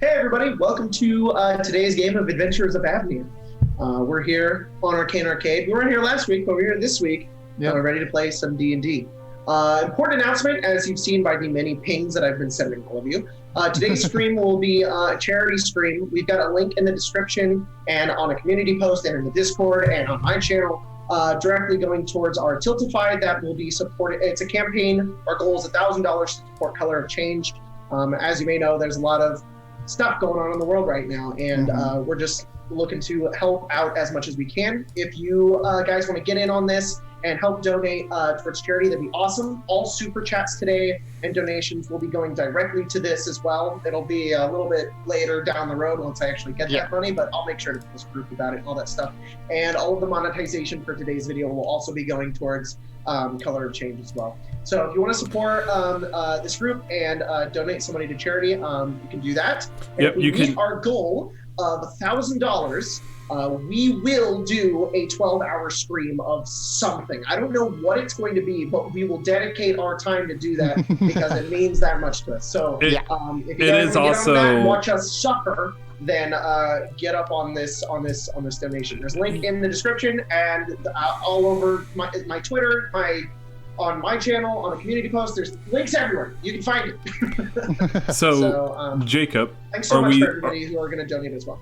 Hey everybody, welcome to today's game of Adventurers of Avnia. We're here on Arcane Arcade. We weren't here last week, but we're here this week. Yep. We're ready to play some D&D. Important announcement, as you've seen by the many pings that I've been sending all of you. Today's stream will be a charity stream. We've got a link in the description and on a community post and in the Discord and on my channel, directly going towards our Tiltify that will be supported. It's a campaign. Our goal is $1,000 to support Color of Change. As you may know, there's a lot of stuff going on in the world right now, and we're just looking to help out as much as we can. If you guys want to get in on this and help donate towards charity, that'd be awesome. All super chats today and donations will be going directly to this as well. It'll be a little bit later down the road once I actually get that money, but I'll make sure to post a group about it and all that stuff. And all of the monetization for today's video will also be going towards Color of Change as well. So if you want to support this group and donate some money to charity, you can do that. And if we meet our goal of $1,000, we will do a 12-hour stream of something. I don't know what it's going to be, but we will dedicate our time to do that because it means that much to us. So if you guys want to get on that and watch us suffer, then get up on this donation. There's a link in the description and all over my Twitter, on my channel, on a community post. There's links everywhere. You can find it. so Jacob, thanks so much for everybody who are going to donate as well.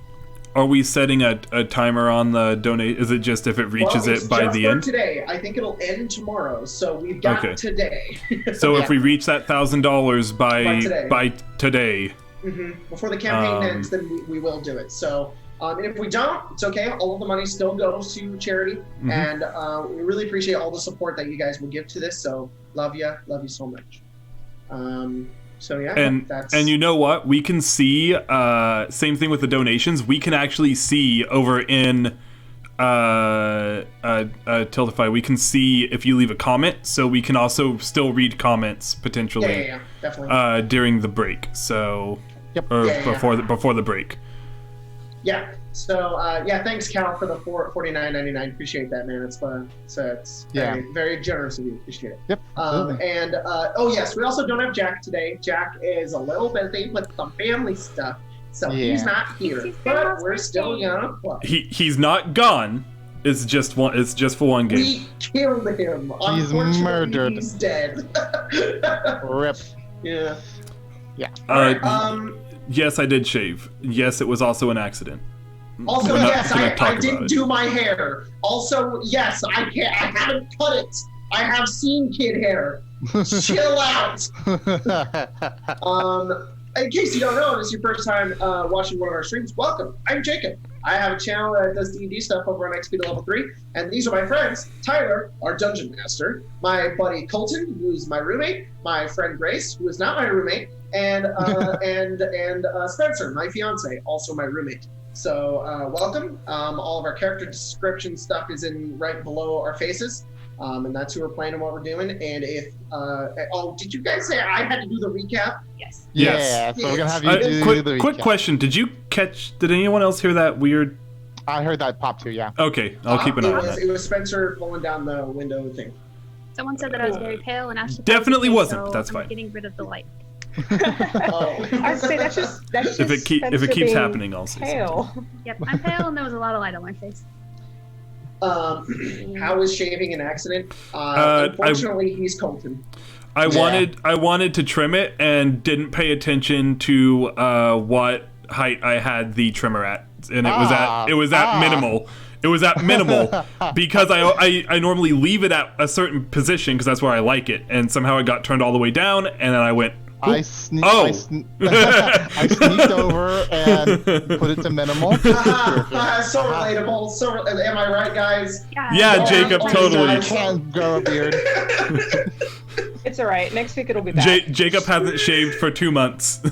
Are we setting a timer on the donate? Is it just if it reaches it by the end? Today, I think it'll end tomorrow. So we've got today. So if we reach that $1,000 by today, before the campaign ends, then we will do it. So if we don't, it's okay. All of the money still goes to charity, and we really appreciate all the support that you guys will give to this. So love you so much. So yeah, and you know what? We can see same thing with the donations. We can actually see over in Tiltify. We can see if you leave a comment, so we can also still read comments potentially. Yeah, definitely. During the break. So before the break. Yeah. So thanks Cal for the $49.99. Appreciate that, man. It's fun. So it's very generous of you. Appreciate it. Yep. And oh yes, we also don't have Jack today. Jack is a little busy with some family stuff, so he's not here. But we're still gonna play. He's not gone. It's just for one game. We killed him. He's murdered. He's dead. Rip. Yeah. Yes, I did shave. Yes, it was also an accident. Also, yes, I didn't do my hair. Also, yes, I haven't cut it. I have seen kid hair. Chill out. In case you don't know, and it's your first time watching one of our streams, welcome. I'm Jacob. I have a channel that does D&D stuff over on XP to level 3, and these are my friends. Tyler, our dungeon master, my buddy Colton, who's my roommate, my friend Grace, who is not my roommate, and Spencer, my fiance, also my roommate. So welcome. All of our character description stuff is in right below our faces, and that's who we're playing and what we're doing. And if did you guys say I had to do the recap? Yes. Yeah. So we're gonna have you do the recap. Quick question: Did anyone else hear that weird? I heard that pop too. Yeah. Okay, I'll keep an eye on it. It was Spencer pulling down the window thing. Someone said that I was very pale and asked. Definitely wasn't. But that's fine. Getting rid of the light. I'd say that's just if it keeps happening, I'll say pale. Yep, I'm pale and there was a lot of light on my face. How is shaving an accident? Unfortunately, he's Colton. I wanted to trim it and didn't pay attention to what height I had the trimmer at, and it was at minimal. It was at minimal because I normally leave it at a certain position because that's where I like it, and somehow it got turned all the way down, and then I went. I sneaked over and put it to minimal. So relatable. So am I right, guys? Yeah, Jacob, totally. I can't grow a beard. It's all right. Next week it'll be back. Jacob hasn't shaved for 2 months. I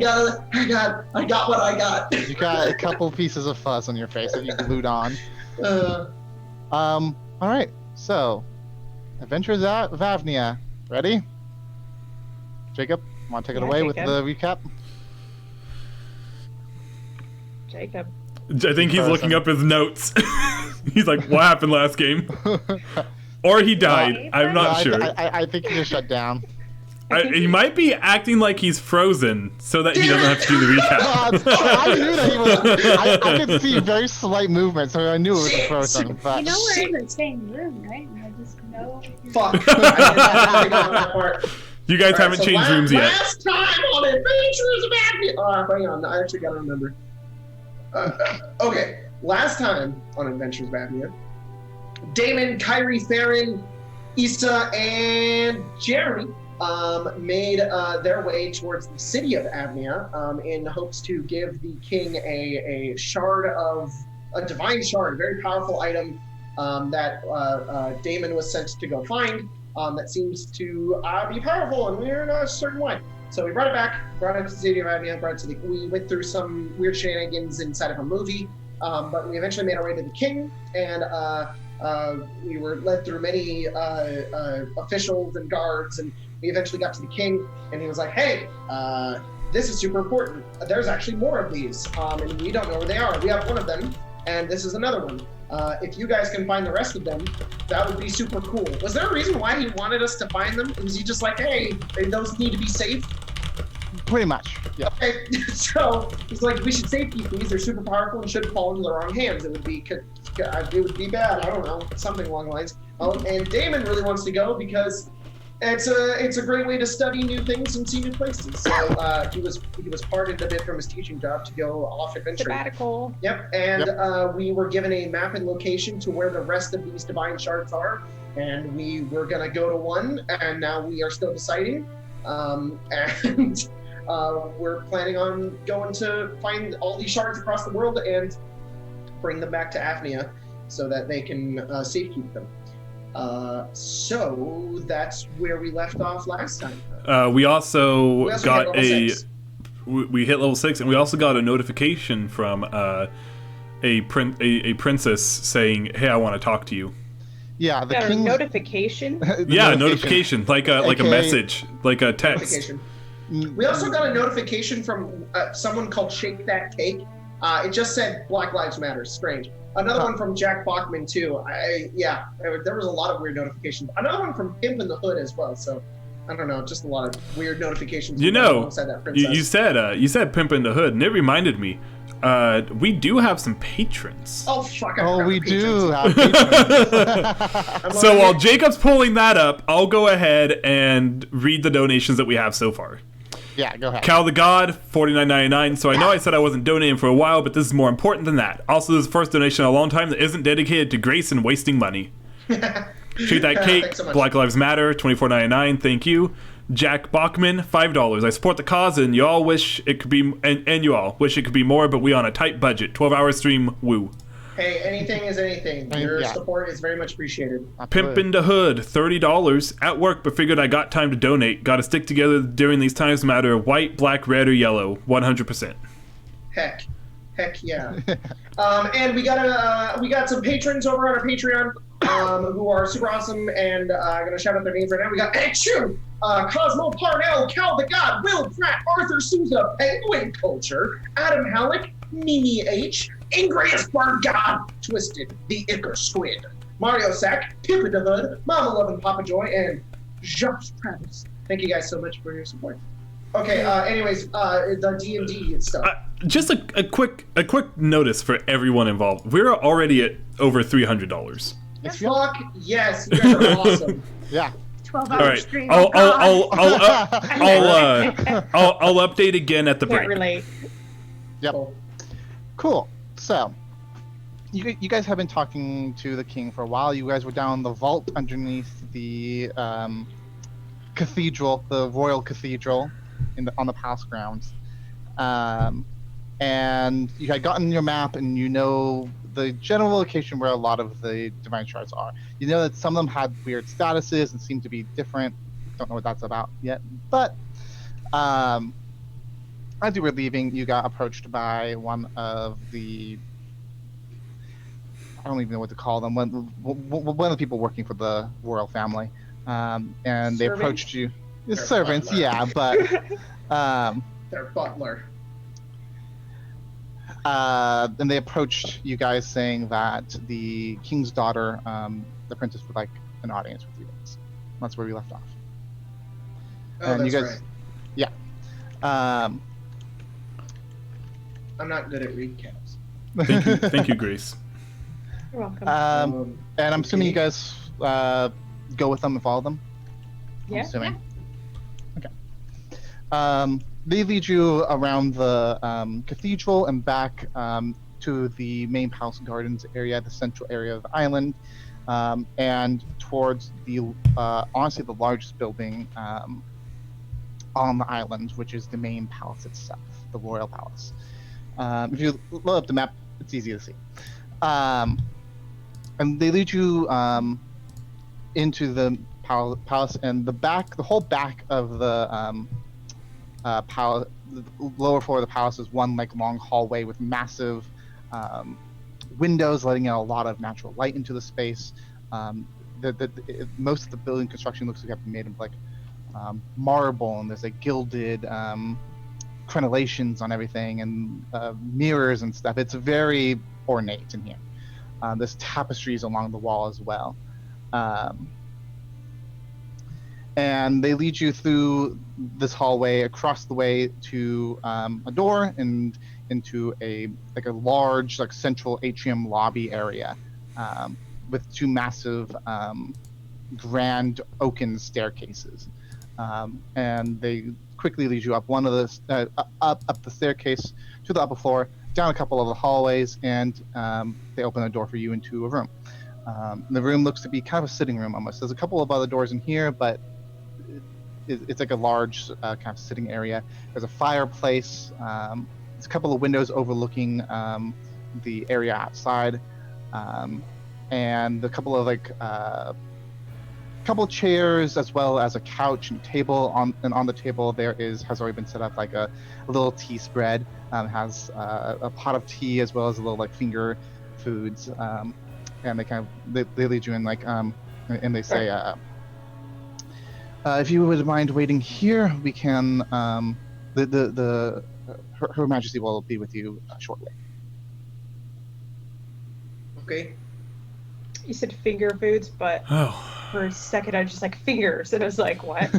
got what I got. You got a couple pieces of fuzz on your face that you glued on. All right. So. Adventurers of Avnia. Ready? Jacob, want to take it away with the recap? Jacob. I think he's looking up his notes. He's like, what happened last game? Or he died. I'm not sure. I think he just shut down. He might be acting like he's frozen so that he doesn't have to do the recap. I knew that he was. I could see very slight movement, so I knew it was frozen. But You know we're in the same room, right? I just know. Fuck. I didn't know that part. You guys haven't So changed rooms yet. Last time on Adventurers of Avnia. Hang on, I actually gotta remember. Okay, last time on Adventures of Avnia, Damon, Kyrie, Theron, Issa, and Jeremy made their way towards the city of Avnia in hopes to give the king a divine shard, a very powerful item that Damon was sent to go find. That seems to be powerful, and we're in a certain way. So we brought it back, brought it to the city of Avnia, we went through some weird shenanigans inside of a movie, but we eventually made our way to the king, and we were led through many officials and guards, and we eventually got to the king, and he was like, hey, this is super important. There's actually more of these, and we don't know where they are. We have one of them, and this is another one. If you guys can find the rest of them, that would be super cool. Was there a reason why he wanted us to find them? Was he just like, hey, those need to be safe? pretty much, yeah. Okay. So he's like, we should safety these. They're super powerful and shouldn't fall into the wrong hands. It would be bad. I don't know, something along the lines. And Damon really wants to go because it's a great way to study new things and see new places. So he was pardoned a bit from his teaching job to go off adventuring. Sabbatical. Yep. And we were given a map and location to where the rest of these divine shards are, and we were gonna go to one, and now we are still deciding. And we're planning on going to find all these shards across the world and bring them back to Avnia so that they can safekeep them. So that's where we left off last time. We also got we hit level 6, and we also got a notification from a princess saying, "Hey, I want to talk to you." Yeah, the Got a king's notification. Yeah, notification, like a message, like a text. We also got a notification from someone called Shake That Cake. It just said Black Lives Matter. Strange. Another one from Jack Bachman too. There was a lot of weird notifications. Another one from Pimp in the Hood as well. So I don't know, just a lot of weird notifications. You know, that you said Pimp in the Hood, and it reminded me. We do have some patrons. Oh fuck! We do have patrons. So while Jacob's pulling that up, I'll go ahead and read the donations that we have so far. Yeah, go ahead. Cal the God, $49.99. So I know I said I wasn't donating for a while, but this is more important than that. Also, this is the first donation in a long time that isn't dedicated to grace and wasting money. Shoot that cake. So Black Lives Matter, $24.99. Thank you. Jack Bachman, $5. I support the cause, and you all wish it could be, and you all wish it could be more, but we on a tight budget. 12-hour stream. Woo. Hey, anything is anything. Your support is very much appreciated. Pimp in the Hood, $30. At work, but figured I got time to donate. Got to stick together during these times, no matter white, black, red, or yellow. 100%. Heck yeah. And we got some patrons over on our Patreon who are super awesome, and I'm gonna shout out their names right now. We got Ed Chu, Cosmo Parnell, Cal the God, Will Pratt, Arthur Souza, Penguin Culture, Adam Halleck, Mimi H, Ingrid God, Twisted, the Icker Squid, Mario Sack, Pippa the Hood, Mama Love and Papa Joy, and Josh Travis. Thank you guys so much for your support. Okay, anyways, the D&D stuff. Just a quick notice for everyone involved. We're already at over $300. Fuck yes, you guys are awesome. Yeah. 12-hour stream. I'll update again at the break. Can't relate. Yep. Cool. So, you guys have been talking to the king for a while. You guys were down the vault underneath the cathedral, the royal cathedral, on the palace grounds. And you had gotten your map, and you know the general location where a lot of the divine shards are. You know that some of them had weird statuses and seemed to be different. Don't know what that's about yet. But as you were leaving, you got approached by one of the, I don't even know what to call them, one of the people working for the royal family. And they approached you. Their Servants, butler. yeah, but Their butler. And they approached you guys saying that the king's daughter, the princess, would like an audience with you. That's where we left off. Oh, and that's you guys, right. yeah. I'm not good at recaps. Thank you, Grace. You're welcome. And I'm assuming you guys go with them and follow them. I'm Yeah. assuming. Okay. They lead you around the cathedral and back to the main palace gardens area, the central area of the island, and towards the honestly the largest building on the island, which is the main palace itself, the royal palace. If you load up the map, it's easy to see. And they lead you into the palace, and the whole back of the palace, the lower floor of the palace is one like long hallway with massive windows letting out a lot of natural light into the space. Most of the building construction looks like it's made of like marble, and there's like gilded crenellations on everything, and mirrors and stuff. It's very ornate in here. There's tapestries along the wall as well. And they lead you through this hallway across the way to a door and into a large like central atrium lobby area with two massive grand oaken staircases. And they quickly lead you up one of the up the staircase to the upper floor, down a couple of the hallways, and they open a door for you into a room. The room looks to be kind of a sitting room almost. There's a couple of other doors in here, but it's like a large kind of sitting area. There's a fireplace. There's a couple of windows overlooking the area outside, and a couple of couple chairs, as well as a couch and table. And on the table there has already been set up like a little tea spread. Has a pot of tea as well as a little like finger foods. And they lead you in and they say, if you would mind waiting here, we can. Her Majesty will be with you shortly. Okay. You said finger foods, but for a second I was just like fingers, and I was like, what?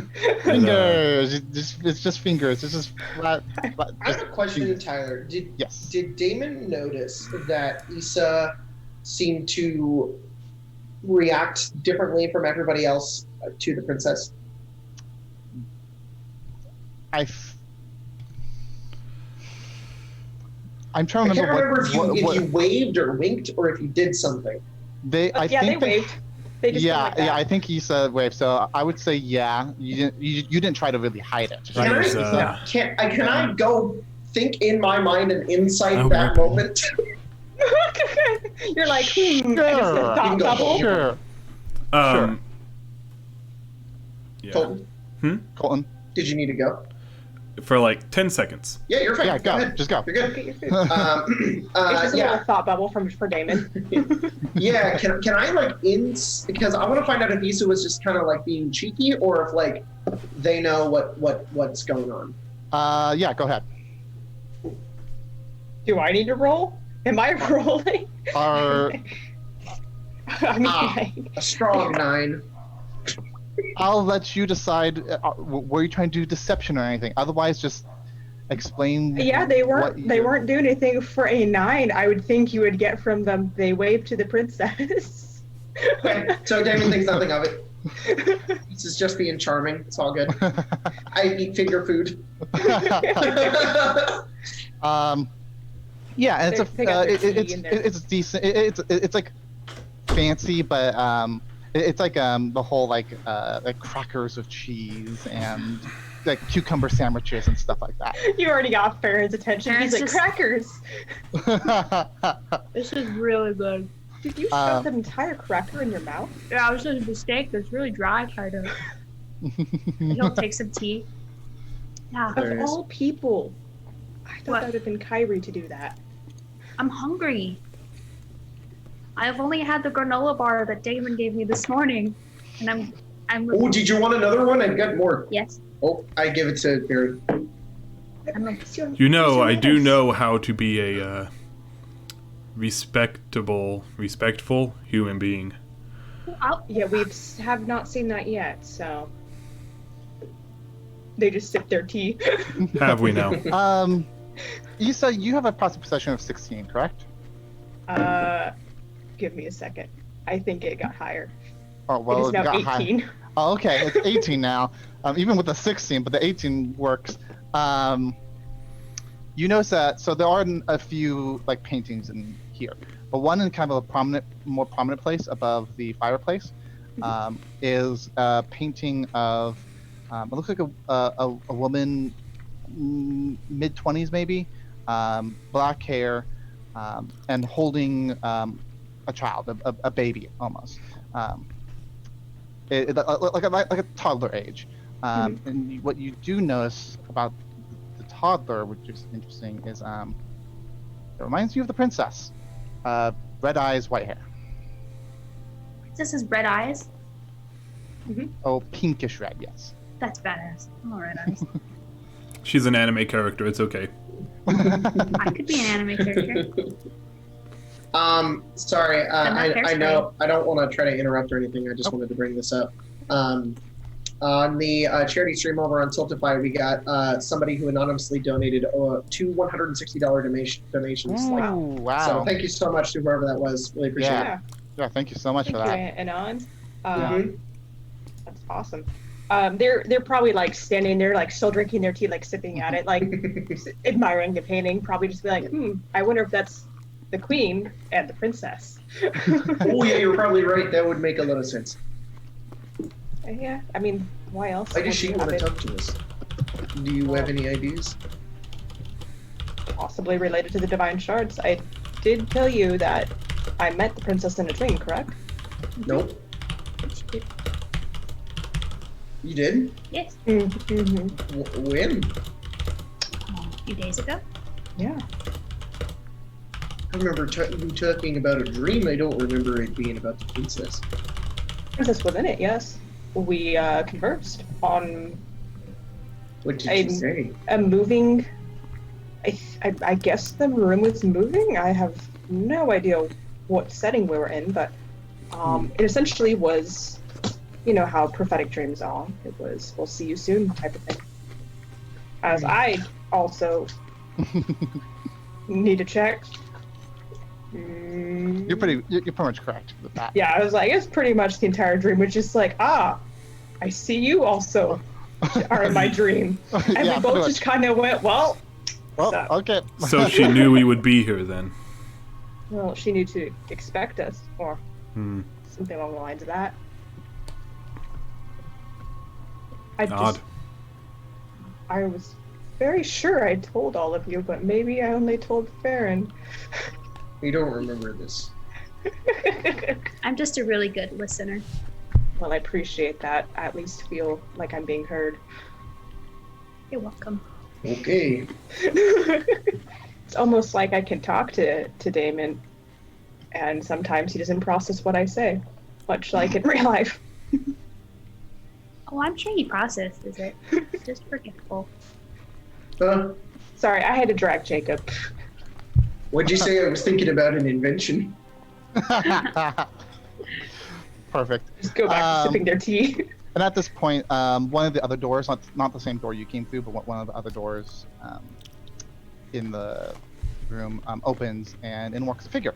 Fingers. It's just fingers. It's just flat. I have a question, Tyler. Did Damon notice that Issa seemed to react differently from everybody else to the princess? I'm trying to remember if you waved or winked or if you did something. They waved. They just I think Issa waved. So I would say you didn't try to really hide it. Right? Can I go think in my mind and insight that moment? You're like, I just said thought bubble. Sure. Yeah. Colton. Did you need to go? For like 10 seconds. Yeah, you're fine. Yeah, go. Ahead. Just go. You're good. Get your food. It's just a little thought bubble for Damon. Yeah, can I because I want to find out if Issa was just kind of like being cheeky or if like they know what's going on. Yeah, go ahead. Do I need to roll? Am I rolling? A strong 9. I'll let you decide. Were you trying to do deception or anything? Otherwise, just explain. Yeah, they weren't doing anything for a 9. I would think you would get from them. They waved to the princess. Okay, so Damon thinks nothing of it. This is just being charming. It's all good. I eat finger food. Yeah, and it's decent. It's like fancy, but it's like the whole like crackers with cheese and like cucumber sandwiches and stuff like that. You already got Farron's attention. He's like, crackers. This is really good. Did you shove the entire cracker in your mouth? Yeah, it was just a mistake. That's really dry, kind of. He'll take some tea. Yeah. Of all people, I thought that would have been Kyrie to do that. I'm hungry. I've only had the granola bar that Damon gave me this morning, and I'm. Oh, did you want another one? I've got more. Yes. Oh, I give it to Aaron. I do know how to be a respectful human being. Yeah, we have not seen that yet, so. They just sip their tea. Have we now? Issa, you have a passive perception of 16, correct? Give me a second. I think it got higher. Oh, well, it is now got 18. high. Oh, okay, it's 18 now. Even with the 16, but the 18 works. You notice that, so there are a few like paintings in here, but one in kind of a more prominent place above the fireplace is a painting of, it looks like a woman, mid-20s maybe, black hair, and holding a child, a baby almost, like a toddler age. And what you do notice about the toddler, which is interesting, is it reminds you of the princess. Red eyes, white hair. This is red eyes. Oh, pinkish red, yes. That's badass. Oh, red eyes. She's an anime character. It's okay. I could be an anime character. Sorry, I know I don't want to try to interrupt or anything. I just wanted to bring this up. On the charity stream over on Tiltify, we got somebody who anonymously donated 2 $160 donations. Ooh, wow. So thank you so much to whoever that was. Really appreciate it. Yeah, thank you so much for that. Thank you, Anon. That's awesome. They're probably like standing there, like still drinking their tea, like sipping at it, like admiring the painting. Probably just be like, I wonder if that's the queen and the princess. Oh yeah, you're probably right. That would make a lot of sense. Yeah, I mean, why else? Why does she want to talk to us? Do you have any ideas? Possibly related to the divine shards. I did tell you that I met the princess in a dream, correct? Nope. You did? Yes. When? A few days ago. Yeah. I remember you talking about a dream. I don't remember it being about the princess. Princess was in it, yes. We conversed on What did you say? a moving. I guess the room was moving. I have no idea what setting we were in, but it essentially was, you know how prophetic dreams are. It was, we'll see you soon type of thing. As I also need to check. You're pretty much correct with that. Yeah, I was like, it's pretty much the entire dream, which is like, I see you also are in my dream. And we both just kind of went, well, okay. So she knew we would be here then. Well, she knew to expect us, or something along the lines of that. Odd. I was very sure I told all of you, but maybe I only told Farron. You don't remember this. I'm just a really good listener. Well, I appreciate that. I at least feel like I'm being heard. You're welcome. Okay. It's almost like I can talk to Damon, and sometimes he doesn't process what I say, much like in real life. Oh, I'm sure he processes it. It's just forgetful. Sorry, I had to drag Jacob. What'd you say? I was thinking about an invention. Perfect. Just go back to sipping their tea. And at this point, one of the other doors, not the same door you came through, but one of the other doors in the room opens, and in walks a figure.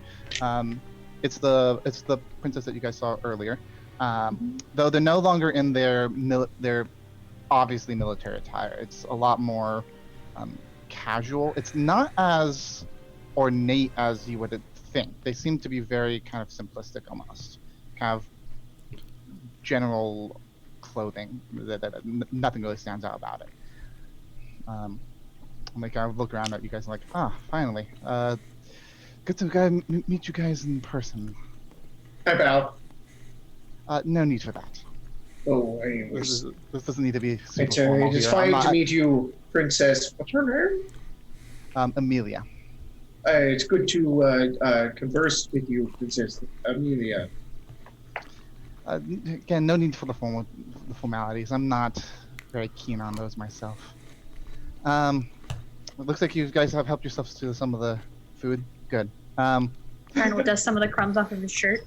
It's the princess that you guys saw earlier. Though they're no longer in their obviously military attire. It's a lot more casual. It's not as ornate as you would think. They seem to be very kind of simplistic almost. Kind of general clothing that nothing really stands out about it. I'm like, I look around at you guys and like, finally. Good to meet you guys in person. I bow. No need for that. Oh, This doesn't need to be super it's formal here. fine to meet you, Princess. What's her name? Amelia. It's good to converse with you, Princess Amelia. Again, no need for the formalities. I'm not very keen on those myself. It looks like you guys have helped yourselves to some of the food. Good. Farron will dust some of the crumbs off of his shirt.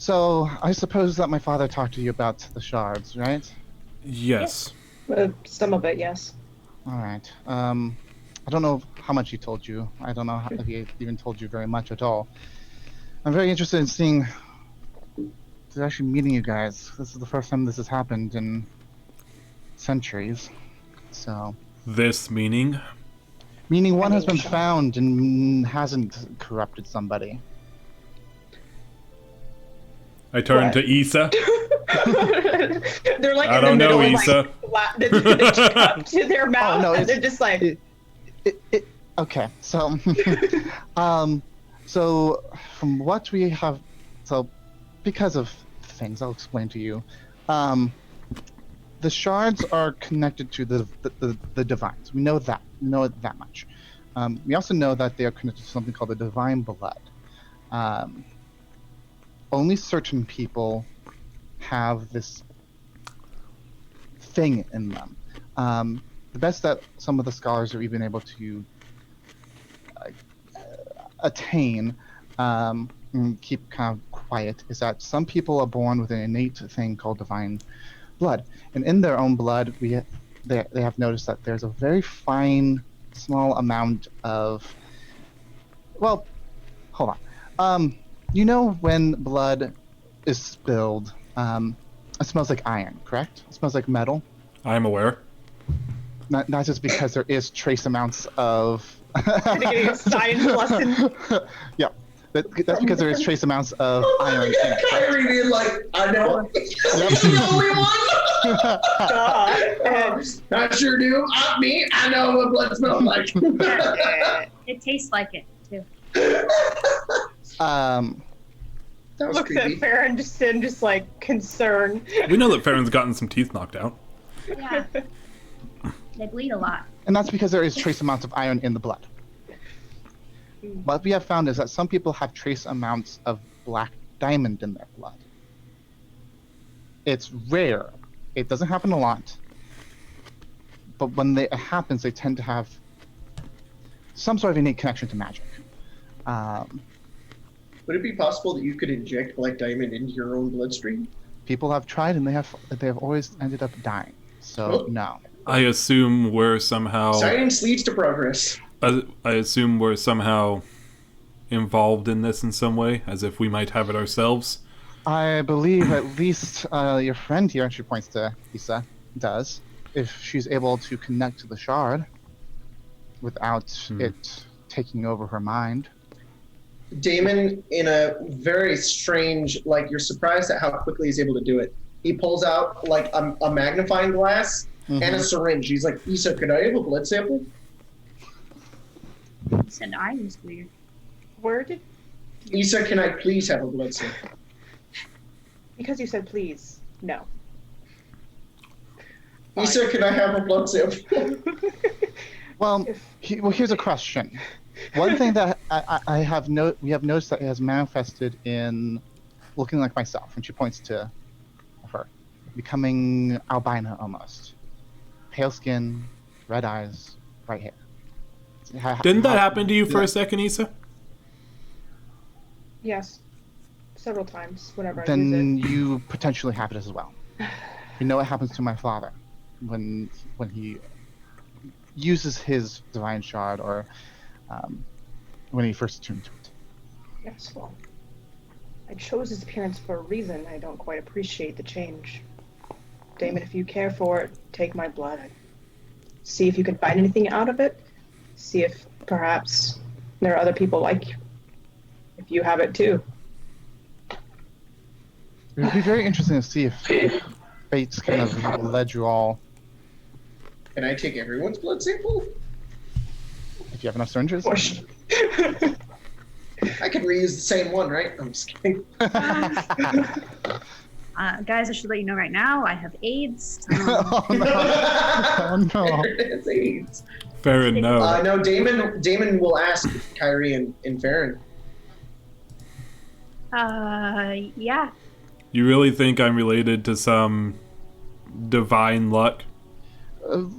So, I suppose that my father talked to you about the shards, right? Yes. Some of it, yes. Alright. I don't know how much he told you. I don't know if he even told you very much at all. I'm very interested in seeing... actually meeting you guys. This is the first time this has happened in centuries. So... This meaning? Meaning one has been found and hasn't corrupted somebody. I turn to Issa. They're like I in the don't know, middle, Issa. like, they cup to their mouth, no, and they're just like... Okay, so... so, from what we have... So, because of things, I'll explain to you. The shards are connected to the divines. We know that. We know that much. We also know that they are connected to something called the divine blood. Only certain people have this thing in them. The best that some of the scholars are even able to attain and keep kind of quiet is that some people are born with an innate thing called divine blood, and in their own blood they have noticed that there's a very fine small amount of, well, hold on, you know when blood is spilled, it smells like iron, correct? It smells like metal. I'm aware. Not just because there is trace amounts of getting a science lesson. Yeah, that's because there is trace amounts of iron in it. Kyrie being like, I know. He's the only one. Not sure, dude. Me, I know what blood smells like. It tastes like it too. That was Looks creepy. at Farron just like concern. We know that Farron's gotten some teeth knocked out. Yeah. They bleed a lot. And that's because there is trace amounts of iron in the blood. What we have found is that some people have trace amounts of black diamond in their blood. It's rare. It doesn't happen a lot. But when it happens, they tend to have some sort of innate connection to magic. Would it be possible that you could inject black diamond into your own bloodstream? People have tried, and they have always ended up dying. So no. I assume we're somehow. Science leads to progress. I assume we're somehow involved in this in some way, as if we might have it ourselves. I believe at least your friend here, she points to Issa, does. If she's able to connect to the shard without it taking over her mind. Damon, in a very strange, like, you're surprised at how quickly he's able to do it. He pulls out, like, a magnifying glass and a syringe. He's like, Issa, could I have a blood sample? You said I was weird. Where did? Issa, can I please have a blood sample? Because you said please. No. Issa, can I have a blood sample? Well, here's a question. One thing that we have noticed that has manifested in looking like myself, and she points to her, becoming albino almost. Pale skin, red eyes, white hair. Didn't that happen to you for a second, Issa? Yes. Several times, whenever I Then use it. you potentially have it as well. You know what happens to my father when he uses his divine shard, or when he first attuned to it. Yes, well, I chose his appearance for a reason. I don't quite appreciate the change. Damon, if you care for it, take my blood. See if you can find anything out of it. See if perhaps there are other people like you. If you have it too. It would be very interesting to see if fate's kind of led you all. Can I take everyone's blood sample? If you have enough syringes. I could reuse the same one, right? I'm just kidding. Guys, I should let you know right now, I have AIDS. Oh no! Oh no! It's AIDS. Farron, no. No, Damon will ask Kyrie and Farron. Yeah. You really think I'm related to some divine luck?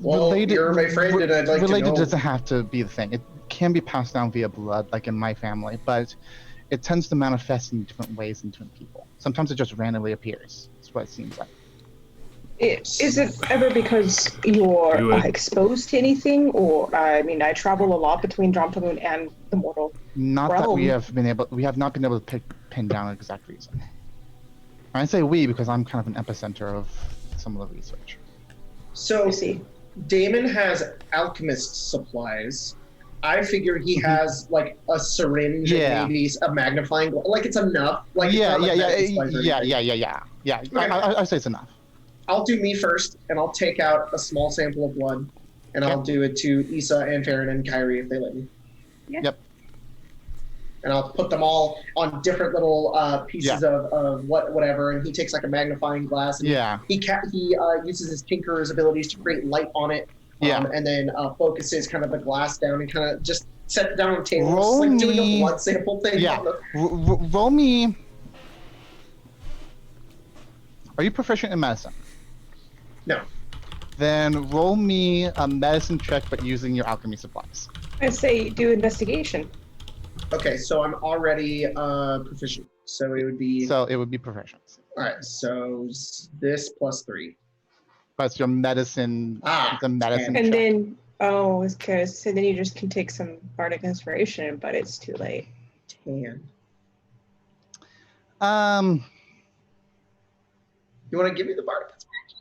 Well, you're my friend, and I'd like to related know. doesn't have to be the thing. It can be passed down via blood, like in my family, but it tends to manifest in different ways in different people. Sometimes it just randomly appears. That's what it seems like. Is it ever because you're exposed to anything, or I mean, I travel a lot between Dromtamoon and the mortal Not realm. that we have not been able to pin down an exact reason. I say we because I'm kind of an epicenter of some of the research. So I see. Damon has alchemist supplies. I figure he has like a syringe and maybe a magnifying glass. Like it's enough. Like Yeah. Okay. I say it's enough. I'll do me first, and I'll take out a small sample of blood, and I'll do it to Issa and Farron and Kyrie if they let me. Yeah. Yep. And I'll put them all on different little pieces of whatever, and he takes like a magnifying glass. And he uses his tinkerer's abilities to create light on it. And then focuses kind of the glass down and kind of just set it down on the table, just like doing a blood sample thing. Yeah. Roll me. Are you proficient in medicine? No. Then roll me a medicine check, but using your alchemy supplies. I say do investigation. Okay, so I'm already proficient. So it would be. So it would be proficient. All right. So this plus 3. That's your medicine. The medicine. And check. then it's because then you just can take some bardic inspiration, but it's too late. 10. You want to give me the bardic inspiration?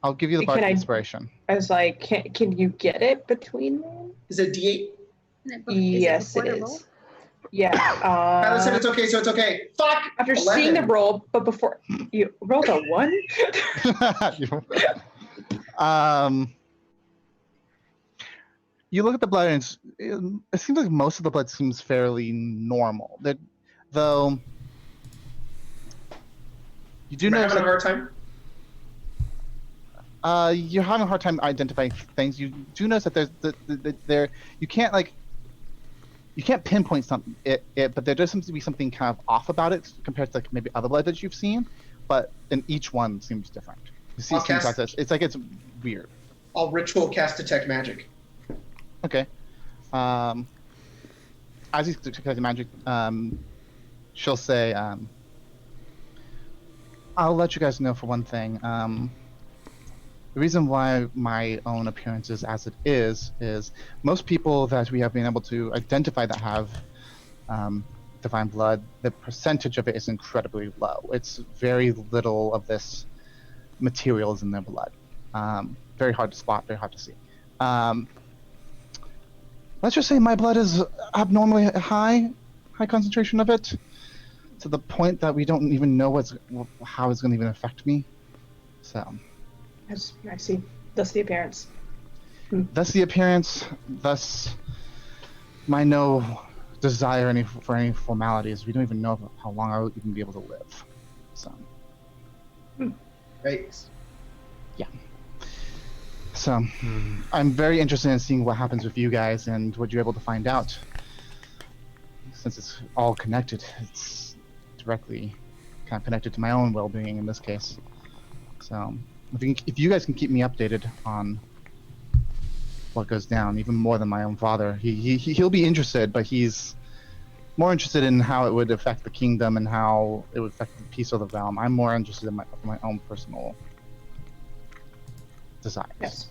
I'll give you the bardic inspiration. I was like, can you get it between them? Is it D8? Yes, it is. Yeah. Tyler said it's okay, so it's okay. Fuck! After 11. seeing the roll, but before you rolled a 1? You look at the blood, and it seems like most of the blood seems fairly normal. Though you do notice having a hard time. You're having a hard time identifying things. You do notice that there's you can't pinpoint something but there does seem to be something kind of off about it compared to like maybe other blood that you've seen, but then each one seems different. You see, it's like it's weird. I'll ritual cast detect magic. Okay. As you detect magic, she'll say, I'll let you guys know for one thing. The reason why my own appearance is as it is most people that we have been able to identify that have divine blood, the percentage of it is incredibly low. It's very little of this material is in their blood. Very hard to spot, very hard to see. Let's just say my blood is abnormally high concentration of it, to the point that we don't even know how it's going to even affect me. So. Yes, I see. Thus the appearance. Thus the appearance. Thus my no desire for any formalities. We don't even know how long I would even be able to live. So. Right. Yeah. So, I'm very interested in seeing what happens with you guys and what you're able to find out. Since it's all connected, it's directly kind of connected to my own well-being in this case. So, if you guys can keep me updated on what goes down, even more than my own father, he'll be interested, but he's more interested in how it would affect the kingdom and how it would affect the peace of the realm. I'm more interested in my own personal desires. Yes.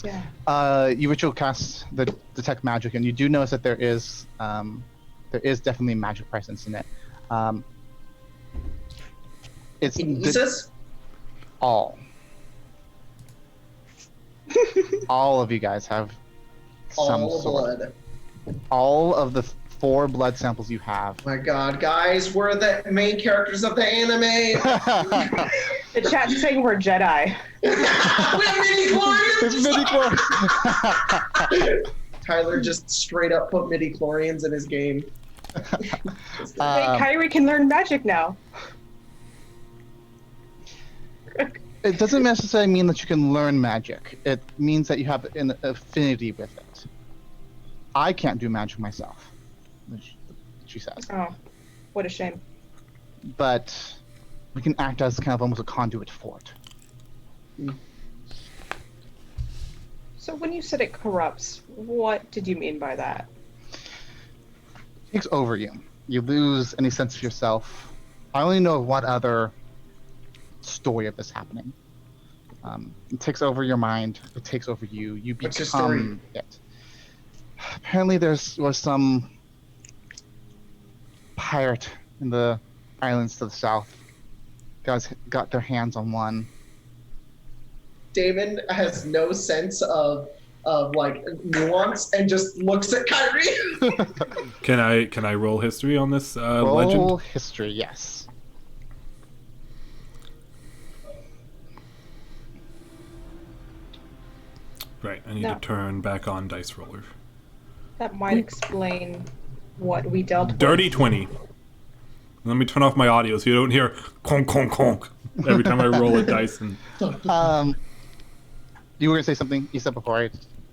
Yeah. You ritual cast the detect magic, and you do notice that there is definitely magic presence in it. It's all of you guys have some sort. All of the 4 blood samples you have. My God, guys, we're the main characters of the anime. The chat's saying we're Jedi. We're midi-chlorians. Tyler just straight up put midi-chlorians in his game. Kyrie can learn magic now. It doesn't necessarily mean that you can learn magic. It means that you have an affinity with it. I can't do magic myself, she says. Oh, what a shame. But we can act as kind of almost a conduit for it. So when you said it corrupts, what did you mean by that? takes over you. You lose any sense of yourself. I only know of one other story of this happening. It takes over your mind. It takes over you. You What's your story? become it. Apparently, was some pirate in the islands to the south. Guys got their hands on one. Damon has no sense of like nuance and just looks at Kyrie. Can I roll history on this Roll legend? history, yes. Right, I need No. to turn back on dice roller. That might explain what we dealt with. Dirty 20. Let me turn off my audio so you don't hear conk conk conk every time I roll a dice. And You were gonna say something you said before I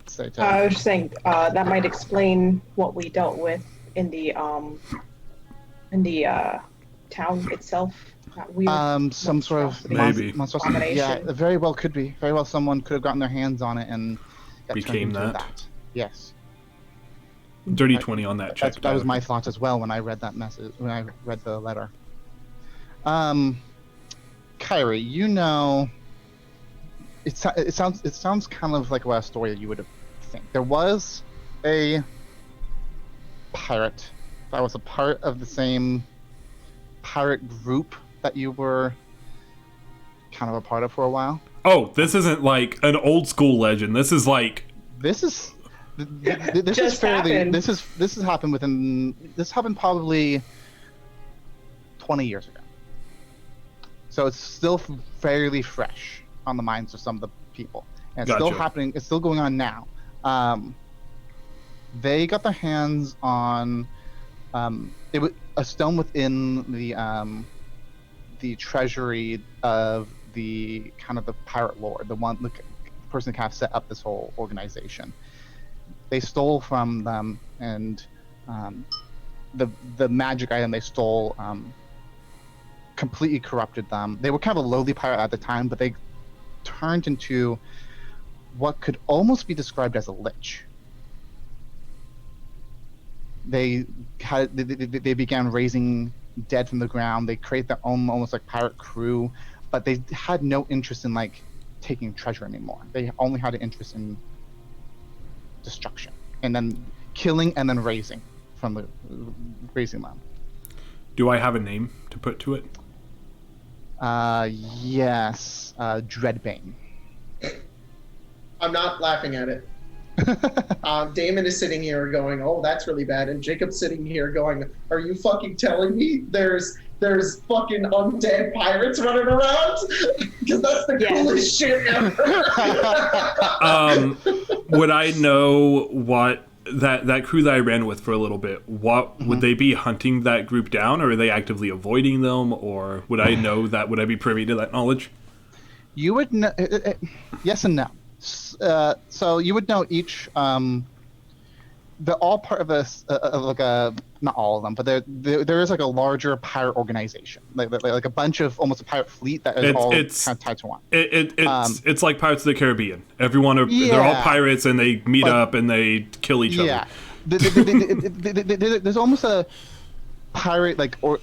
say to I was just saying that might explain what we dealt with in the town itself. That weird some sort of Maybe. monstrosity. Yeah, Abomination. it very well could be. Very well, someone could have gotten their hands on it and that turned Became into that. Yes, dirty 20 on that check. that was my thoughts as well when I read that message. When I read the letter. Kyrie, you know, it sounds kind of like a story that you would think. There was a pirate that was a part of the same pirate group that you were kind of a part of for a while. Oh, this isn't like an old school legend. This is like This is this Just is fairly happened. this has happened this happened probably 20 years ago. So it's still fairly fresh on the minds of some of the people. And it's still Gotcha. happening, it's still going on now. They got their hands on it was a stone within the treasury of the kind of the pirate lord, the person that kind of set up this whole organization. They stole from them, and the magic item they stole completely corrupted them. They were kind of a lowly pirate at the time, but they turned into what could almost be described as a lich. They began raising dead from the ground. They created their own almost like pirate crew, but they had no interest in like taking treasure anymore. They only had an interest in destruction and then killing and then raising them. do I have a name to put to it? Yes, Dreadbane. I'm not laughing at it. Damon is sitting here going, "Oh, that's really bad," and Jacob's sitting here going, "Are you fucking telling me there's fucking undead pirates running around? Because that's the Yes. coolest shit ever." Would I know what that crew that I ran with for a little bit, what would they be hunting that group down, or are they actively avoiding them, or would I know that? Would I be privy to that knowledge? You would know. Yes and no. So you would know each. They're all part of like a not all of them, but there is like a larger pirate organization, like a bunch of almost a pirate fleet that is all kind of tied to one. It's like Pirates of the Caribbean. Everyone they're all Yeah. pirates and they meet up and they kill each Yeah, other. there's almost a pirate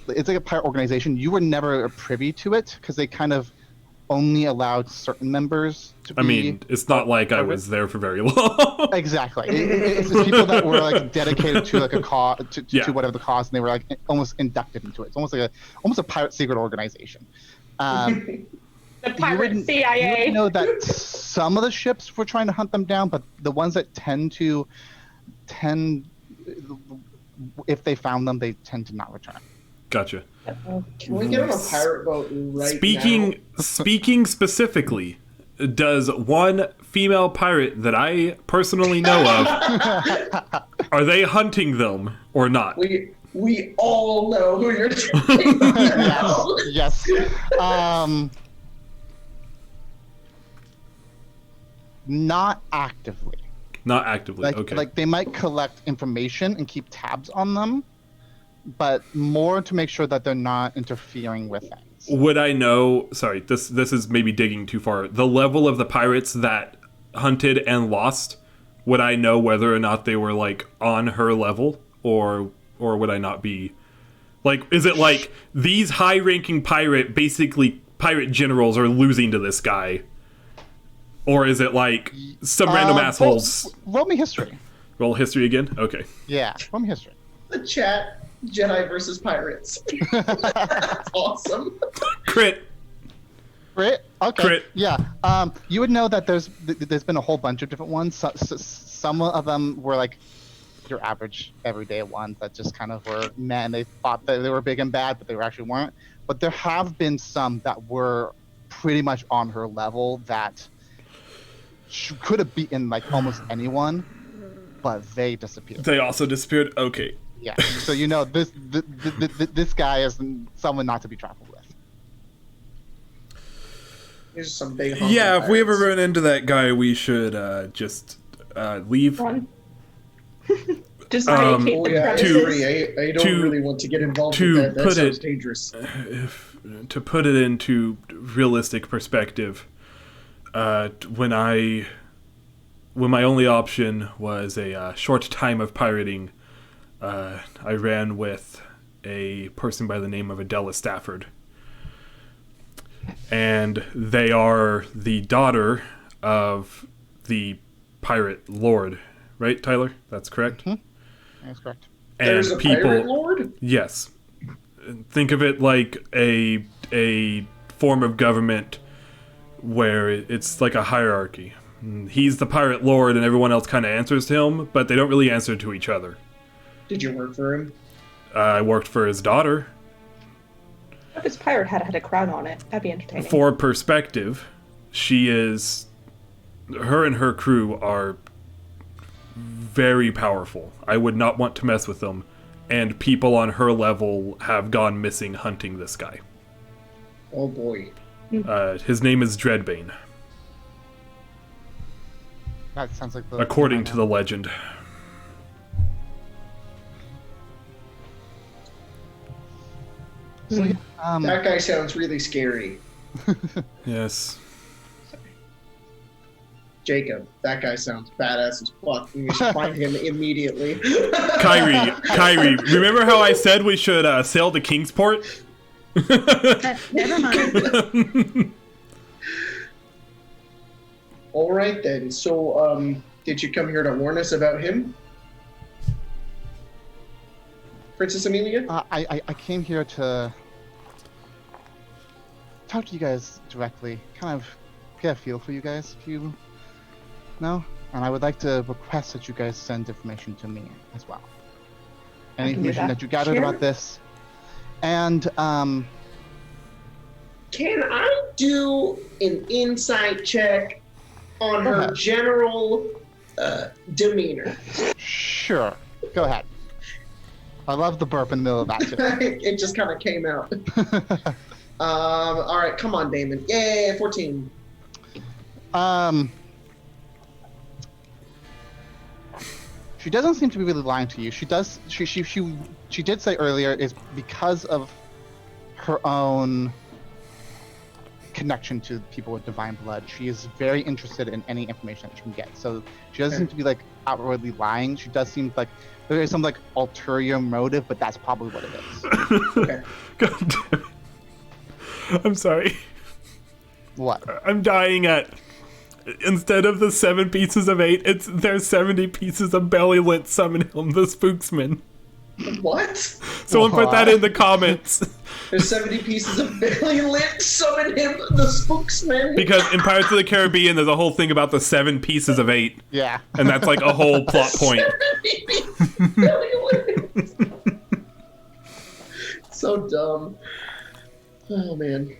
it's like a pirate organization. You were never privy to it because they kind of only allowed certain members to be. I mean, it's not like I was there for very long. Exactly. It's people that were like dedicated to like a cause, Yeah. to whatever the cause, and they were like almost inducted into it. It's almost like a pirate secret organization. The pirate wouldn't- CIA. You would know that some of the ships were trying to hunt them down, but the ones that tend, if they found them, they tend to not return. Gotcha. Can we get on a pirate boat right now? Speaking specifically, does one female pirate that I personally know of, are they hunting them or not? We all know who you're talking about. Yes. Not actively. Not actively. Okay. Like they might collect information and keep tabs on them, but more to make sure that they're not interfering with things. Would I know? Sorry, this is maybe digging too far. The level of the pirates that hunted and lost. Would I know whether or not they were like on her level, or or would I not be? Like, is it like these high-ranking pirate generals are losing to this guy? Or is it like some random assholes? Roll me history. Roll history again? Okay. Yeah, roll me history. The chat, Jedi versus pirates. That's awesome. Crit. Crit? Okay. Crit. Yeah. You would know that there's been a whole bunch of different ones. Some of them were like your average everyday ones that just kind of were men. They thought that they were big and bad, but they actually weren't. But there have been some that were pretty much on her level that she could have beaten like almost anyone, but they disappeared. They also disappeared? Okay. Yeah. So you know this guy is someone not to be trifled with. There's some big. Yeah, if we ever run into that guy, we should just leave. Run. Just vacate the premises. I don't really want to get involved with that. That sounds dangerous. To put it into realistic perspective, when my only option was a short time of pirating, I ran with a person by the name of Adela Stafford. And they are the daughter of the pirate lord, right, Tyler? That's correct? Mm-hmm. That's correct. And there's a pirate lord? Yes. Think of it like a form of government where it's like a hierarchy. He's the pirate lord and everyone else kind of answers to him, but they don't really answer to each other. Did you work for him? I worked for his daughter. What if his pirate hat had a crown on it? That'd be entertaining. For perspective, her and her crew are very powerful. I would not want to mess with them, and people on her level have gone missing hunting this guy. Oh boy. His name is Dreadbane. That sounds like according to the legend. So, that guy sounds really scary. Yes. Jacob, that guy sounds badass as fuck. We should find him immediately. Kyrie, remember how I said we should sail to Kingsport? Never mind. All right then. So, did you come here to warn us about him, Princess Amelia? I came here to talk to you guys directly, kind of get a feel for you guys, if you know. And I would like to request that you guys send information to me as well. Any information that you gathered about this. And, can I do an insight check on her general demeanor? Sure. Go ahead. I love the burp in the middle of that, too. It just kind of came out. All right, come on, Damon. Yay, 14. She doesn't seem to be really lying to you. She does. She did say earlier is because of her own connection to people with divine blood. She is very interested in any information that she can get. So she doesn't seem to be like outwardly lying. She does seem like there is some like ulterior motive, but that's probably what it is. Okay. God damn it. I'm sorry. What? I'm dying at. Instead of the 7 pieces of 8, there's 70 pieces of belly lint summon him, the spooksman. What? Someone put that in the comments. There's 70 pieces of belly lint summon him, the spooksman. Because in Pirates of the Caribbean, there's a whole thing about the 7 pieces of 8. Yeah. And that's like a whole plot point. 70 pieces of belly lint. So dumb. Oh, man.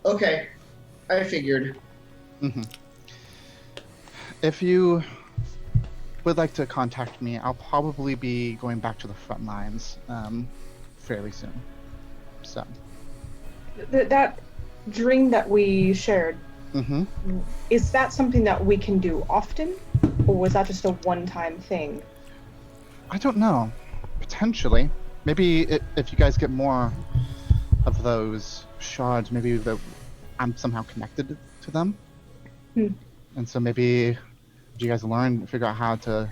Okay. I figured. Mm-hmm. If you would like to contact me, I'll probably be going back to the front lines fairly soon. So That dream that we shared, is that something that we can do often, or was that just a one-time thing? I don't know. Potentially. Maybe if you guys get more of those shards, maybe I'm somehow connected to them. And so maybe if you guys figure out how to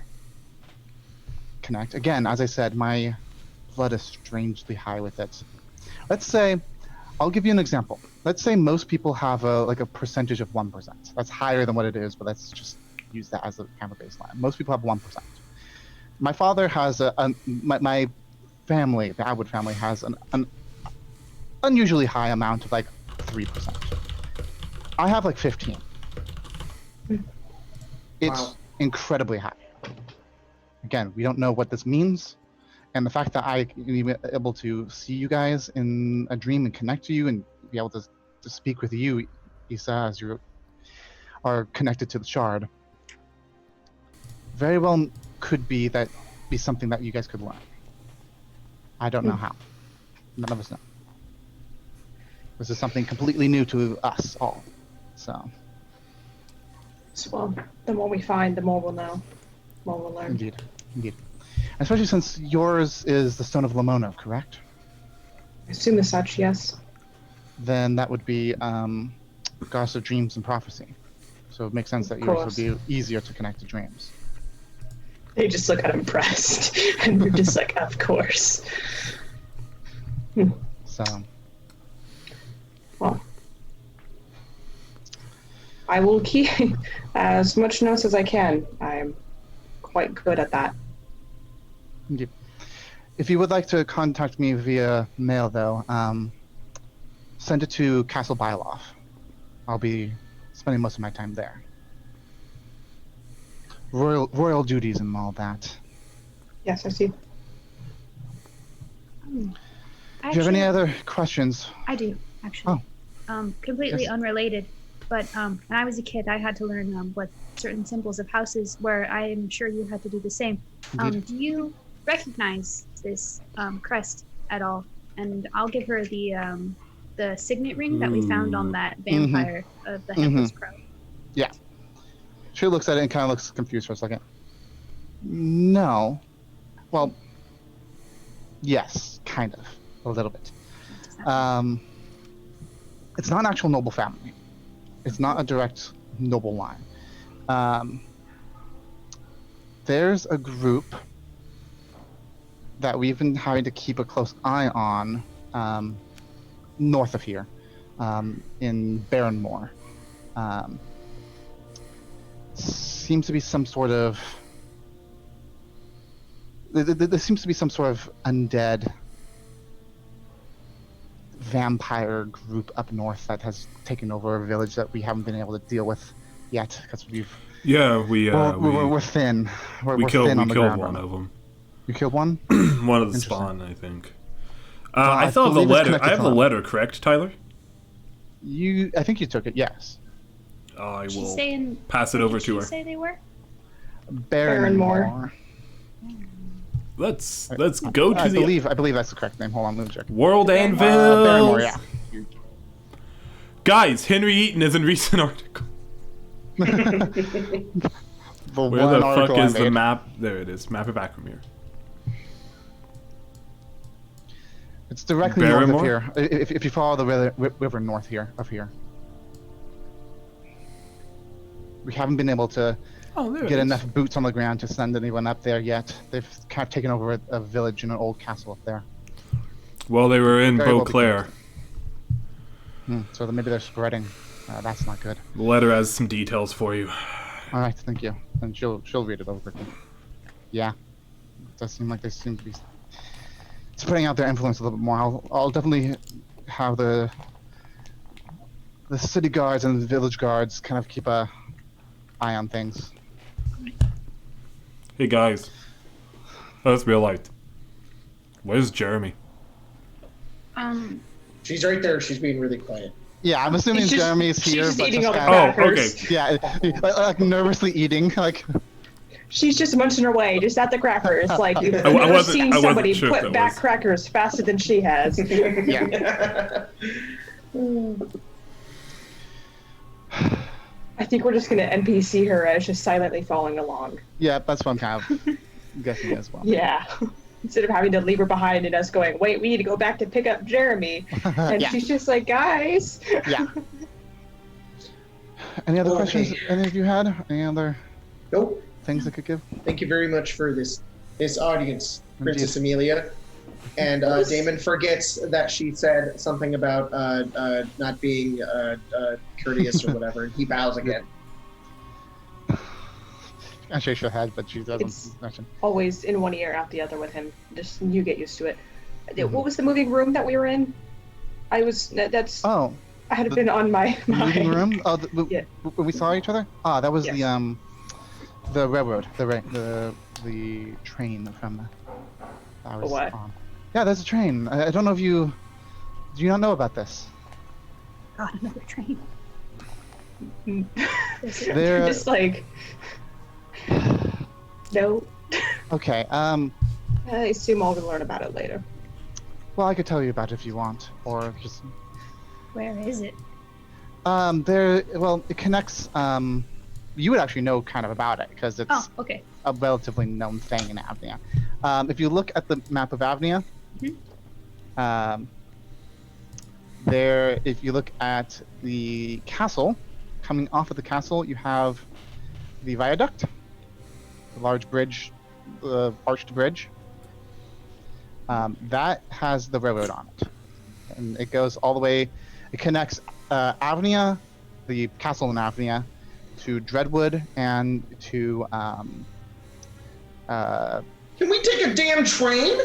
connect. Again, as I said, my blood is strangely high with it. Let's say, I'll give you an example. Let's say most people have a percentage of 1%. That's higher than what it is, but let's just use that as a kind of a baseline. Most people have 1%. My father has my family, the Atwood family, has an unusually high amount of 3%. I have 15. It's incredibly high. Again, we don't know what this means, and the fact that I am able to see you guys in a dream and connect to you and be able to speak with you, Issa, as you are connected to the shard, very well could be something that you guys could learn. I don't know how. None of us know. This is something completely new to us all. So well, the more we find, the more we'll know. The more we'll learn. Indeed. Especially since yours is the Stone of Lamona, correct? I assume as such, yes. Then that would be Goddess of Dreams and Prophecy. So it makes sense that yours would be easier to connect to dreams. They just look impressed, and we're just of course. So. Well, I will keep as much notes as I can. I'm quite good at that. Indeed. If you would like to contact me via mail, though, send it to Castle Byloff. I'll be spending most of my time there. Royal duties and all that. Yes, I see. Do you have any other questions? I do, actually. Oh. Completely Yes. unrelated, but when I was a kid, I had to learn what certain symbols of houses were. I am sure you had to do the same. Do you recognize this crest at all? And I'll give her the signet ring that we found on that vampire of the Headless Crow. Yeah. She looks at it and kind of looks confused for a second. No. Well, yes, kind of. A little bit. It's not an actual noble family. It's not a direct noble line. There's a group that we've been having to keep a close eye on north of here, in Barrenmore. Seems to be some sort of... There seems to be some sort of undead vampire group up north that has taken over a village that we haven't been able to deal with yet because we're thin. We're killed thin on the ground. one of them. You killed one? One of the spawn, I think. I still have the letter. I have the letter, correct, Tyler? I think you took it. Yes. I will pass it over to her. Say they were? Barrenmore. Let's go to I believe that's the correct name. Hold on, let me check. World Anvil. Barrenmore, yeah. Guys, Henry Eaton is in recent article. Where the fuck is the map? There it is. Map it back from here. It's directly north of here. If you follow the river north of here. We haven't been able to get enough boots on the ground to send anyone up there yet. They've kind of taken over a village and an old castle up there. Well, they were in Beauclair. So maybe they're spreading. That's not good. The letter has some details for you. All right, thank you. And she'll read it over quickly. Yeah, it does seem like they seem to be spreading out their influence a little bit more. I'll definitely have the city guards and the village guards kind of keep a eye on things. Hey guys, let's be light. Where's Jeremy? She's right there. She's being really quiet. Yeah, I'm assuming Jeremy's here. She's but eating all the crackers. crackers. Yeah, like nervously eating, like. She's just munching her way, just at the crackers. Like you've never seen somebody put back crackers faster than she has. Yeah. I think we're just gonna NPC her as just silently following along. Yeah, that's what I'm kind of guessing as well. Yeah. Instead of having to leave her behind and us going, wait, we need to go back to pick up Jeremy. And she's just like, guys. Yeah. Any other questions any of you had? Any other Nope. things I could give? Thank you very much for this this audience, Princess Indeed. Amelia. And Damon forgets that she said something about not being courteous or whatever, and he bows again. I shake her head, but she doesn't It's mention. always in one ear, out the other with him. Just you get used to it. What was the moving room that we were in? Oh, I had been on my mind. meeting room. Oh, Yeah. when we saw each other. Ah, that was Yes. the railroad, the train from. I was what? on. Yeah, there's a train. I don't know if you. Do you not know about this? God, another train. There. Just like no. Okay. I assume I'll learn about it later. Well, I could tell you about it if you want, or just. Where is it? There. Well, it connects. You would actually know kind of about it because it's Oh, okay. a relatively known thing in Avnia. If you look at the map of Avnia, there. If you look at the castle, coming off of the castle, you have the viaduct, the large bridge, the arched bridge. That has the railroad on it, and it goes all the way. It connects Avnia, the castle in Avnia, to Dreadwood and to. Can we take a damn train?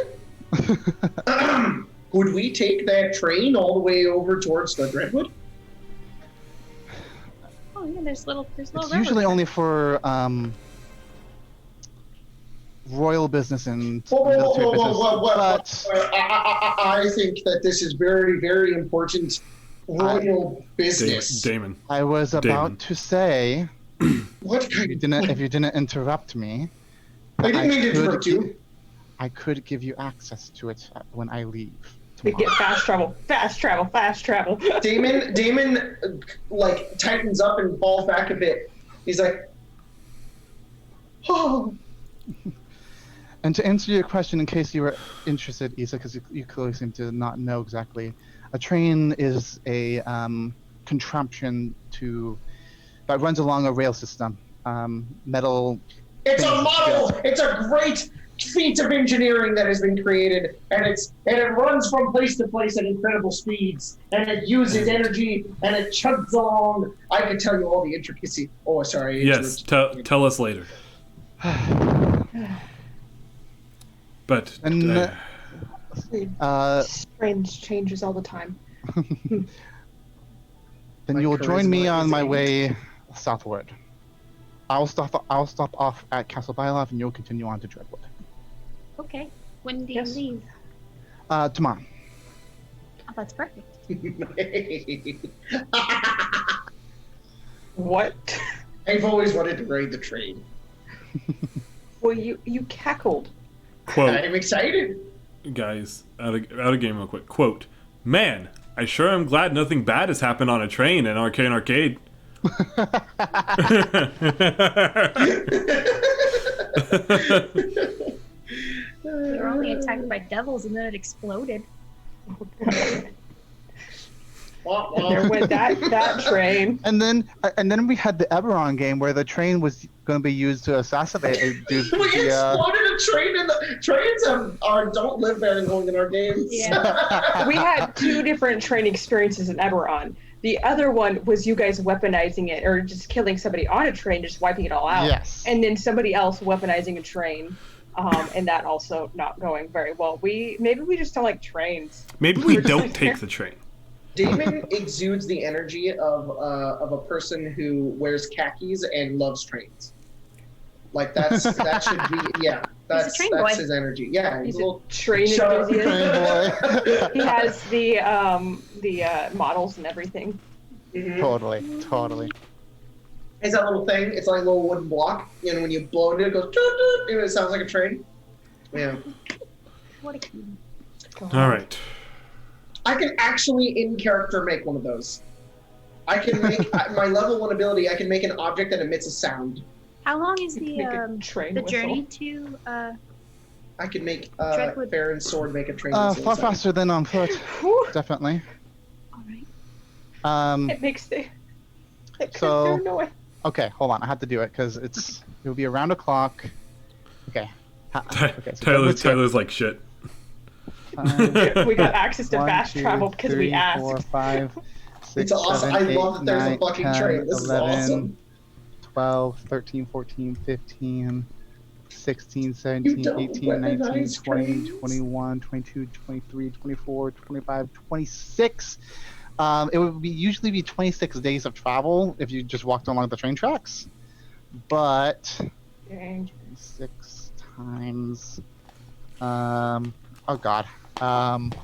Could we take that train all the way over towards the Dreadwood? Oh yeah, there's little It's railroad usually tracks. only for royal business and Whoa, military business. But I think that this is very, very important royal business. Damon. I was about to say, What if kind you of... didn't interrupt me, I didn't mean to interrupt you. I could give you access to it when I leave. We get tomorrow. fast travel. Damon, like, tightens up and falls back a bit. He's like, oh... And to answer your question, in case you were interested, Isa, because you clearly seem to not know exactly, a train is a contraption that runs along a rail system. Metal. It's a things model! together. It's a great feat of engineering that has been created, and it runs from place to place at incredible speeds, and it uses energy, and it chugs along. I can tell you all the intricacy. Oh, sorry. Yes, tell us later. But And Strange changes all the time. then My you'll join me charisma on is my 8. way southward. I'll stop off at Castle Bylov, and you'll continue on to Dreadwood. Okay. When do you Yes. leave? Tomorrow. Oh, that's perfect. What? I've always wanted to ride the train. Well, you cackled. quote, I'm excited. guys, out of game real quick. Quote, man, I sure am glad nothing bad has happened on a train in Arcane Arcade. We were only attacked by devils and then it exploded. There went that train. And then we had the Eberron game where the train was going to be used to assassinate a dude. We exploded a train in the trains don't live very long in our games. Yeah. We had two different train experiences in Eberron. The other one was you guys weaponizing it, or just killing somebody on a train, just wiping it all out. Yes. And then somebody else weaponizing a train, and that also not going very well. Maybe we just don't like trains. Maybe we don't take the train. Damon exudes the energy of a person who wears khakis and loves trains. Like that should be that's train boy. his energy. Yeah, He's a a little train Shut up, enthusiast. Train boy. He has the models and everything. Mhm. Totally. It's that little thing. It's like a little wooden block. You know, when you blow it goes. Doot, doot, and it sounds like a train. Yeah. What a cutie. All right. I can actually in character make one of those. I can make my level 1 ability. I can make an object that emits a sound. How long is Make a train the whistle. journey to I can make Dreadwood. Farron's sword make a train. whistle Far sound. faster than on foot, Whew, definitely. all right. it makes the So- noise. Okay, hold on. I have to do it because it'll be around o'clock. Okay, Okay, so Tyler's like shit. We got access to 1, fast 2, travel because 3, we asked. 4, 5, 6, It's awesome. 7, I 8, love that there's a 9, fucking 10, train. This is 11, awesome. 12, 13, 14, 15, 16, You 17, don't 18, 19, weaponize 20, trains. 21, 22, 23, 24, 25, 26. It would usually be 26 days of travel if you just walked along the train tracks. But Dang. 6 times oh god. Thomas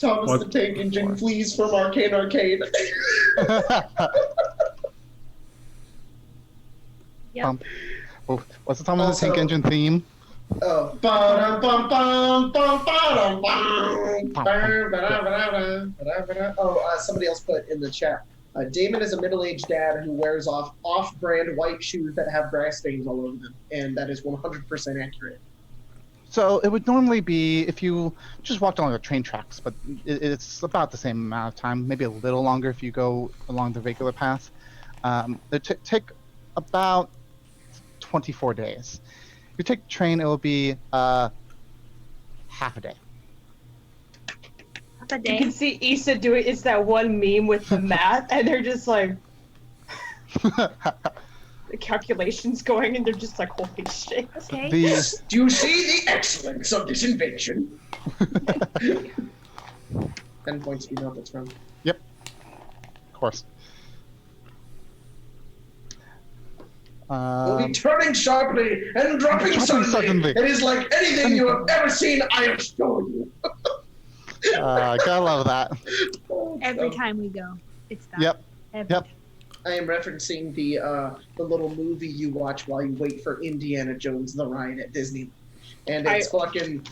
What? the Tank Engine flees from Arcane Arcade. Yep. Oh, what's the Thomas the Tank Also- Engine theme? Oh. Somebody else put in the chat. Damon is a middle-aged dad who wears off-brand white shoes that have grass stains all over them, and that is 100% accurate. So it would normally be if you just walked along the train tracks, but it's about the same amount of time, maybe a little longer if you go along the regular path. It take about 24 days. If you take the train, it will be half a day. Half a You day. can see Issa do it. It's that one meme with the math, and they're just like the calculations going, and they're just like, holy shit. Okay. Do you see the excellence of this invention? 10 points. You know what that's from. Yep. Of course. We'll be turning sharply and dropping suddenly. It is like anything you have ever seen, I assure you. Gotta love that. Every time we go, it's that. Yep. Every Yep. time. I am referencing the little movie you watch while you wait for Indiana Jones the ride at Disney. And it's fucking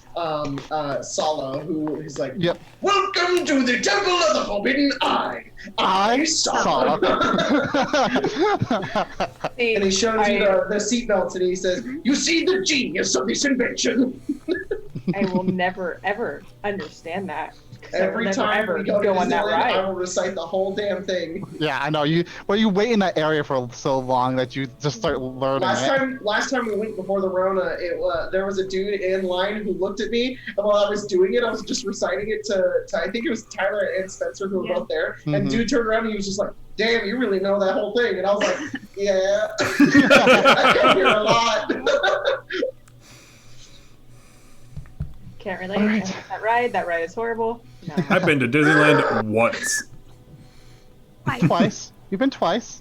Solo, who is like, Yep. welcome to the Temple of the Forbidden Eye. I saw. And he shows you the seatbelts, and he says, you see the genius of this invention. I will never ever understand that. 'cause I will Every never, time ever we go to on that Disneyland, ride. I will recite the whole damn thing. Yeah, I know. You wait in that area for so long that you just start learning Last time we went before the Rona, there was a dude in line who looked at me, and while I was doing it, I was just reciting it to I think it was Tyler and Spencer who were both there, and dude turned around and he was just like, damn, you really know that whole thing. And I was like, yeah. I come here a lot. Can't relate. All right. That ride is horrible. No. I've been to Disneyland once. Twice. You've been twice.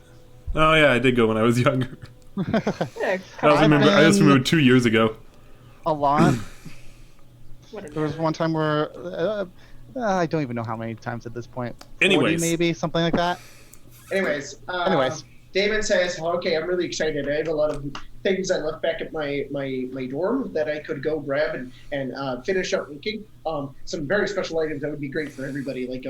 Oh yeah, I did go when I was younger. Yeah, I just moved 2 years ago. A lot. what a There was nerd. one time where I don't even know how many times at this point. 40 Anyways. maybe something like that. Anyways. Anyways. David says, okay, I'm really excited. I have a lot of things I left back at my dorm that I could go grab and finish up making. Some very special items that would be great for everybody. Like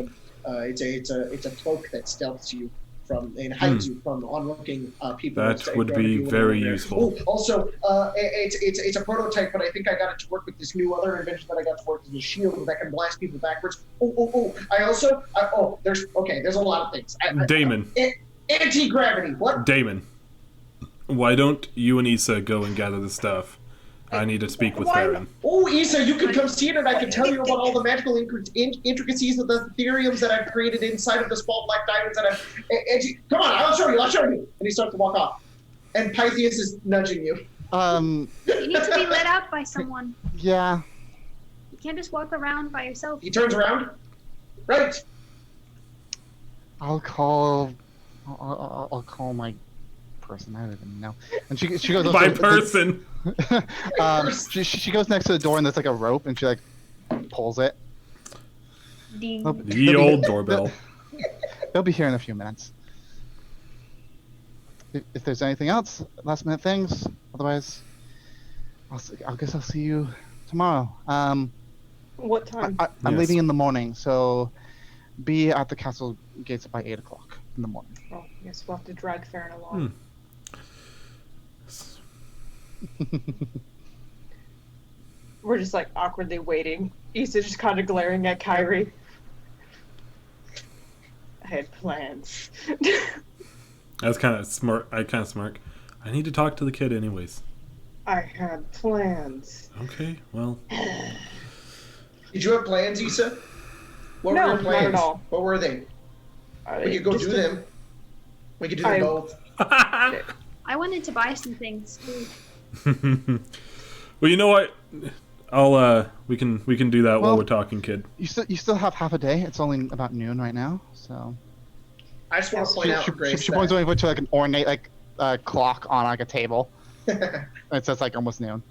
it's a cloak that stealths you from and hides you from onlooking people. That would be very useful. Oh, also, it's a prototype, but I think I got it to work with this new other invention that I got to work with, a shield that can blast people backwards. There's a lot of things. Damon. Anti-gravity. What? Damon. Why don't you and Issa go and gather the stuff? I need to speak with Farron. Oh, Issa, you can come see it, and I can tell you about all the magical intricacies of the ethereums that I've created inside of the small black diamonds that come on, I'll show you. And he starts to walk off. And Pythias is nudging you. You need to be let out by someone. Yeah. You can't just walk around by yourself. He turns around. Right. I'll call my person. I don't even know. And she goes My person. she goes next to the door and there's like a rope and she like pulls it. Ding. The old doorbell. They'll be here in a few minutes. If there's anything else, last minute things. Otherwise, I guess I'll see you tomorrow. What time? I'm Yes. leaving in the morning, so be at the castle gates by 8 o'clock in the morning. Oh, yes, we'll have to drag Farron along. We're just like awkwardly waiting. Issa just kind of glaring at Kyrie. I had plans. That's kind of smart. I kind of smirk. I need to talk to the kid anyways. I had plans. Okay, well. Did you have plans, Issa? What were No, your plans? not at all. What were they? We could go do them. We could do them both. I wanted to buy some things too. Well, you know what? We can do that while we're talking, kid. You still have half a day. It's only about noon right now, so. I just want to point out, Grace, she points over to like an ornate clock on like a table. It says like almost noon.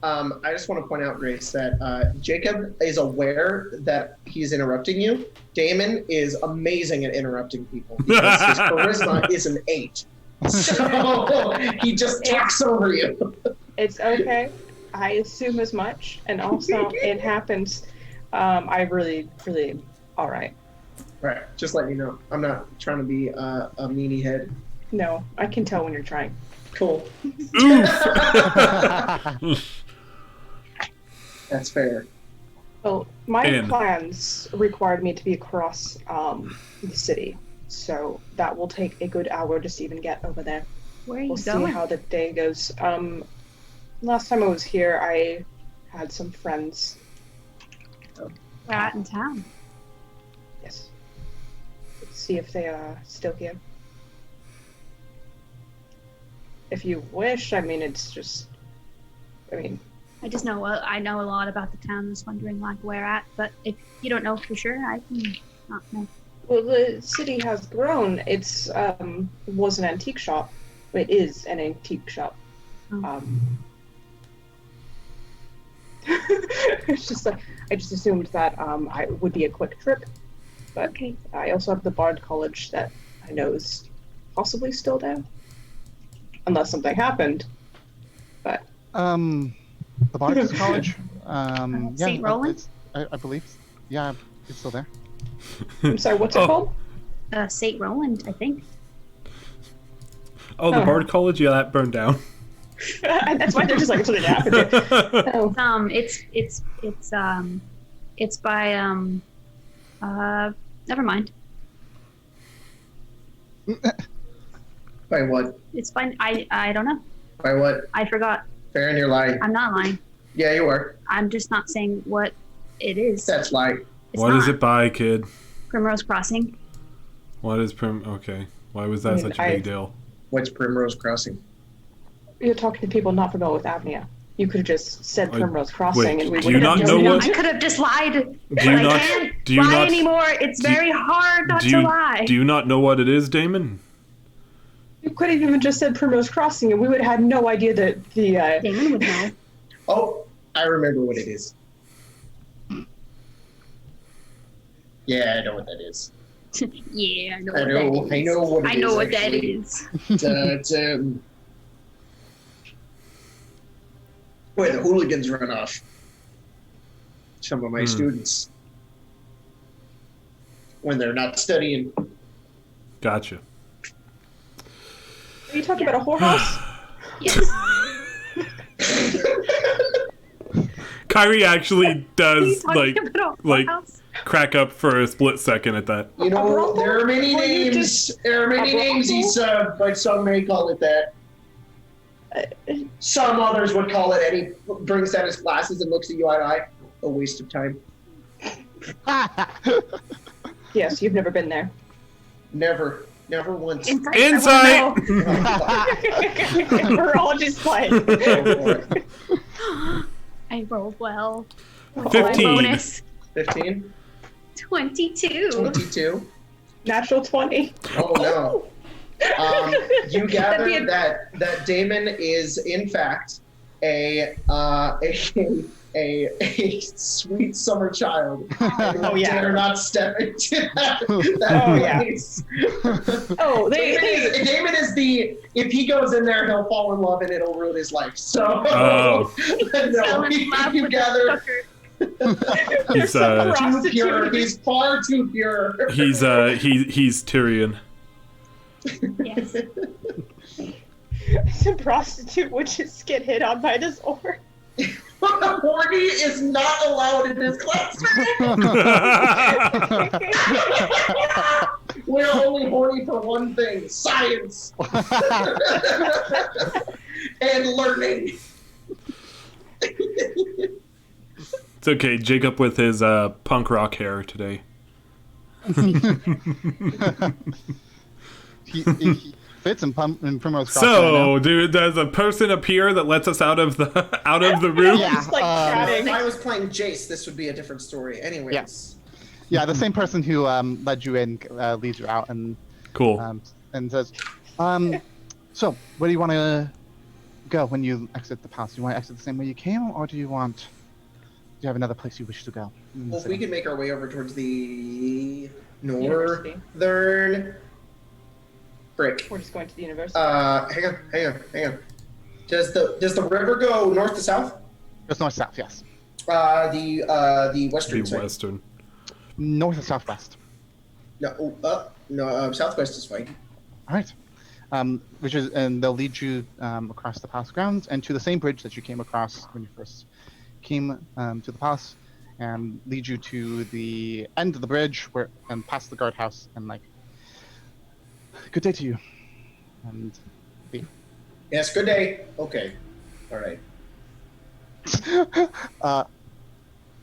I just want to point out, Grace, that Jacob is aware that he's interrupting you. Damon is amazing at interrupting people because his charisma is an 8. So he just talks over you. It's okay. I assume as much, and also it happens. I really, all right. Right, just letting you know. I'm not trying to be a meanie head. No, I can tell when you're trying. Cool. That's fair. Well, my plans required me to be across the city, so that will take a good hour just to even get over there. Where are you We'll going? see how the day goes. Last time I was here, I had some friends. We're out in town. Yes. Let's see if they are still here. If you wish, I mean, it's just. I mean. I just know I know a lot about the town. I was wondering like where at, but if you don't know for sure, I can not know. Well, the city has grown. It's was an antique shop. It is an antique shop. Oh. It's just like I just assumed that I would be a quick trip, but Okay. I also have the Bard College that I know is possibly still there, unless something happened. But The Bard's College. Yeah, St. Roland? I believe. Yeah, it's still there. I'm sorry, what's it called? St. Roland, I think. Oh, the Bard College? Yeah, that burned down. That's why they're just like something happened to. Oh. It's by never mind. By what? It's by I don't know. By what? I forgot. Farron, you're lying. I'm not lying. Yeah, you are. I'm just not saying what it is. That's lying. What is it by, kid? Primrose Crossing. What is Okay. Why was that such a big deal? What's Primrose Crossing? You're talking to people not familiar with Avnia. You could have just said Primrose Crossing, and we do would you have not know what? I could have just lied. Do you I not? can't Do you lie not anymore. It's very hard not to lie. Do you not know what it is, Damon? You could have even just said Primrose Crossing, and we would have had no idea that the. Damon would know. Oh, I remember what it is. Yeah, I know what that is. Yeah, I know I what know. that is. I know what it I know is, what that actually. is. It's where the hooligans run off. Some of my students. When they're not studying. Gotcha. Are you talking about a whorehouse? Yes. Kyrie actually does Are you talking about a like house? crack up for a split second at that. You know, there are many Or you names. just- There are many names, Issa, but some may call it that. Some others would call it, and he brings down his glasses and looks at you eye to eye. A waste of time. Yes, you've never been there. Never. Never once. Insight! We're all just playing. I rolled well. 15. Bonus. 15? 22. 22? Natural 20. Oh no. You gather That'd be that Damon is in fact a sweet summer child. Oh, yeah. Dare not step into that Oh, yeah. place. Oh, Damon is the, if he goes in there, he'll fall in love and it'll ruin his life. So Oh. no, Fell in love you with the gather fucker. He's too pure. He's far too pure. he's Tyrion. Yes. Some prostitute would just get hit on by this orc. Horny is not allowed in this classroom. We're only horny for one thing: science and learning. It's okay, Jacob with his punk rock hair today. he fits in Primrose Cross. So, dude, there's a person appear that lets us out of the room. Yeah, Just like chatting. If I was playing Jace, this would be a different story. Anyways. Yeah, the same person who led you in leads you out and Cool. and says, so where do you want to go when you exit the palace? Do you want to exit the same way you came, or do you have another place you wish to go? Well, if we could make our way over towards the University. northern brick. We're just going to the university. Hang on. Does the river go north to south? It's north-south, yes. The western The side. Western. North and southwest. No, southwest is fine. All right. And they'll lead you across the palace grounds and to the same bridge that you came across when you first came to the palace, and lead you to the end of the bridge and past the guardhouse and good day to you. And leave. Yes, good day. Okay. All right.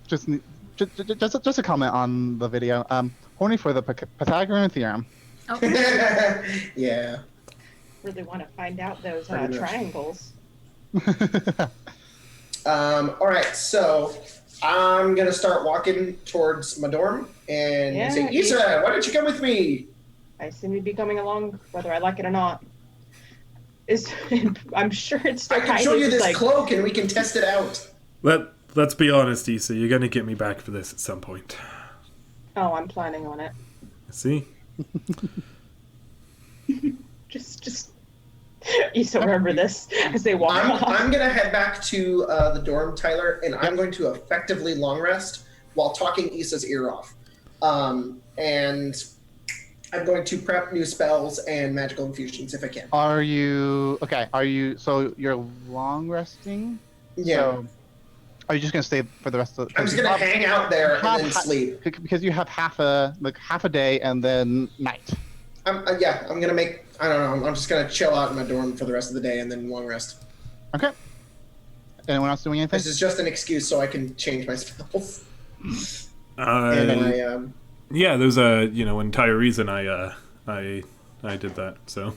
Just a comment on the video. Horny for the Pythagorean theorem. Oh, Yeah. Really want to find out those Pretty much. triangles. All right, so I'm gonna start walking towards my dorm and Yeah, say, Isa, why don't you come with me? I seem to be coming along, whether I like it or not. I'm sure it's still I can kind show of you this like, cloak and we can test it out. Let's be honest, Issa. You're gonna get me back for this at some point. Oh, I'm planning on it. See? Just you still remember this as they walk off. I'm gonna head back to the dorm, Tyler, and I'm going to effectively long rest while talking Issa's ear off. And I'm going to prep new spells and magical infusions if I can. Are you so you're long resting? Yeah. So, are you just gonna stay for the rest of? I'm just gonna hang out there and then sleep. Because you have half a day and then night. I'm gonna make. I don't know. I'm just gonna chill out in my dorm for the rest of the day and then long rest. Okay. Anyone else doing anything? This is just an excuse so I can change my spells. And Yeah, there's entire reason I did that. So.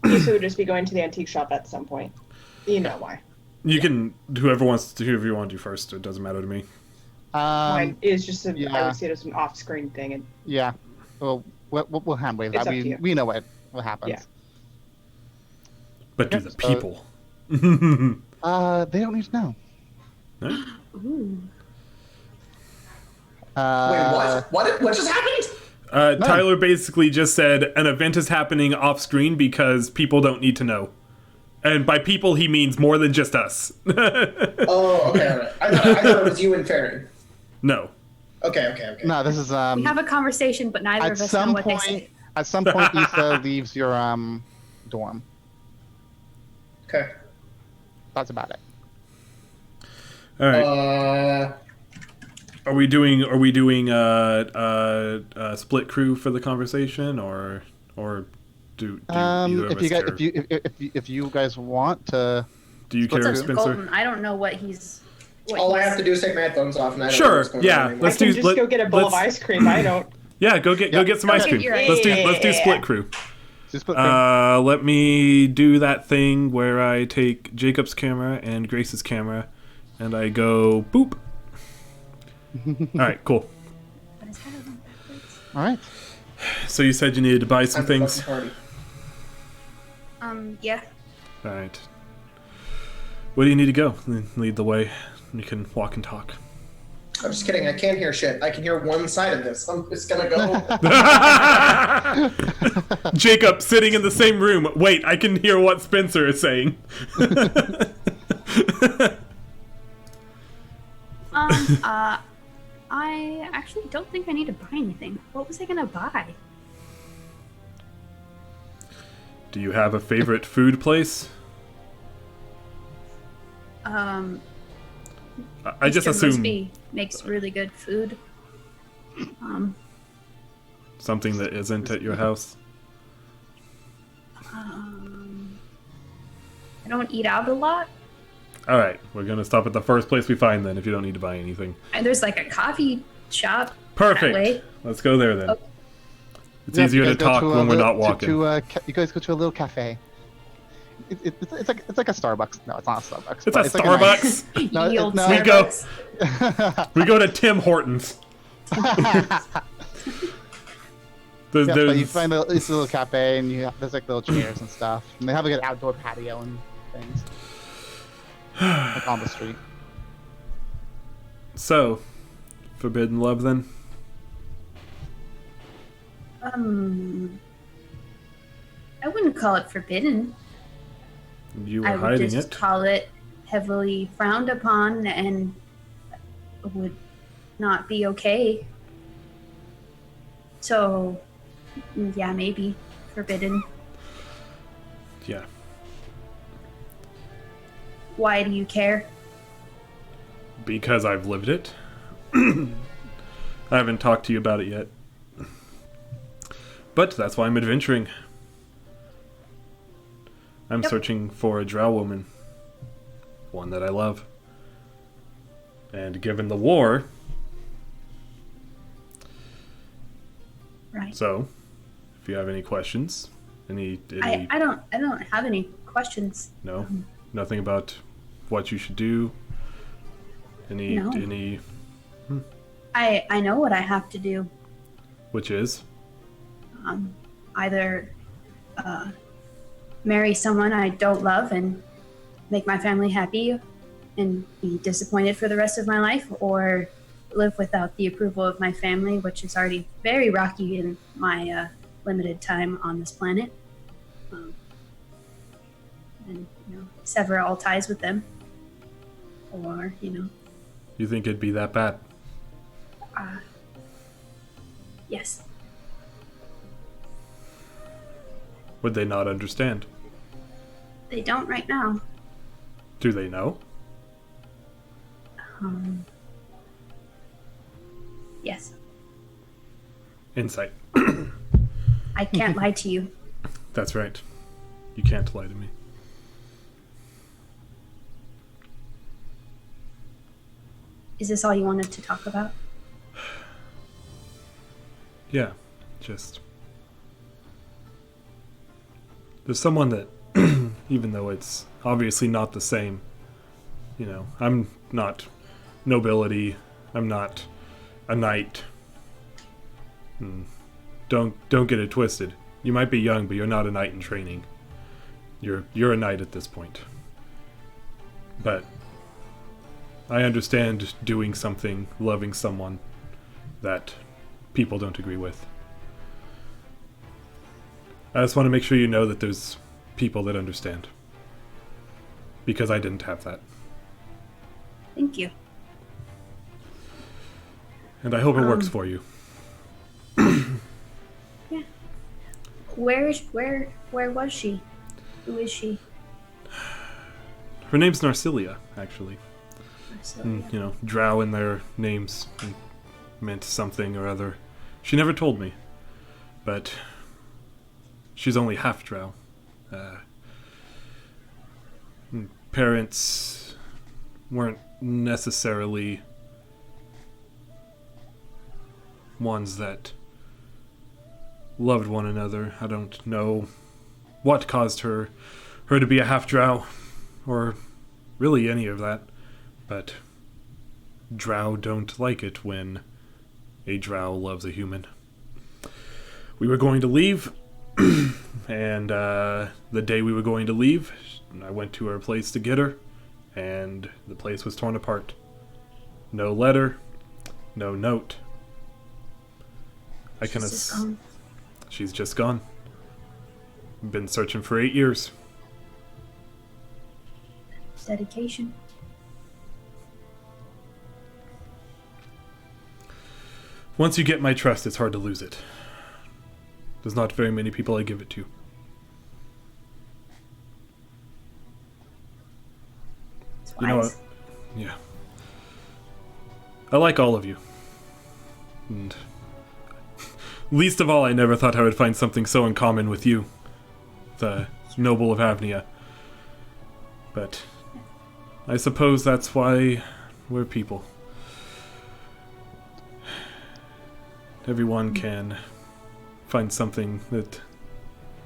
Issa would just be going to the antique shop at some point. You know why. You can whoever you want to do first. It doesn't matter to me. Mine is just I yeah. would see it as an off-screen thing, and Yeah. Well, we'll hand wave It's that. up to you. We know what happens. Yeah. But do Okay, the so- people? They don't need to know. ooh. wait, what? What just happened? Tyler basically just said an event is happening off screen because people don't need to know. And by people, he means more than just us. Oh, okay, all right. I thought it was you and Farron. No. Okay. No, this is We have a conversation, but neither at of us know some what they point. say. At some point, Issa leaves your dorm. Okay. That's about it. All right. Are we doing split crew for the conversation, or do either of us care? If you guys want to, Do you care, What's up, Spencer? Golden? I don't know what he's. All I have to do is take my headphones off, and I don't know Sure, what's going yeah, on anymore. let's I can do- just let- go get a bowl of let's- ice cream. I don't. Yeah, go get some ice Okay, cream. you're right. Let's do split crew. just put Let me do that thing where I take Jacob's camera and Grace's camera, and I go boop. All right, cool. But his head went backwards. all right. So you said you needed to buy some Time for things. fucking party. Yeah. All right. Where do you need to go? Lead the way. You can walk and talk. I'm just kidding. I can't hear shit. I can hear one side of this. I'm just gonna go. Jacob sitting in the same room. Wait, I can hear what Spencer is saying. I actually don't think I need to buy anything. What was I gonna buy? Do you have a favorite food place? I just Mr. assume Mosby makes really good food. something that isn't at your house. I don't eat out a lot. All right, we're gonna stop at the first place we find then. If you don't need to buy anything. And there's like a coffee shop. Perfect. That way. Let's go there then. Okay. It's easier to talk when we're not walking. You guys go to a little cafe. It's like a Starbucks. No, it's not a Starbucks. It's a Starbucks. No, Ye old no. Starbucks. We go to Tim Hortons. But you find this little cafe, and there's like little chairs and stuff, and they have like an outdoor patio and things, like on the street. So, forbidden love then? I wouldn't call it forbidden. You were I would hiding just it. call it heavily frowned upon and would not be okay. So, yeah, maybe forbidden. Yeah. Why do you care? Because I've lived it. I haven't talked to you about it yet. But that's why I'm adventuring. I'm searching for a drow woman. One that I love. And given the war... Right. So, if you have any questions, any I don't have any questions. no, nothing about what you should do. No. Any, I know what I have to do. which is Either marry someone I don't love and make my family happy and be disappointed for the rest of my life, or live without the approval of my family, which is already very rocky in my limited time on this planet, and sever all ties with them, or you think it'd be that bad? Yes. Would they not understand? They don't right now. Do they know? Yes. Insight. I can't lie to you. That's right. You can't lie to me. Is this all you wanted to talk about? Yeah, just... There's someone that, even though it's obviously not the same, I'm not nobility, I'm not a knight. Don't get it twisted. You might be young, but you're not a knight in training. You're a knight at this point. But I understand doing something, loving someone that people don't agree with. I just want to make sure you know that there's people that understand. Because I didn't have that. Thank you. And I hope it works for you. Yeah. Where was she? Who is she? Her name's Narcilia, actually. Marcelia. Drow in their names meant something or other. She never told me. But she's only half drow. Parents weren't necessarily ones that loved one another. I don't know what caused her to be a half drow, or really any of that, but drow don't like it when a drow loves a human. We were going to leave, and the day we were going to leave, I went to her place to get her, and the place was torn apart. No letter, no note. She's just gone. Been searching for 8 years. Dedication. Once you get my trust, it's hard to lose it. There's not very many people I give it to. It's You know what? wise. Yeah. I like all of you. And least of all, I never thought I would find something so in common with you, the noble of Avnia. But I suppose that's why we're people. Everyone can find something that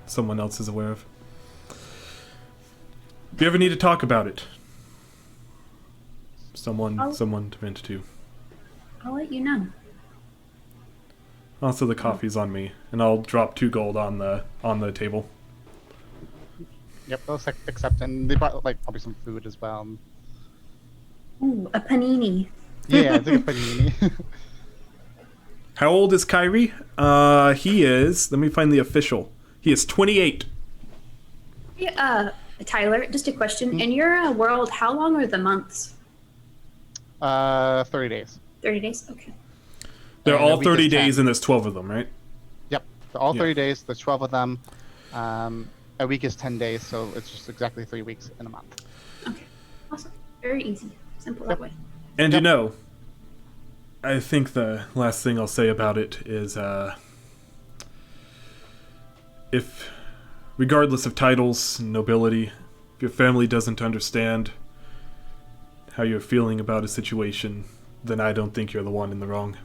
someone else is aware of. If you ever need to talk about it, someone to vent to. I'll let you know. Also, the coffee's on me, and I'll drop 2 gold on the table. Yep, they'll accept, and they brought like probably some food as well. Ooh, a panini. Yeah, it's like a panini. How old is Kyrie? He is. Let me find the official. He is 28. Yeah, Tyler, just a question. In your world, how long are the months? 30 days. 30 days? Okay. They're And all a week 30 is 10. days, and there's 12 of them, right? Yep, they're all Yeah. 30 days. There's 12 of them. A week is 10 days, so it's just exactly 3 weeks in a month. Okay. Awesome. Very easy. Simple that way. And Yep. you know, I think the last thing I'll say about it is, if, regardless of titles and nobility, if your family doesn't understand how you're feeling about a situation, then I don't think you're the one in the wrong.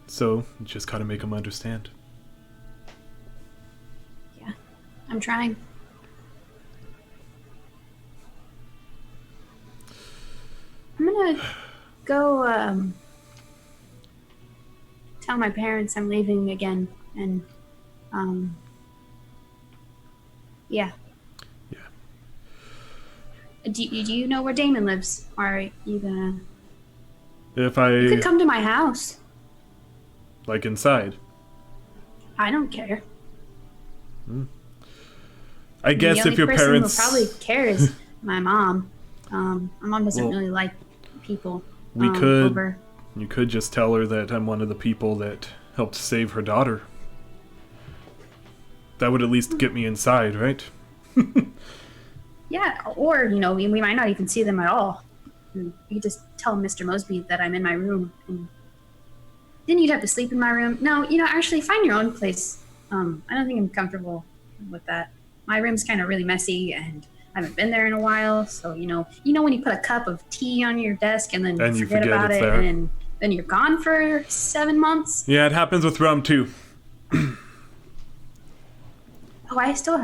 So, you just gotta make them understand. Yeah. I'm trying. I'm gonna go tell my parents I'm leaving again, and yeah. Yeah. Do you know where Damon lives? Are you gonna? If You could I, come to my house. like, inside, I don't care. I guess the if your only person parents... who probably cares is my mom. My mom doesn't Well, really like people. we could- Over. You could just tell her that I'm one of the people that helped save her daughter. That would at least get me inside, right? Yeah, or we might not even see them at all. You could just tell Mr. Mosby that I'm in my room, and then you'd have to sleep in my room. No, actually find your own place. I don't think I'm comfortable with that. My room's kind of really messy, and I haven't been there in a while. So when you put a cup of tea on your desk and then And you you forget forget about it's it, there. and then you're gone for 7 months. Yeah, it happens with rum too. Oh, I still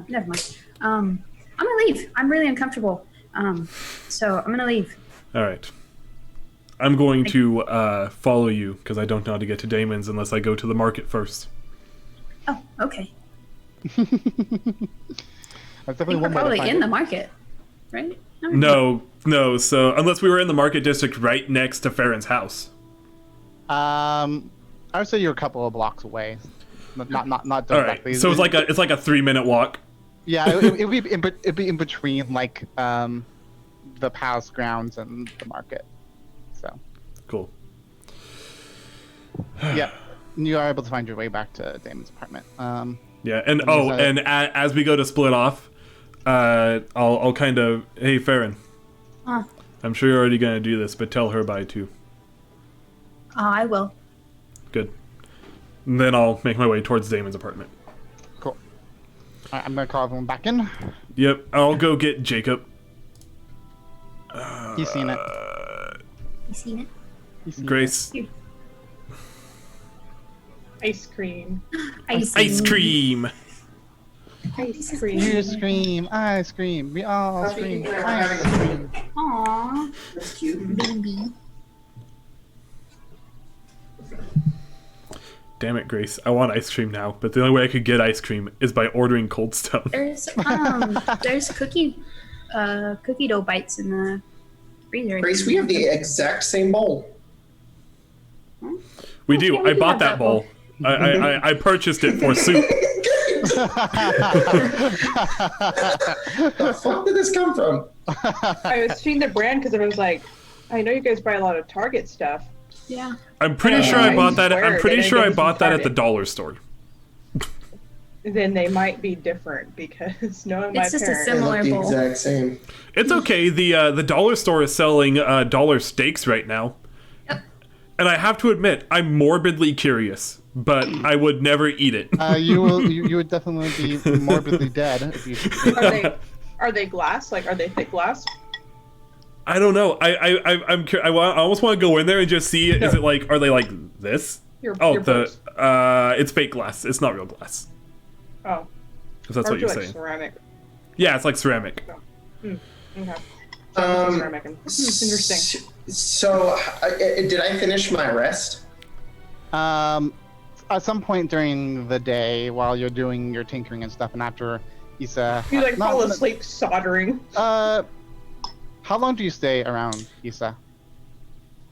never mind. I'm gonna leave. I'm really uncomfortable. So I'm gonna leave. All right. I'm going to follow you because I don't know how to get to Damon's unless I go to the market first. Oh, okay. That's I definitely think we're one way to probably find in it. the market, right? No. So unless we were in the market district right next to Farron's house. I would say you're a couple of blocks away. Not All directly. right. So it's like a 3-minute walk. Yeah, it'd be in between like the palace grounds and the market. So Cool. yeah, you are able to find your way back to Damon's apartment. Yeah, and mean, as we go to split off, I'll kind of, hey Farron, I'm sure you're already gonna do this, but tell her bye too. I will. Good. And then I'll make my way towards Damon's apartment. Cool. All right, I'm gonna call everyone back in. Yep, I'll go get Jacob. He's seen it. You seen it? He's seen Grace. Here. Ice cream. Ice cream. Ice it. cream. You scream, ice cream. We all scream, ice cream. Aww, That's cute. baby. Damn it, Grace. I want ice cream now, but the only way I could get ice cream is by ordering Cold Stone. There's cookie dough bites in the freezer. Grace, we have the exact same bowl. We do. Yeah, we I do bought have that that bowl. bowl. I purchased it for soup. The fuck did this come from? I was seeing the brand because I was like, I know you guys buy a lot of Target stuff. Yeah. I'm pretty Yeah, sure I I bought that. swear I'm pretty they sure I didn't bought that at the Target. dollar store. Then they might be different because knowing my It's just a parents. They similar look the bowl. exact same. It's okay. The dollar store is selling dollar steaks right now. Yep. And I have to admit, I'm morbidly curious, but I would never eat it. You would definitely be morbidly dead if you. Are they glass? Like, are they thick glass? I don't know. I'm I almost want to go in there and just see. Is it like? Are they like this? Your It's fake glass. It's not real glass. Oh. If that's what you're saying. Ceramic. Yeah, it's like ceramic. Okay. Ceramic. Interesting. So, did I finish my rest? At some point during the day, while you're doing your tinkering and stuff, and after Issa, You fall asleep soldering. How long do you stay around Issa?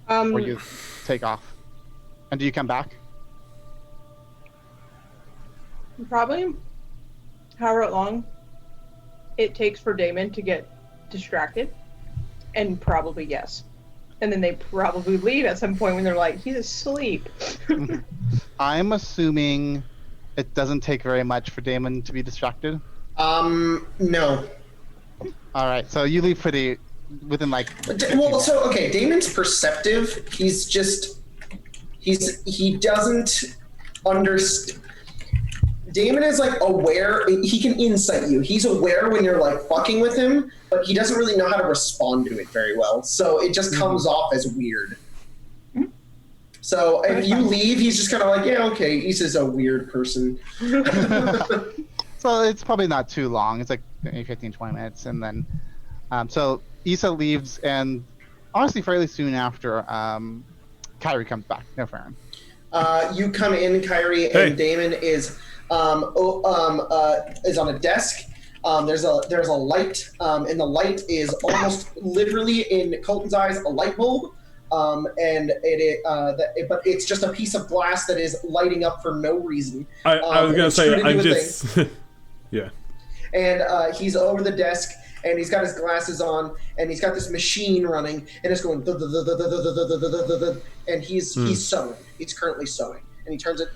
Or you take off, and do you come back? Probably however long it takes for Damon to get distracted, and probably yes. And then they probably leave at some point when they're like, he's asleep. I'm assuming it doesn't take very much for Damon to be distracted. No. All right, so you leave within like. Well, so okay, Damon's perceptive. He doesn't understand. Damon is like aware. He can insight you. He's aware when you're like fucking with him, but he doesn't really know how to respond to it very well. So it just comes off as weird. So if you leave, he's just kind of like, yeah, okay, Issa's a weird person. So it's probably not too long. It's like maybe 15, 20 minutes. And then, so Issa leaves, and honestly, fairly soon after, Kyrie comes back. No, Farron. You come in, Kyrie, and Damon is on a desk. There's a light, and the light is almost literally in Colton's eyes a light bulb. But it's just a piece of glass that is lighting up for no reason. I was gonna say I'm just yeah. And he's over the desk, and he's got his glasses on, and he's got this machine running, and it's going, and he's sewing. He's currently sewing, and he turns it.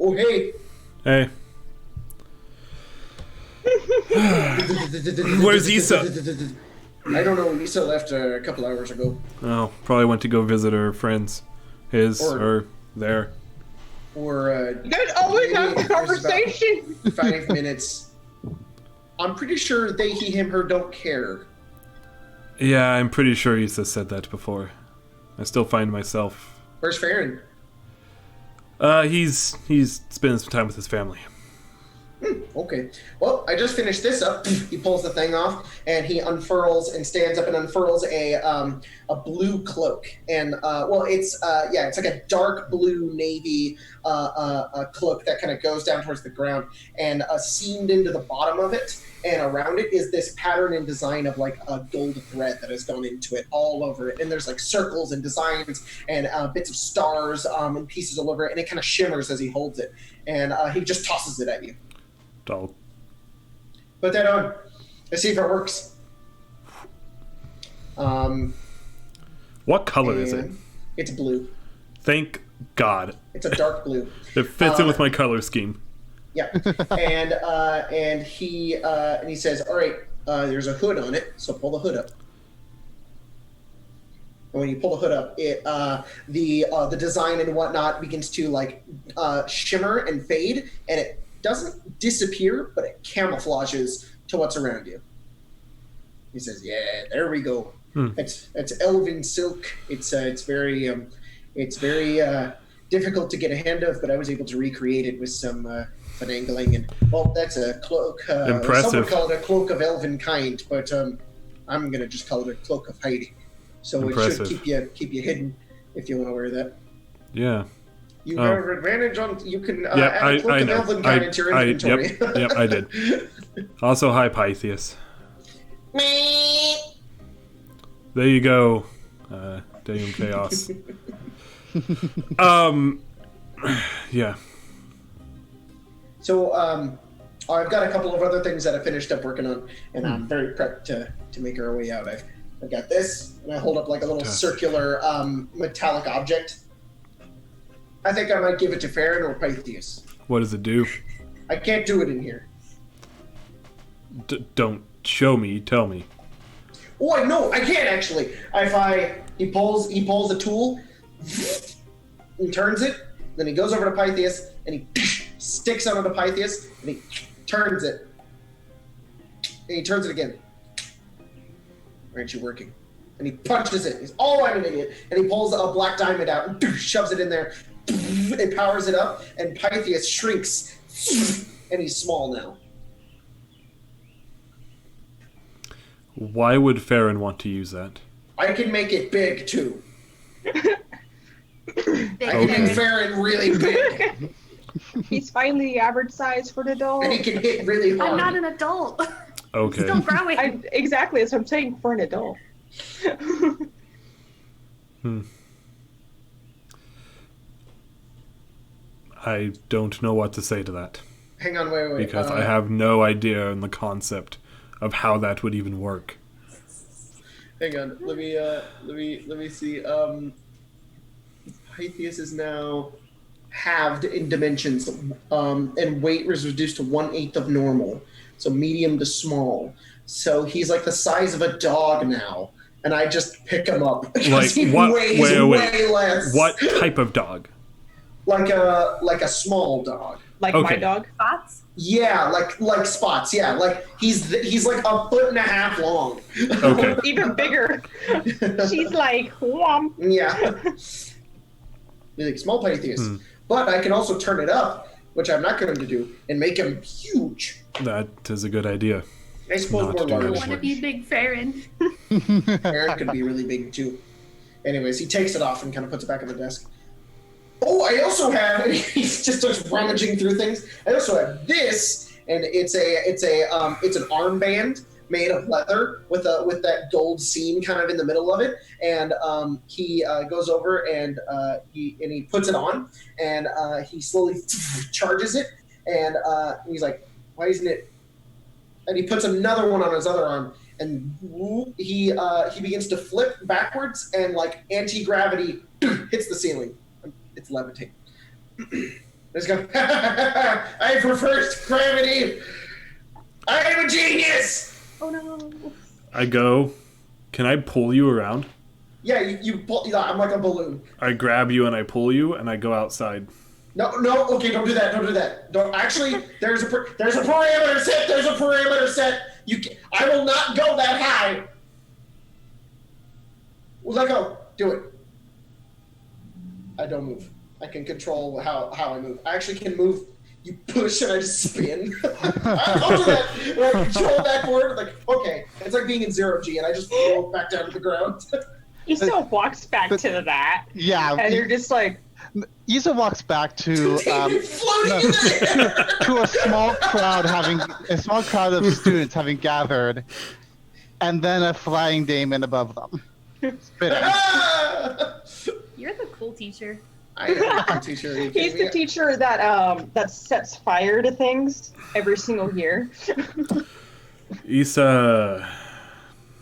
Oh hey. Hey. Where's Issa? I don't know. Issa left a couple hours ago. Oh, probably went to go visit her friends, or there. Or you guys always have the conversation. 5 minutes. I'm pretty sure they, he, him, her don't care. Yeah, I'm pretty sure Issa said that before. I still find myself. Where's Farron? He's spending some time with his family. Okay. Well, I just finished this up. He pulls the thing off, and he unfurls and stands up and unfurls a blue cloak. And it's like a dark blue navy cloak that kind of goes down towards the ground, and seamed into the bottom of it. And around it is this pattern and design of like a gold thread that has gone into it all over it. And there's like circles and designs and bits of stars and pieces all over it. And it kind of shimmers as he holds it. And he just tosses it at you. I'll put that on. Let's see if it works. What color is it? It's blue. Thank God. It's a dark blue. It fits in with my color scheme. Yeah, and he says, "All right, there's a hood on it, so pull the hood up." And when you pull the hood up, it the design and whatnot begins to like shimmer and fade, and it doesn't disappear, but it camouflages to what's around you. He says, "Yeah, there we go. It's elven silk. It's very difficult to get a hand of, but I was able to recreate it with some finagling, and well, that's a cloak. Impressive. Some would call it a cloak of elven kind, but I'm gonna just call it a cloak of hiding. So Impressive. It should keep you hidden if you want to wear that. Yeah. You have advantage on. You can add a cloak of elven kind into your inventory. Yep, I did. Also, hi, Pythias. There you go, Daemon Chaos. Yeah. So I've got a couple of other things that I finished up working on, and I'm very prepped to make our way out. I've got this, and I hold up like a little circular metallic object. I think I might give it to Farron or Pythias. What does it do? I can't do it in here. Don't show me. Tell me. Oh, no, I can't actually. If I He pulls a tool and turns it. Then he goes over to Pythias and he sticks it onto Pythias and he turns it. And he turns it again. Aren't you working? And he punches it. He's, oh, I'm an idiot. And he pulls a black diamond out and shoves it in there. It powers it up, and Pythias shrinks. And he's small now. Why would Farron want to use that? I can make it big, too. Big I can make Farron really big. He's finally the average size for an adult. And he can hit really hard. I'm not an adult. Okay. Still growing. Exactly, that's what I'm saying, for an adult. I don't know what to say to that. Hang on, wait. Because I have no idea in the concept of how that would even work. Hang on, let me see. Pythias is now halved in dimensions, and weight is reduced to 1/8 of normal, so medium to small. So he's like the size of a dog now, and I just pick him up because Like he what? weighs Wait. way less. What type of dog? Like a small dog. Like Okay. my dog. Spots? Yeah, like Spots. Yeah, like he's like 1.5 feet long. Okay. Even bigger. She's like, whomp. Yeah. He's like small Pythias. But I can also turn it up, which I'm not going to do, and make him huge. That is a good idea. I suppose Not more to do I large. that. want to be Big Farron. Aaron could be really big too. Anyways, he takes it off and kind of puts it back on the desk. Oh, I also have. And he just starts rummaging through things. I also have this, and it's an armband made of leather with that gold seam kind of in the middle of it. And he goes over and he puts it on, and he slowly charges it, and he's like, "Why isn't it?" And he puts another one on his other arm, and he begins to flip backwards, and like anti-gravity hits the ceiling. It's levitating. Let's go. I reversed gravity. I am a genius. Oh no. I go, can I pull you around? Yeah, you pull. Yeah, I'm like a balloon. I grab you and I pull you and I go outside. No. Okay, don't do that. Don't. Actually, there's a parameter set. There's a parameter set. I will not go that high. Let go. Do it. I don't move. I can control how I move. I actually can move. You push and I just spin. I'll do that. And I control that forward. Like, okay. It's like being in 0G, and I just roll back down to the ground. He still walks back to that. Yeah. And you're just like, Isa walks back to Floating in the air. to a small crowd of students having gathered, and then a flying Damon above them. Spitting. You're the cool teacher. I am the teacher. he's the teacher that sets fire to things every single year. Issa.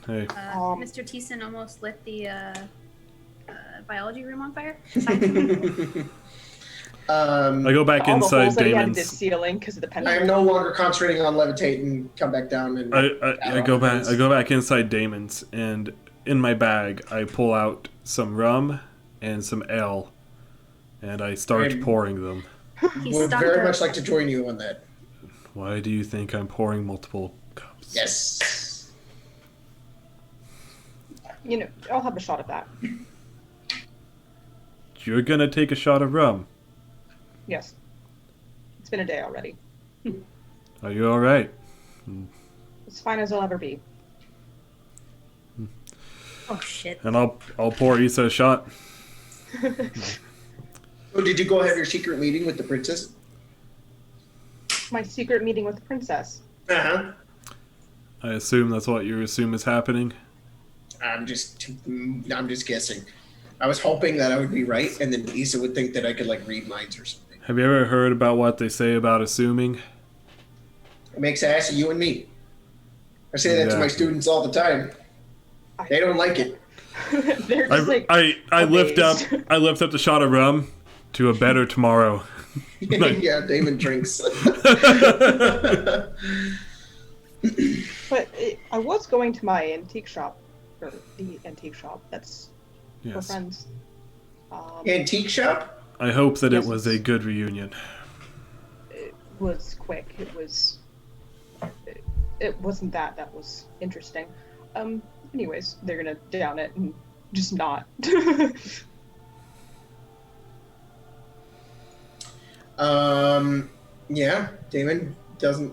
Hey. Mr. Thiessen almost lit the biology room on fire. I go back All the inside holes that he had in the Damon's. ceiling because of the I pendulum. am no longer concentrating on levitate and come back down. And I go back inside Damon's, and in my bag I pull out some rum and some ale, and I start I'm- pouring them. He would stumped very her. much like to join you on that. Why do you think I'm pouring multiple cups? Yes. You know, I'll have a shot of that. You're gonna take a shot of rum. Yes. It's been a day already. Are you alright? As fine as I'll ever be. Oh shit. And I'll pour Issa a shot. Oh, did you go have your secret meeting with the princess? My secret meeting with the princess. Uh-huh. I assume that's what you assume is happening. I'm just guessing. I was hoping that I would be right, and then Issa would think that I could like read minds or something. Have you ever heard about what they say about assuming? It makes an ass of you and me. I say that to my Exactly. students all the time. They don't like it. They're just like, I lift up amazed. the shot of rum to a better tomorrow. Yeah, Damon drinks. But I was going to my antique shop, or the antique shop that's We're Yes. friends. Antique shop? I hope that Yes, it was a good reunion. It was quick. It wasn't that. That was interesting. Anyways, they're gonna down it and just not. Yeah, Damon doesn't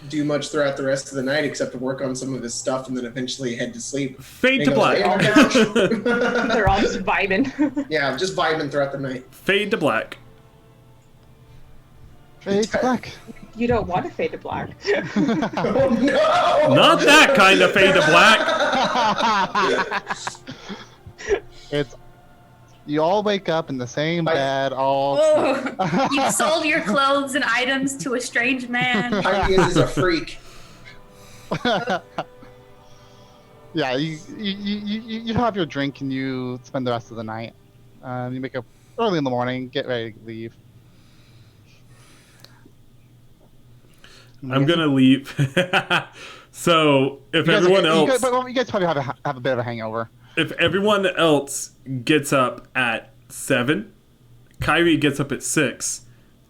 do much throughout the rest of the night except to work on some of his stuff and then eventually head to sleep. Fade to black. They're all just vibing. Yeah, just vibing throughout the night. Fade to black. Fade to black. You don't want to fade to black. Oh no! Not that kind of fade to black. It's you all wake up in the same bed. All Oh, you've sold your clothes and items to a strange man. Ideas is a freak. yeah. You have your drink and you spend the rest of the night. You wake up early in the morning, get ready to leave. I'm gonna leave. So if You guys everyone are- else, you guys probably have a bit of a hangover. if everyone else gets up at 7, Kyrie gets up at 6,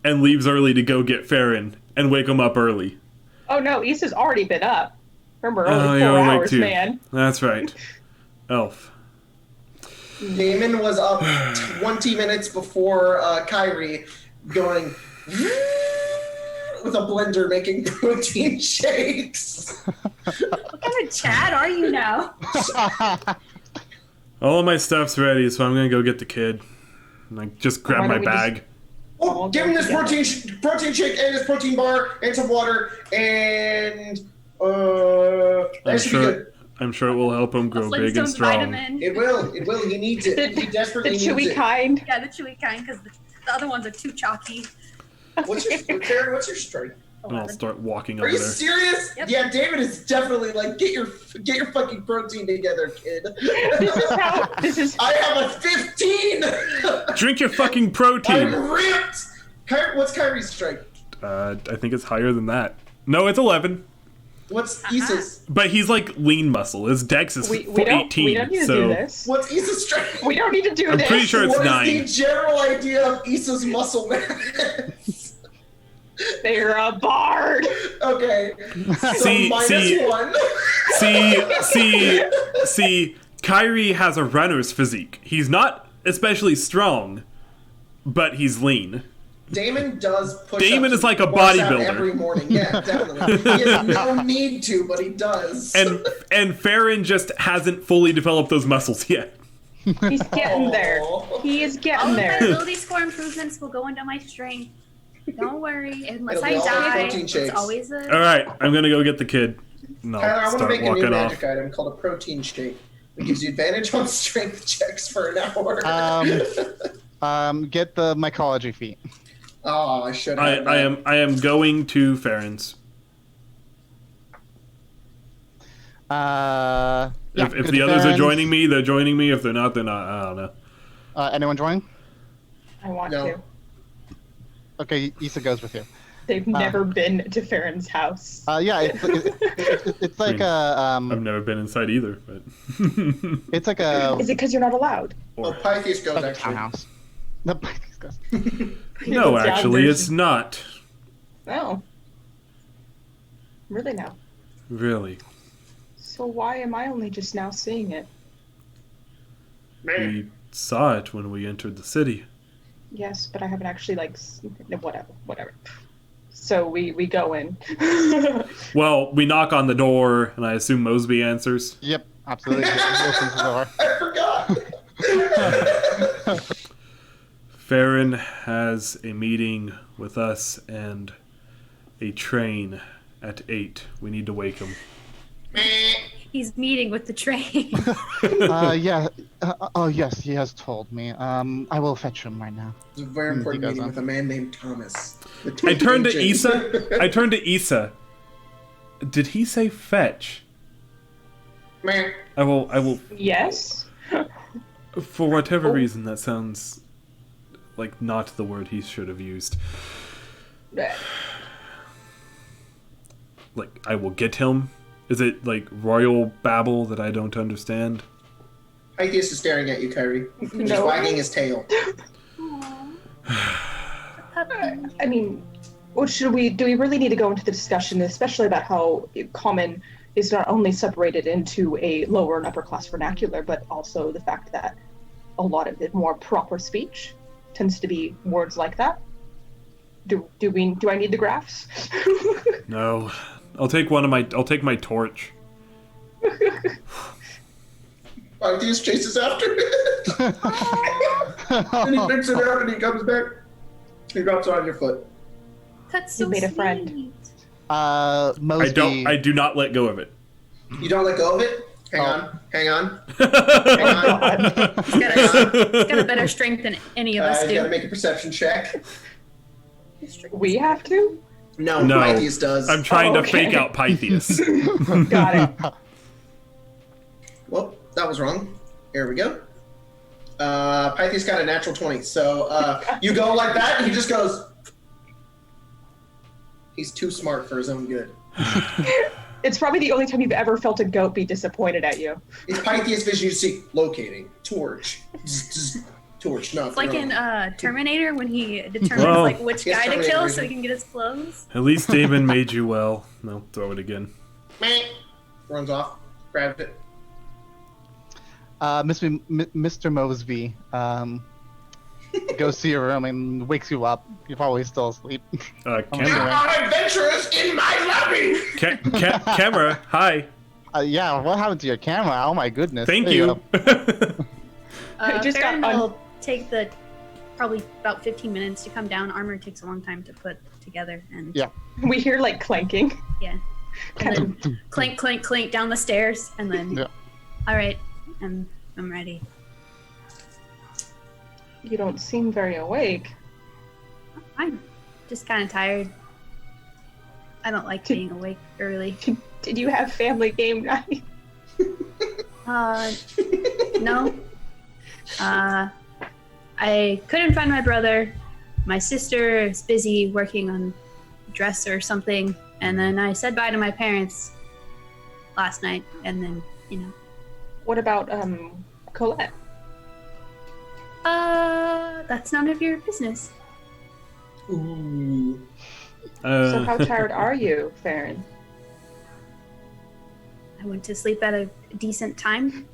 and leaves early to go get Farron and wake him up early. Oh no, Issa's already been up. Remember, Oh, only you're 4 awake hours, too. man. That's right. Elf. Damon was up 20 minutes before Kyrie going with a blender making protein shakes. What kind of Chad are you now? All of my stuff's ready, so I'm gonna go get the kid. And I just grab why my don't we bag. Oh, give him this protein shake and this protein bar and some water and that should be good. I'm sure it will help him grow big and Flintstones strong. vitamin. It will. He needs it. He The desperately needs chewy it. kind. Yeah, the chewy kind, because the other ones are too chalky. What's your strength? And I'll 11. start walking Are over you there. serious? Yep. Yeah, David is definitely like get your fucking protein together, kid. This is I have a 15. Drink your fucking protein. I'm ripped. What's Kyrie's strength? I think it's higher than that. No, it's 11. What's Issa's? But he's like lean muscle. His dex is we 18. don't need to so do this. What's Issa's strength? We don't need to do I'm this. pretty sure it's What 9. is the general idea of Issa's muscle mass? They're a bard. Okay. So See, -1. see, Kyrie has a runner's physique. He's not especially strong, but he's lean. Damon does push Damon ups is like a and works out bodybuilder. every morning. Yeah, definitely. He has no need to, but he does. And Farron just hasn't fully developed those muscles yet. He's getting there. Aw. He is All getting of my there. ability score improvements will go into my strength. Don't worry, unless It'll I be all die, protein shakes. it's always a... All right, I'm gonna go get the kid. And I'll Tyler, I want to start make a new walking off. magic item called a protein shake. It gives you advantage on strength checks for an hour. Get the mycology feat. Oh, I should have. I am going to Farron's. Yeah, If good the others are defense. joining me, they're joining me. If they're not, they're not. I don't know. Anyone joining? I want No. to. Okay, Issa goes with you. They've never been to Farron's house. Yeah, it's like I've a never been inside either, but it's like a Is it because you're not allowed? Oh, Pythes goes like a actually. townhouse. The Pythes goes. no, Down actually, version. it's not. No. Really now. Really, So why am I only just now seeing it? we saw it when we entered the city. Yes, but I haven't actually whatever. So we go in. Well, we knock on the door, and I assume Mosby answers. Yep, absolutely. He opens the door. I forgot. Farron has a meeting with us and a train at 8. We need to wake him. He's meeting with the train. Yeah. Oh yes, he has told me. I will fetch him right now. It's a very important he goes meeting on. with a man named Thomas. I turned to Issa. Issa. Did he say fetch? Meh. I will. Yes. For whatever Oh. reason, that sounds like not the word he should have used. Like, I will get him. Is it like royal babble that I don't understand? Pythias is staring at you, Kyrie. He's No. wagging his tail. I mean, what should we? Do we really need to go into the discussion, especially about how common is not only separated into a lower and upper class vernacular, but also the fact that a lot of the more proper speech tends to be words like that? Do I need the graphs? No. I'll take my torch. Pythias chases after it. And he picks it up and he comes back. He drops it on your foot. That's so You made a sweet. friend. Mosby. I do not let go of it. You don't let go of it? Hang on. Hang on. He's got a better strength than any of us You do. gotta make a perception check. We have to? No, No. Pythias does. I'm trying to okay. fake out Pythias. Got it. Well, that was wrong. Here we go. Pythias got a natural 20. So you go like that, and he just goes. He's too smart for his own good. It's probably the only time you've ever felt a goat be disappointed at you. It's Pythias vision. You see locating torch, torch. No, It's like in Terminator when he determines Well, like which Yes, guy to Terminator kill vision. so he can get his clothes. At least Damon made you well. No, throw it again. Runs off, grabs it. Mr. Mosby goes to your room and wakes you up. You're probably still asleep. There Camera. are adventurers in my lobby. Camera. Hi. Yeah, what happened to your camera? Oh my goodness. Thank There you. go. Just Farron got will take the probably about 15 minutes to come down. Armor takes a long time to put together, and Yeah. We hear like clanking. yeah. And then clank, clank, clank down the stairs, and then Yeah. all right, I'm ready. You don't seem very awake. I'm just kind of tired. I don't like being awake early. Did you have family game night? No. I couldn't find my brother. My sister is busy working on a dress or something, and then I said bye to my parents last night, and then, What about Colette? that's none of your business. Ooh. So how tired are you, Farron? I went to sleep at a decent time.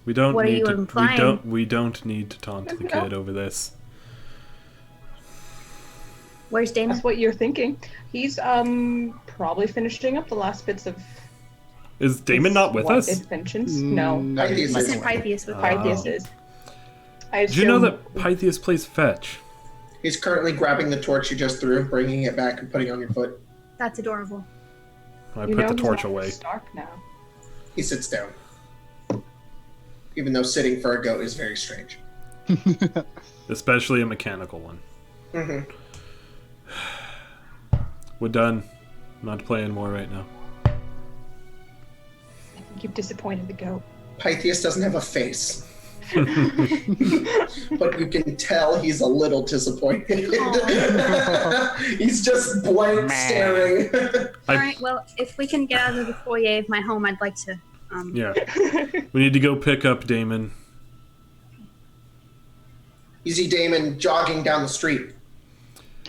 We don't What are need you to. implying? We don't need to taunt the kid over this. Where's Damon? That's what you're thinking. He's probably finishing up the last bits of Is Damon not with us? inventions. No, Pythias He's is. in Pythias with Pythias is. I Did you know assume- that Pythias plays fetch? He's currently grabbing the torch you just threw, bringing it back, and putting it on your foot. That's adorable. I you put know the he's torch not away. Stark now. He sits down. Even though sitting for a goat is very strange. Especially a mechanical one. Mm-hmm. We're done. I'm not playing more right now. I think you've disappointed the goat. Pythias doesn't have a face. But you can tell he's a little disappointed. He's just blank staring. All right. Well, if we can get out of the foyer of my home, I'd like to. Yeah. We need to go pick up Damon. You see Damon jogging down the street.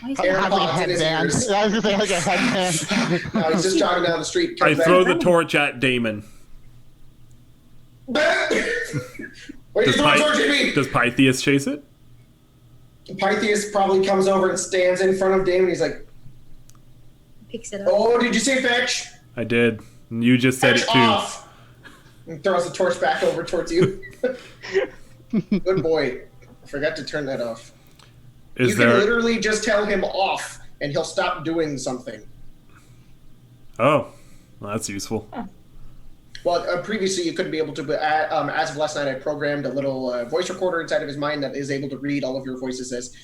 Oh, he's Air Having a pods in his headband. ears. I was gonna say like a headband. No, he's just jogging down the street. I Comes back. throw the torch at Damon. Where you Does, throwing torch at me? Does Pythias chase it? Pythias probably comes over and stands in front of Damon. He's like, picks it up. "Oh, did you say fetch? I did. You just said Fetch it too. off!" And throws the torch back over towards you. Good boy. I forgot to turn that off. Is You can there? literally just tell him off, and he'll stop doing something. Oh, well, that's useful. Well, previously you couldn't be able to, but as of last night, I programmed a little voice recorder inside of his mind that is able to read all of your voices as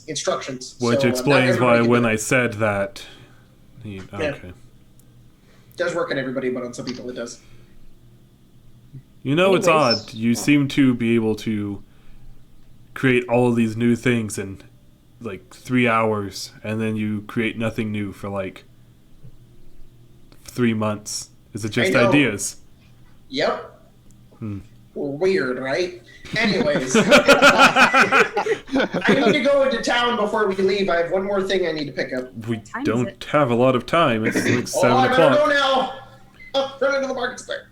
instructions. Which So, not explains everybody why can when do it. I said that. Okay. Does work on everybody, but on some people it does. You know, it's Anyways. odd. You seem to be able to create all of these new things in like 3 hours, and then you create nothing new for like 3 months. Is it just I know. ideas? Yep. Weird, right? Anyways, I need to go into town before we leave. I have one more thing I need to pick up. We don't have a lot of time. It's like 7 I better o'clock. go now. Run into the market square.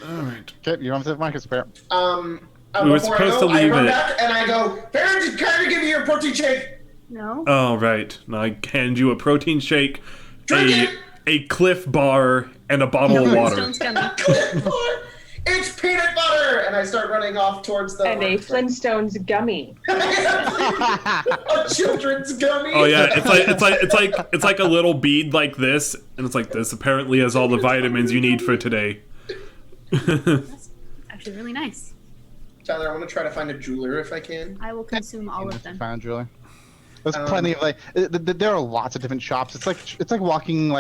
All right. Okay, you don't have to market square. We were supposed to leave I run it. back and I go, Farron, can I give you your protein shake? No. Oh, right. Now I hand you a protein shake, Drink a Cliff Bar, and a bottle of water. Flintstones gummy. It's peanut butter! And I start running off towards the... And a Flintstones gummy. A children's gummy? Oh yeah, it's like a little bead like this, and it's like this apparently has all the vitamins you need for today. That's actually really nice. Tyler, I want to try to find a jeweler if I can. I will consume all of them. Found jeweler. There's plenty of there are lots of different shops. It's like walking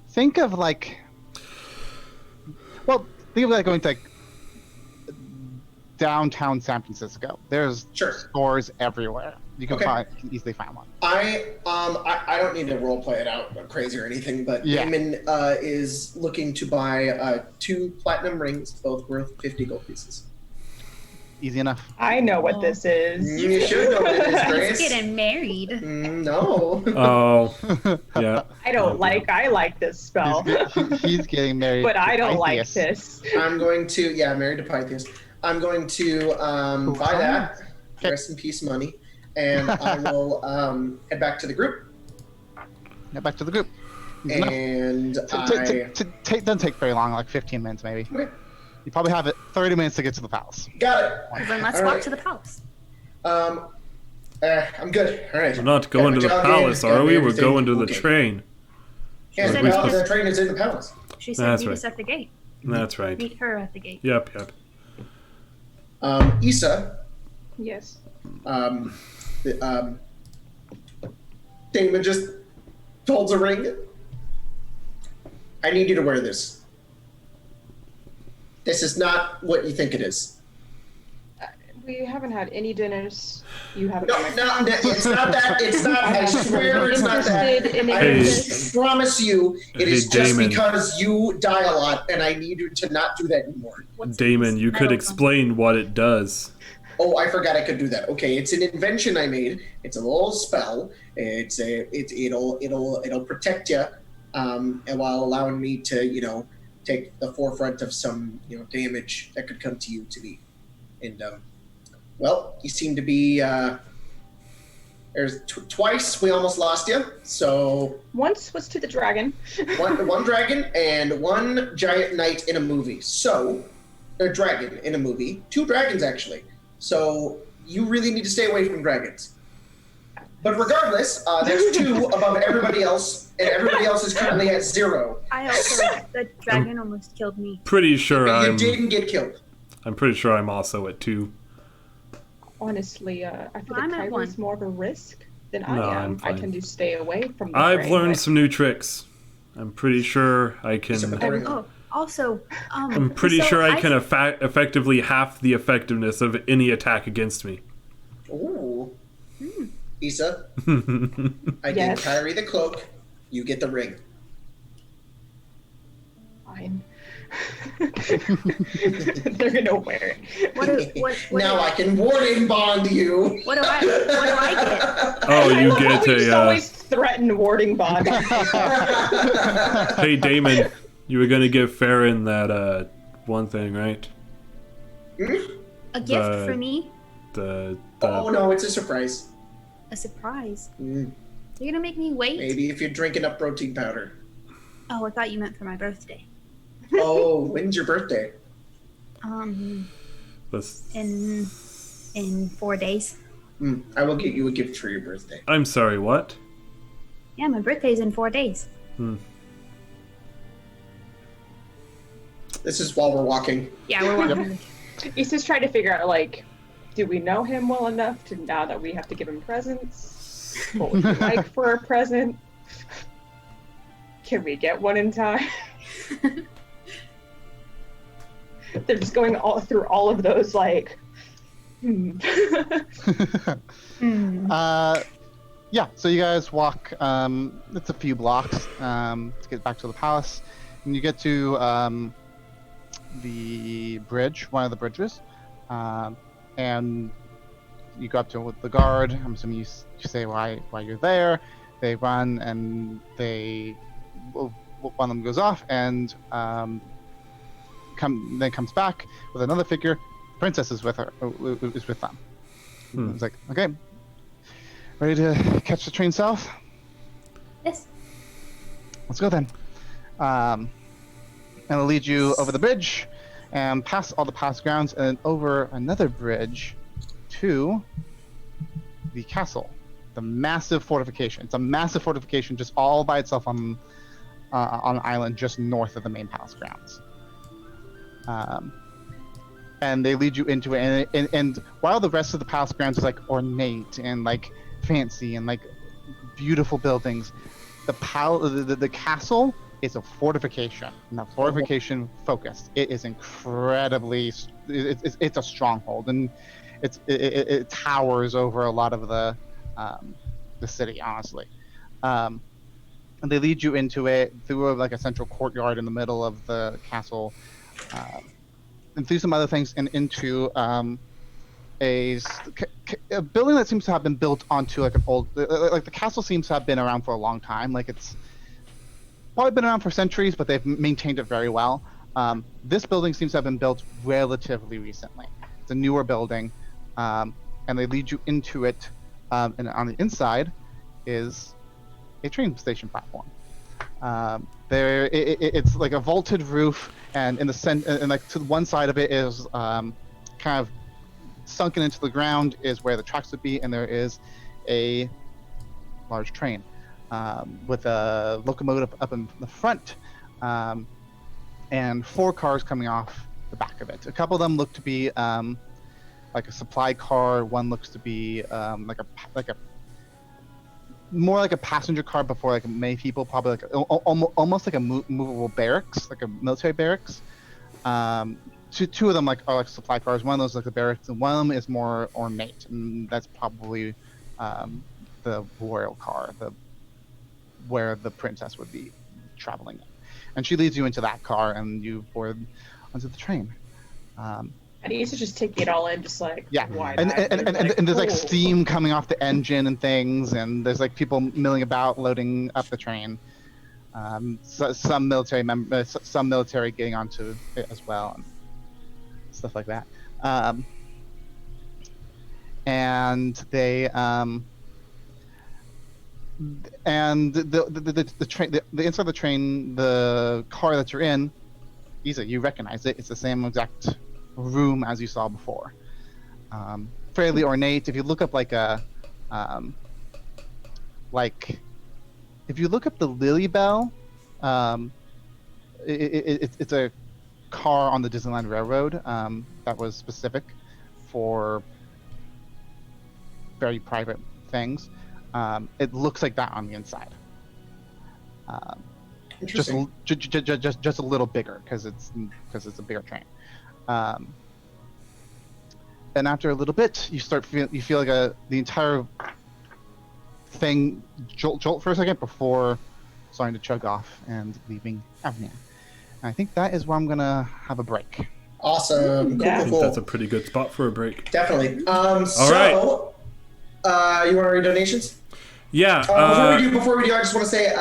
think of like going to downtown San Francisco. There's stores everywhere. You can easily find one. I don't need to role play it out crazy or anything, but Damon is looking to buy 2 platinum rings, both worth 50 gold pieces. Easy enough. I know what this is. You should know what it is, Grace. He's getting married. No. Oh, yeah. I like this spell. He's getting married. But I don't like Pythias. this. I'm going to, married to Pythias. I'm going to buy that. Rest in peace money. And I will head back to the group. Get back to the group. Easy And doesn't take very long, like 15 minutes maybe. Okay. You probably have 30 minutes to get to the palace. Got it. Then let's All walk right. to the palace. I'm good. All right. We're not going to the palace, are we? We're going to the train. Yeah, Said the train is in the palace. She said That's meet right. us at the gate. That's right. Meet her at the gate. Yep. Issa, Yes. Damon just holds a ring. I need you to wear this. This is not what you think it is. We haven't had any dinners. You haven't. No, it's not that. It's not. I swear it's not that. I promise you, it is just Damon. because you die a lot, and I need you to not do that anymore. Damon, you could explain what it does. Oh, I forgot I could do that. Okay, it's an invention I made. It's a little spell. It'll protect you, and while allowing me to, take the forefront of some, damage that could come to you to me. And well, you seem to be. There's twice we almost lost you. So Once was to the dragon. one dragon and one giant knight in a movie. So a dragon in a movie, 2 dragons actually. So you really need to stay away from dragons. But regardless, there's 2 above everybody else, and everybody else is currently at 0. I also, the dragon almost killed me. Pretty sure But you I'm. didn't get killed. I'm pretty sure I'm also at 2. Honestly, I feel I'm like at Kyra's 1. more of a risk than No, I I'm am. I fine. tend to stay away from the I've fray, learned but- some new tricks. I'm pretty sure I can. Oh, also, I'm pretty so sure I can effectively half the effectiveness of any attack against me. Ooh. Issa, I Yes? give Kyrie the cloak. You get the ring. Fine. They're gonna wear it. Now I can warning bond you. What do I get? Oh, you I love get how we just a. always threaten warding bond. Hey, Damon, you were gonna give Farron that one thing, right? A gift for me? Oh no, it's a surprise. A surprise? You're gonna make me wait? Maybe if you're drinking up protein powder. Oh, I thought you meant for my birthday. Oh, when's your birthday? This- In 4 days. I will get you a gift for your birthday. I'm sorry, what? Yeah, my birthday's in 4 days. This is while we're walking. Yeah, we're walking. Issa's trying to figure out, do we know him well enough to now that we have to give him presents? What would he like for a present? Can we get one in time? They're just going through all of those, Yeah, so you guys walk, it's a few blocks to get back to the palace. And you get to the bridge, one of the bridges, and you go up to the guard. I'm assuming you say why you're there. They run and one of them goes off and comes back with another figure. Princess is with them. It's like, okay, ready to catch the train south? Yes. Let's go then. And it'll lead you over the bridge and past all the past grounds and over another bridge to the castle, the massive fortification. It's a massive fortification just all by itself on an island just north of the main palace grounds. And they lead you into it, and while the rest of the palace grounds is like ornate and like fancy and like beautiful buildings, the castle is a fortification, not fortification focused. It is incredibly, it's a stronghold, and it towers over a lot of the city, honestly. And they lead you into it through like a central courtyard in the middle of the castle, and through some other things, and into a building that seems to have been built onto like an old, like the castle seems to have been around for a long time. Like it's probably been around for centuries, but they've maintained it very well. This building seems to have been built relatively recently. It's a newer building, and they lead you into it, and on the inside is a train station platform. It's like a vaulted roof, and in the and like to one side of it is kind of sunken into the ground is where the tracks would be, and there is a large train with a locomotive up in the front, and 4 cars coming off the back of it. A couple of them look to be like a supply car. One looks to be like a more like a passenger car before like many people, probably like almost like a movable barracks, like a military barracks. Two of them are like supply cars. One of those is like a barracks, and one of them is more ornate, and that's probably the royal car, where the princess would be traveling in. And she leads you into that car, and you board onto the train. And he used to just take it all in, just like, yeah. Why And there's like cool. steam coming off the engine and things, and there's like people milling about loading up the train. Some military getting onto it as well, and stuff like that. And they and the train, the inside of the train, the car that you're in, easy, you recognize it. It's the same exact room as you saw before. Fairly ornate. If you look up like a if you look up the Lily Bell, it's a car on the Disneyland Railroad that was specific for very private things. It looks like that on the inside. Just a little bigger because it's a bigger train. And after a little bit, you feel like the entire thing jolt for a second before starting to chug off and leaving Avnia. And I think that is where I'm gonna have a break. Awesome. Yeah. Cool. That's a pretty good spot for a break. Definitely. All right. You want to read donations? Yeah. Before we do, I just want to say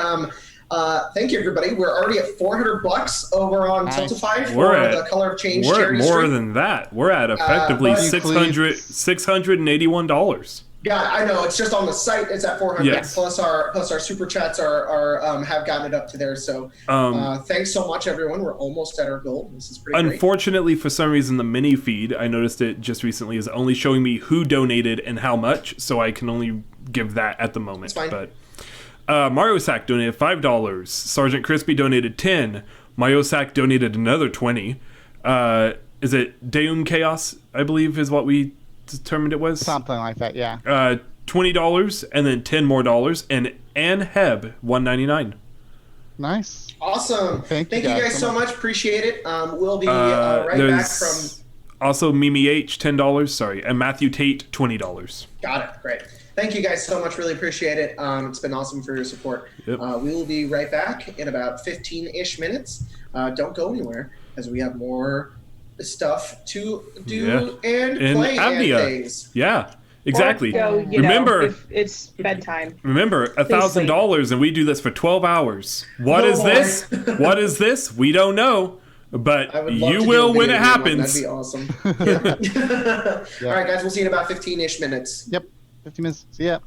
thank you, everybody. We're already at $400 over on Nice. Tiltify for We're at- the Color of Change We're at charity more stream. than that. We're at effectively but- $681. Yeah, I know. It's just on the site. It's at 400. Yes. Plus our super chats are have gotten it up to there. So thanks so much, everyone. We're almost at our goal. This is pretty great. Unfortunately, for some reason, the mini feed, I noticed it just recently, is only showing me who donated and how much, so I can only give that at the moment. That's fine. But Mario Sack donated $5. Sergeant Crispy donated $10. Mario Sack donated another $20. Is it Deum Chaos, I believe, is what we determined it was? Something like that, yeah. $20 and then $10 more, and Ann Heb $1.99. Nice. Awesome. Thank you guys so much. Appreciate it. We'll be right back from. Also Mimi H $10, sorry, and Matthew Tate $20. Got it. Great. Thank you guys so much. Really appreciate it. It's been awesome for your support. Yep. We will be right back in about 15-ish minutes. Don't go anywhere, as we have more stuff to do and play Avnia. and things. Yeah, exactly. Or go, remember, if it's bedtime. Remember, $1,000, and we do this for 12 hours. What is this? What is this? We don't know. But you will when it happens. That'd be awesome. Yeah. All right, guys, we'll see you in about 15-ish minutes. Yep, 15 minutes. See ya.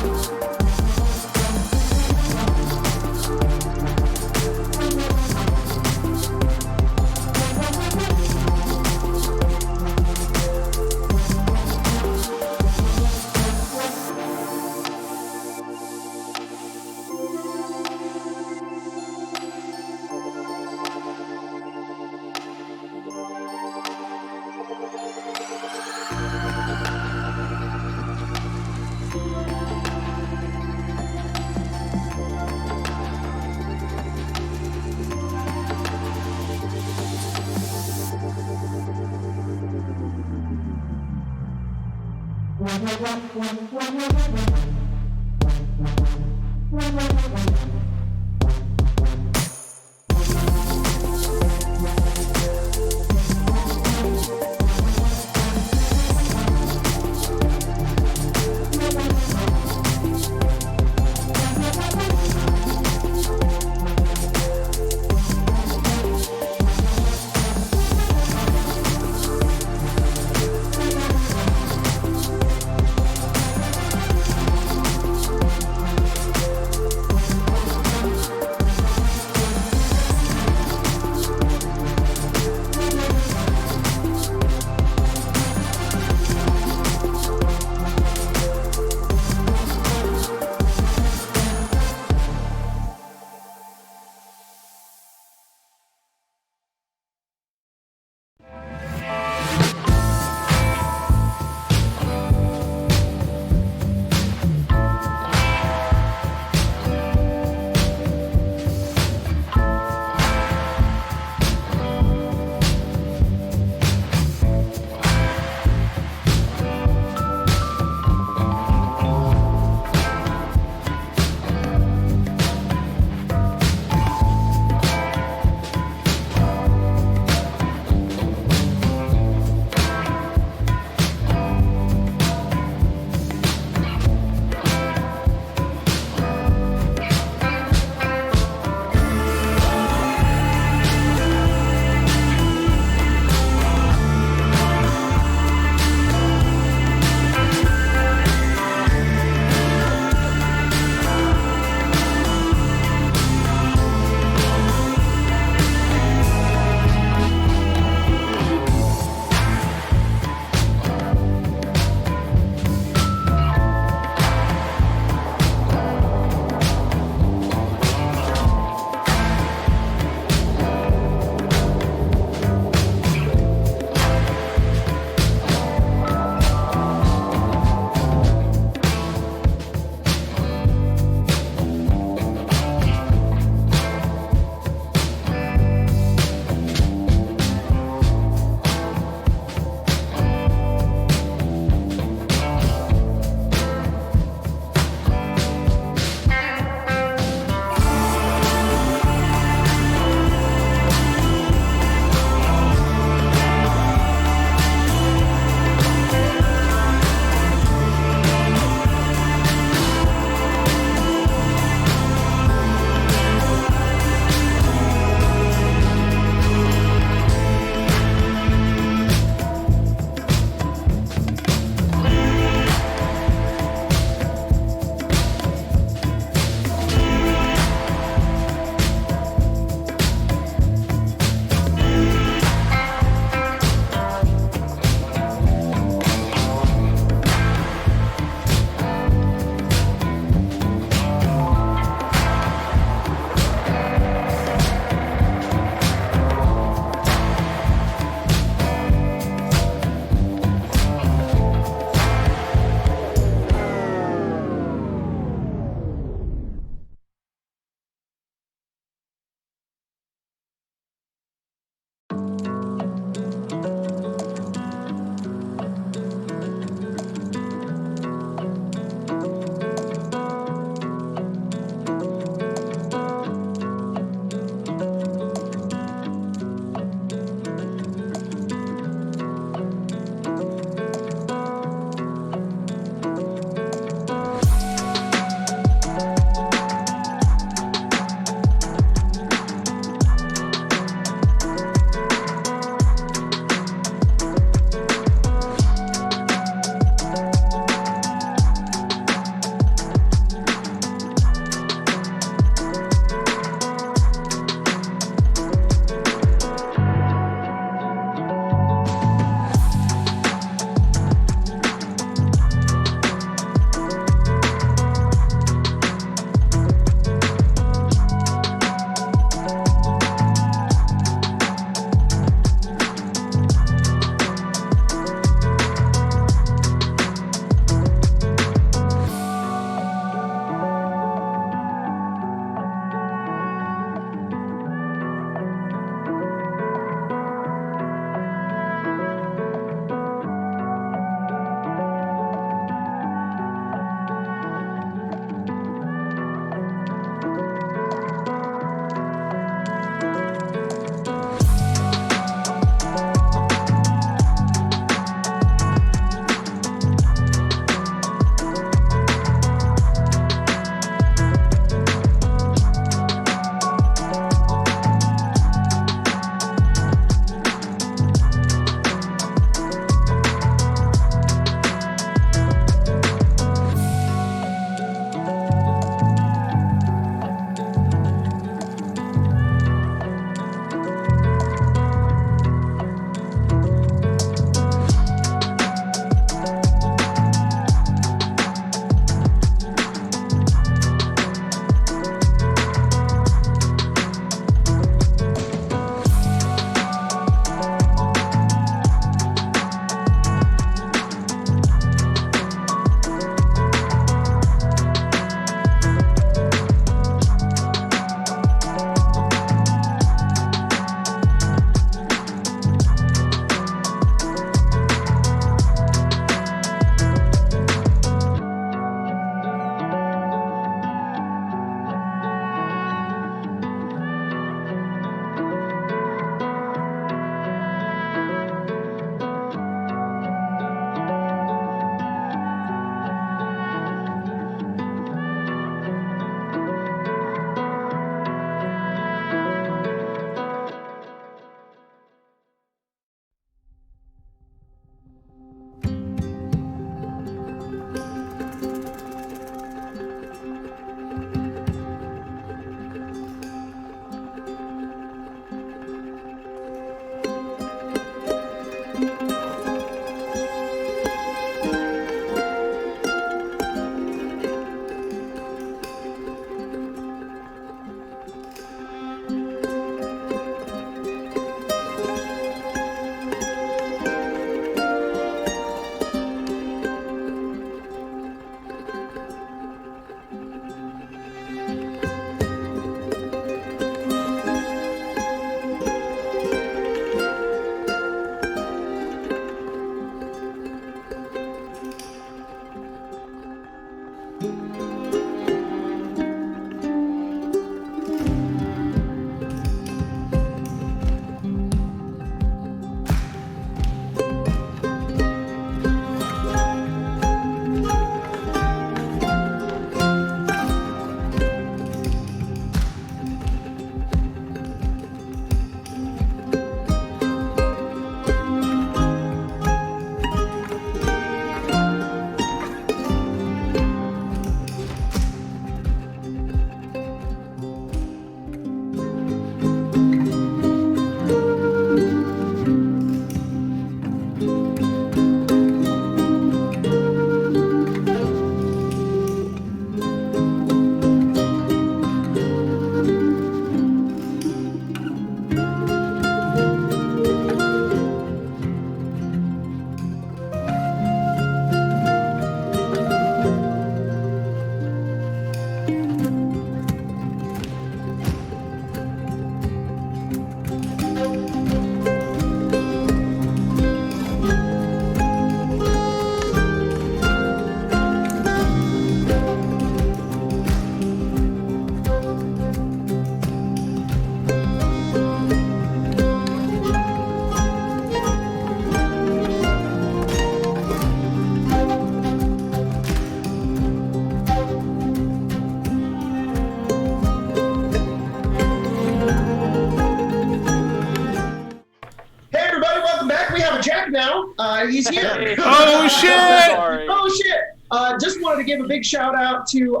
back now. He's here. Oh shit! Sorry. Oh shit! Just wanted to give a big shout out to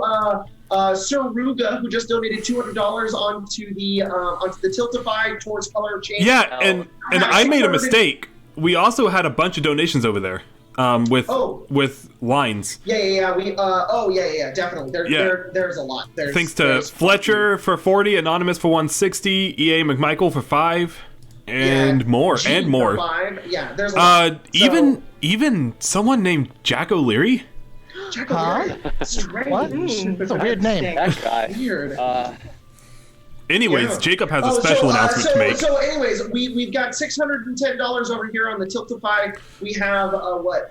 Sir Ruga, who just donated $200 onto the Tiltify towards color change. Yeah, and I made a mistake. We also had a bunch of donations over there. With lines. Yeah. Definitely. There's a lot. Thanks to Fletcher for 40, Anonymous for 160, EA McMichael for 5, and more. G And more. For 5. Yeah, there's a lot. Even someone named Jack O'Leary. Jack O'Leary. Strange. What? It's a weird name. That guy. Weird. Anyways, Yeah. Jacob has a special announcement to make. So anyways, we've got $610 over here on the Tiltify. We have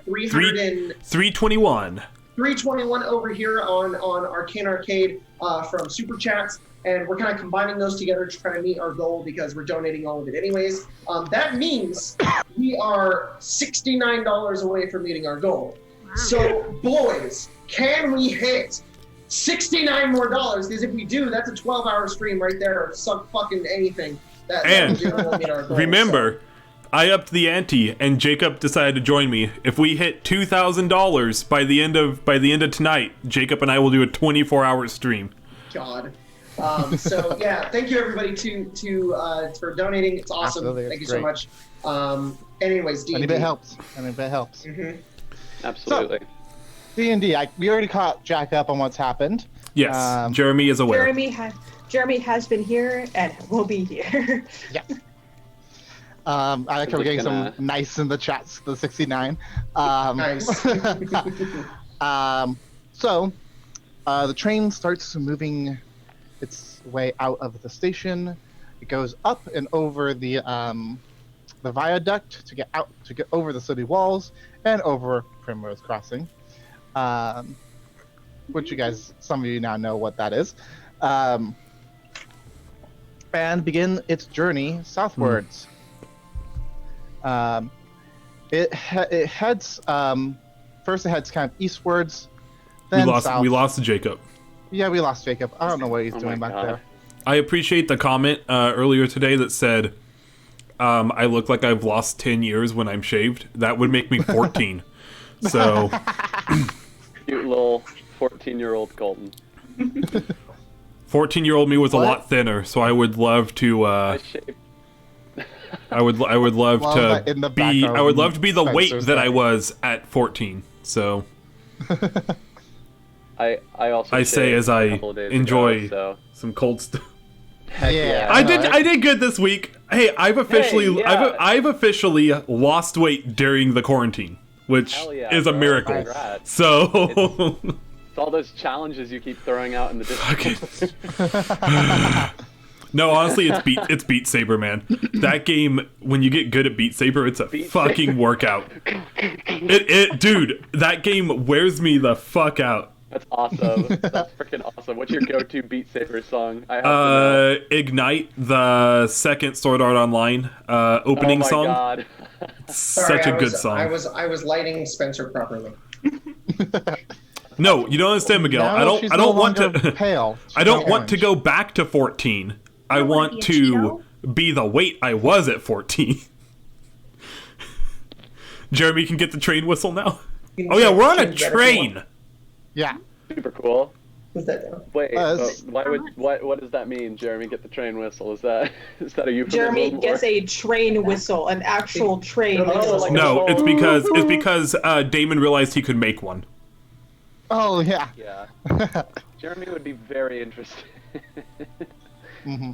321. 321 over here on Arcane Arcade from Super Chats, and we're kind of combining those together to try to meet our goal because we're donating all of it anyways. That means we are $69 away from meeting our goal. Wow. So boys, can we hit $69 more? Because if we do, that's a 12-hour stream right there of some fucking anything. And will meet our goal, remember, I upped the ante, and Jacob decided to join me. If we hit $2,000 by the end of tonight, Jacob and I will do a 24-hour stream. God. So yeah, thank you everybody for donating. It's awesome. Absolutely, Thank you great. so much. Anyways, D&D. Any bit helps. Mm-hmm. Absolutely. D&D. We already caught Jack up on what's happened. Yes, Jeremy is aware. Jeremy has been here and will be here. Yeah. I like how we're getting some nice in the chats, the 69. Nice. So, the train starts moving its way out of the station. It goes up and over the viaduct to get over the city walls and over Primrose Crossing, which some of you now know what that is, and begin its journey southwards. It heads first. It heads kind of eastwards. Then south. We lost Jacob. Yeah, we lost Jacob. I don't know what he's doing back there. I appreciate the comment earlier today that said, I look like I've lost 10 years when I'm shaved. That would make me 14. So, Cute little 14-year-old Colton. 14-year-old me was a lot thinner, so I would love to. I shaved. I would love to be. I would love to be the weight that I was at 14. So. I also. I say shaved as a I couple of days enjoy ago, some cold stuff. Heck yeah. I did good this week. Hey, I've officially I've officially lost weight during the quarantine, which is a miracle. Congrats. So It's all those challenges you keep throwing out in the Discord. no, honestly, it's Beat Saber, man. That game, when you get good at Beat Saber, it's a fucking workout. Dude, that game wears me the fuck out. That's awesome. That's freaking awesome. What's your go-to Beat Saber song? I have to know. Ignite, the second Sword Art Online opening song. Oh my god. Such a good song. I was lighting Spencer properly. No, you don't understand, Miguel. Now I don't want to pale. I don't want to go back to 14. I want to be the weight I was at 14. Jeremy can get the train whistle now. Oh yeah, we're on a train. Yeah. Super cool. Who's that down? Wait, what does that mean, Jeremy? Get the train whistle. Is that a euphemism? Jeremy gets a train whistle, an actual train whistle. like No, it's because Damon realized he could make one. Oh yeah. Yeah. Jeremy would be very interested Mm-hmm.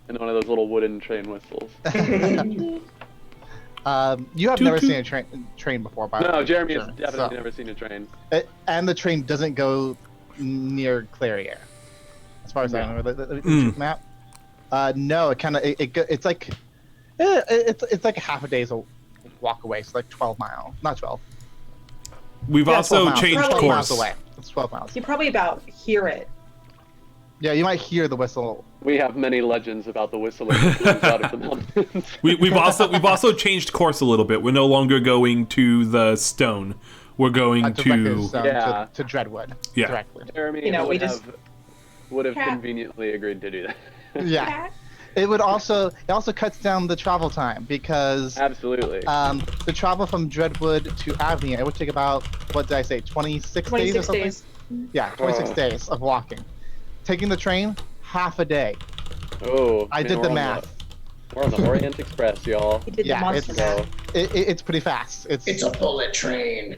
in one of those little wooden train whistles. You have never seen a train before, by the way. No, Jeremy has definitely never seen a train. And the train doesn't go near Clarier, as far as I know. The map. No, it kind of it's like it's like a half a day's walk away. So like 12 miles, not 12. We've also changed 12 course. miles away. It's 12 miles. You probably about hear it. Yeah, you might hear the whistle. We have many legends about the whistling that comes out of the mountains. We've also changed course a little bit. We're no longer going to the stone. We're going to Dreadwood. Yeah. Directly. Jeremy would have conveniently agreed to do that. Yeah. it also cuts down the travel time because Absolutely. the travel from Dreadwood to Avnia, it would take about, what did I say, 26 days or 26 something? days. Yeah, 26 days of walking. Taking the train, half a day. Oh, I man, did the math. We're on the Orient Express, y'all. He did Yeah, the monster math. It's pretty fast. It's a bullet train.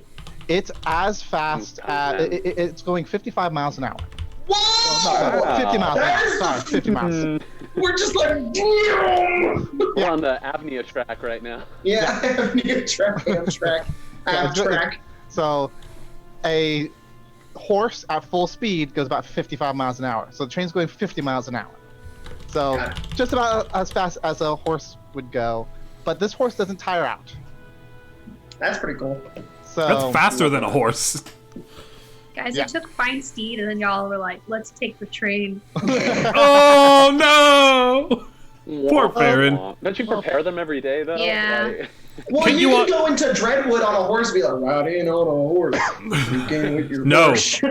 It's as fast as it's going 55 miles an hour. Whoa! Wow. 50 miles an hour. Sorry, 50 miles. We're just like, We're on the Avnia track right now. yeah, Track. So, a horse at full speed goes about 55 miles an hour. So the train's going 50 miles an hour. So just about as fast as a horse would go. But this horse doesn't tire out. That's pretty cool. So That's faster than a horse. Guys, Yeah. it took fine steed, and then y'all were like, "Let's take the train." Oh no! Poor Farron. Don't you prepare them every day, though? Yeah. Like, Well, Can you you, can go into Dreadwood on a horse and be like, ride in on a horse. You can with your No. horse.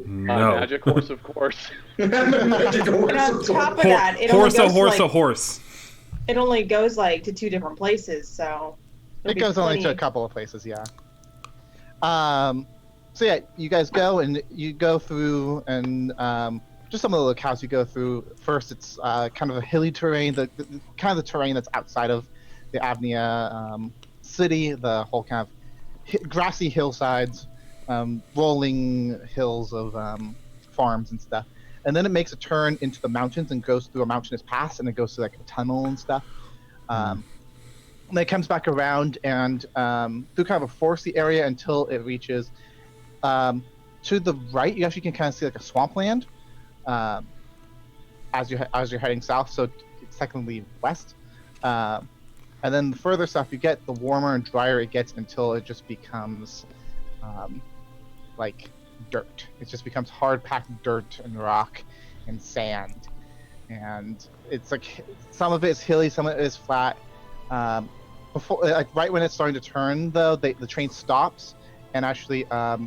No. magic horse, of course. Magic horse, And on of top course. of that, it Horse, only a goes horse, to, a like, horse. it only goes like to 2 different places, so it goes only to a couple of places, yeah. So yeah, you guys go and you go through and just some of the locales you go through. First, it's kind of a hilly terrain, the kind of the terrain that's outside of the Avnia city, the whole kind of grassy hillsides, rolling hills of farms and stuff. And then it makes a turn into the mountains and goes through a mountainous pass, and it goes through like a tunnel and stuff. And then it comes back around and through kind of a foresty area until it reaches to the right. You actually can kind of see like a swampland as you're heading south. So it's technically west. And then the further south you get, the warmer and drier it gets until it just becomes like dirt. It just becomes hard packed dirt and rock and sand. And it's like some of it is hilly, some of it is flat. Before, like right when it's starting to turn, though, the train stops, and actually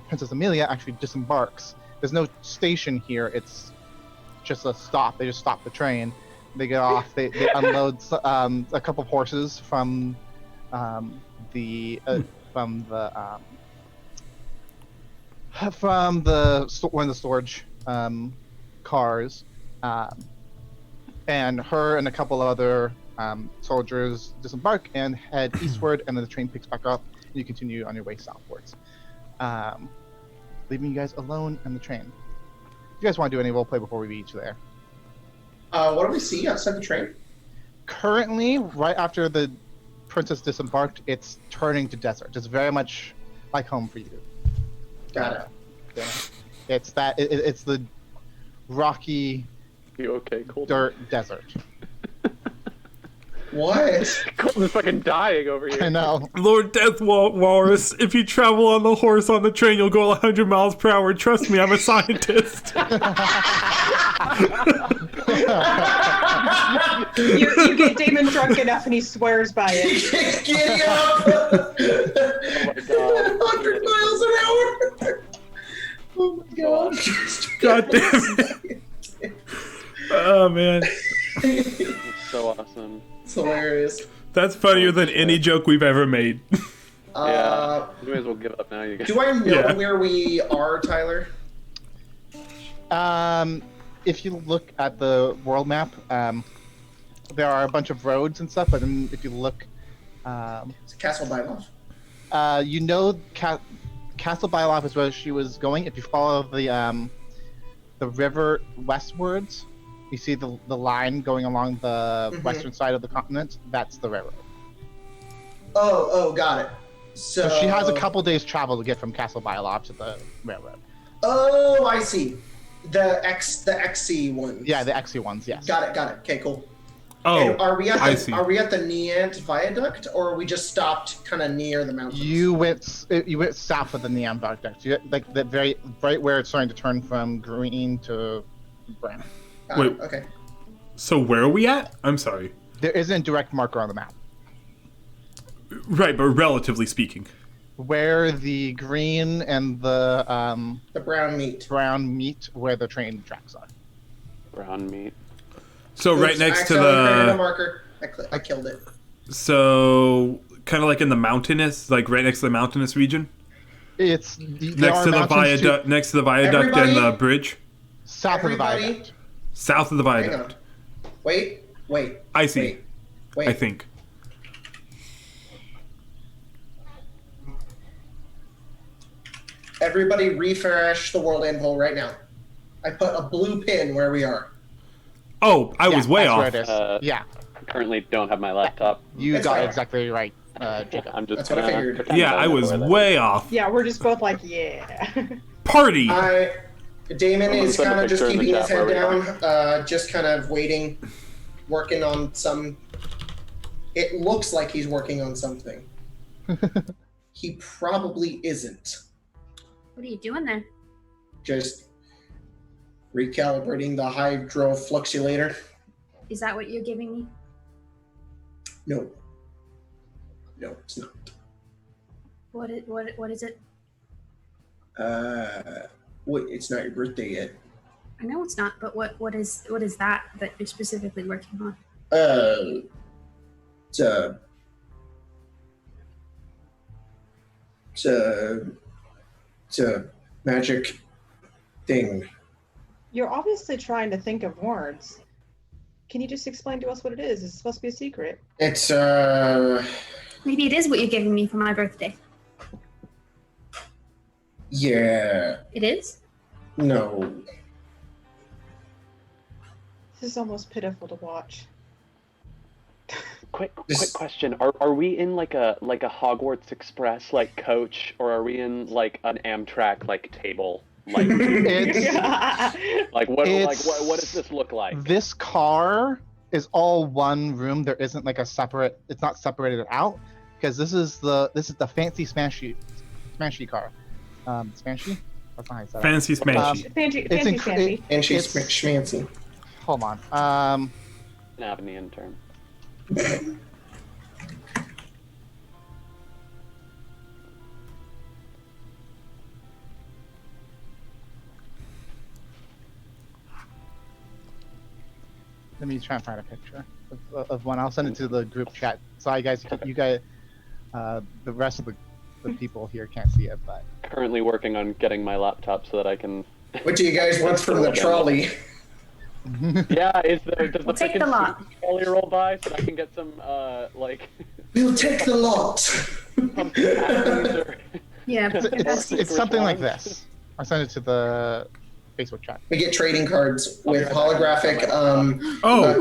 Princess Amelia actually disembarks. There's no station here; it's just a stop. They just stop the train. They get off. They unload a couple of horses from one of the storage cars, and her and a couple other soldiers disembark and head eastward, and then the train picks back up, and you continue on your way southwards, leaving you guys alone on the train. If you guys want to do any roleplay before we reach there? What do we see outside the train? Currently, right after the princess disembarked, it's turning to desert. It's very much like home for you. Got it. Yeah. It's that. It's the rocky You okay, Colton? dirt desert. What? Colton's fucking dying over here. I know. Lord Death Walrus, if you travel on the horse on the train, you'll go 100 miles per hour. Trust me, I'm a scientist. You get Damon drunk enough and he swears by it. Giddy up! Oh my god. 100 miles an hour! Oh my god. God damn it. Oh, man. So awesome. It's hilarious. That's funnier than any joke we've ever made. Yeah. You may as well give up now, you guys. Do I know Yeah. where we are, Tyler? If you look at the world map, there are a bunch of roads and stuff, but then if you look, It's Castle Byloff. you know Castle Byloff is where she was going. If you follow the river westwards, you see the line going along the western side of the continent. That's the railroad. Oh, got it. So So she has a couple days travel to get from Castle Byloff to the railroad. Oh, I see. The XC ones. Yeah, the XC ones, yes. Got it. Okay, cool. Oh, And are we at I the see. Neant Viaduct, or are we just stopped kind of near the mountains? You went south of the Neon Viaduct. You like the very right where it's starting to turn from green to brown. Got it, Wait. Okay. So where are we at? I'm sorry. There isn't a direct marker on the map. Right, but relatively speaking. Where the green and the The brown meat. brown meet, where the train tracks are. Brown meat. So Oops, right next I to accidentally created a the. marker. I killed it. So kind of like in the mountainous, like right next to the mountainous region. It's Next to the viaduct. Next to the viaduct and the bridge. South of the viaduct. South of the Hang viaduct. on. Wait. I see. Wait. I think. Everybody refresh the world anvil right now. I put a blue pin where we are. Oh, I was way off. Where it is. Yeah. Currently don't have my laptop. You That's got fine. it exactly right, Jacob. I'm just That's what I figured. pretend Yeah, don't I know was where that way is. off. Yeah, we're just both like, yeah. Party. Damon I'm gonna is send a kind of just picture in the keeping his chat head where we down, just kind of waiting, working on some. It looks like he's working on something. He probably isn't. What are you doing there? Just recalibrating the hydrofluxulator. Is that what you're giving me? No, it's not. What is it? Wait, it's not your birthday yet. I know it's not, but what is that you're specifically working on? It's a magic thing. You're obviously trying to think of words. Can you just explain to us what it is? It's supposed to be a secret. It's Maybe it is what you're giving me for my birthday. yeah. It is? No. This is almost pitiful to watch. Quick question. Are we in like a Hogwarts Express like coach, or are we in like an Amtrak like table? Like what does this look like? This car is all one room. There isn't like a separate. It's not separated out because this is the fancy smashy car. Smashy? That's not how you say it. Fancy smashy. Fancy. And she's schmancy. Hold on. An Avnian term. Let me try and find a picture of one. I'll send it to the group chat. Sorry, guys. You guys, the rest of the people here can't see it, but Currently working on getting my laptop so that I can. What do you guys want from the trolley? Yeah, does the We'll take frickin' the lot. trolley roll by so that I can get some like. We'll take the lot. pumpkin or- Yeah. it's something like this. I'll send it to the Facebook chat. We get trading cards with holographic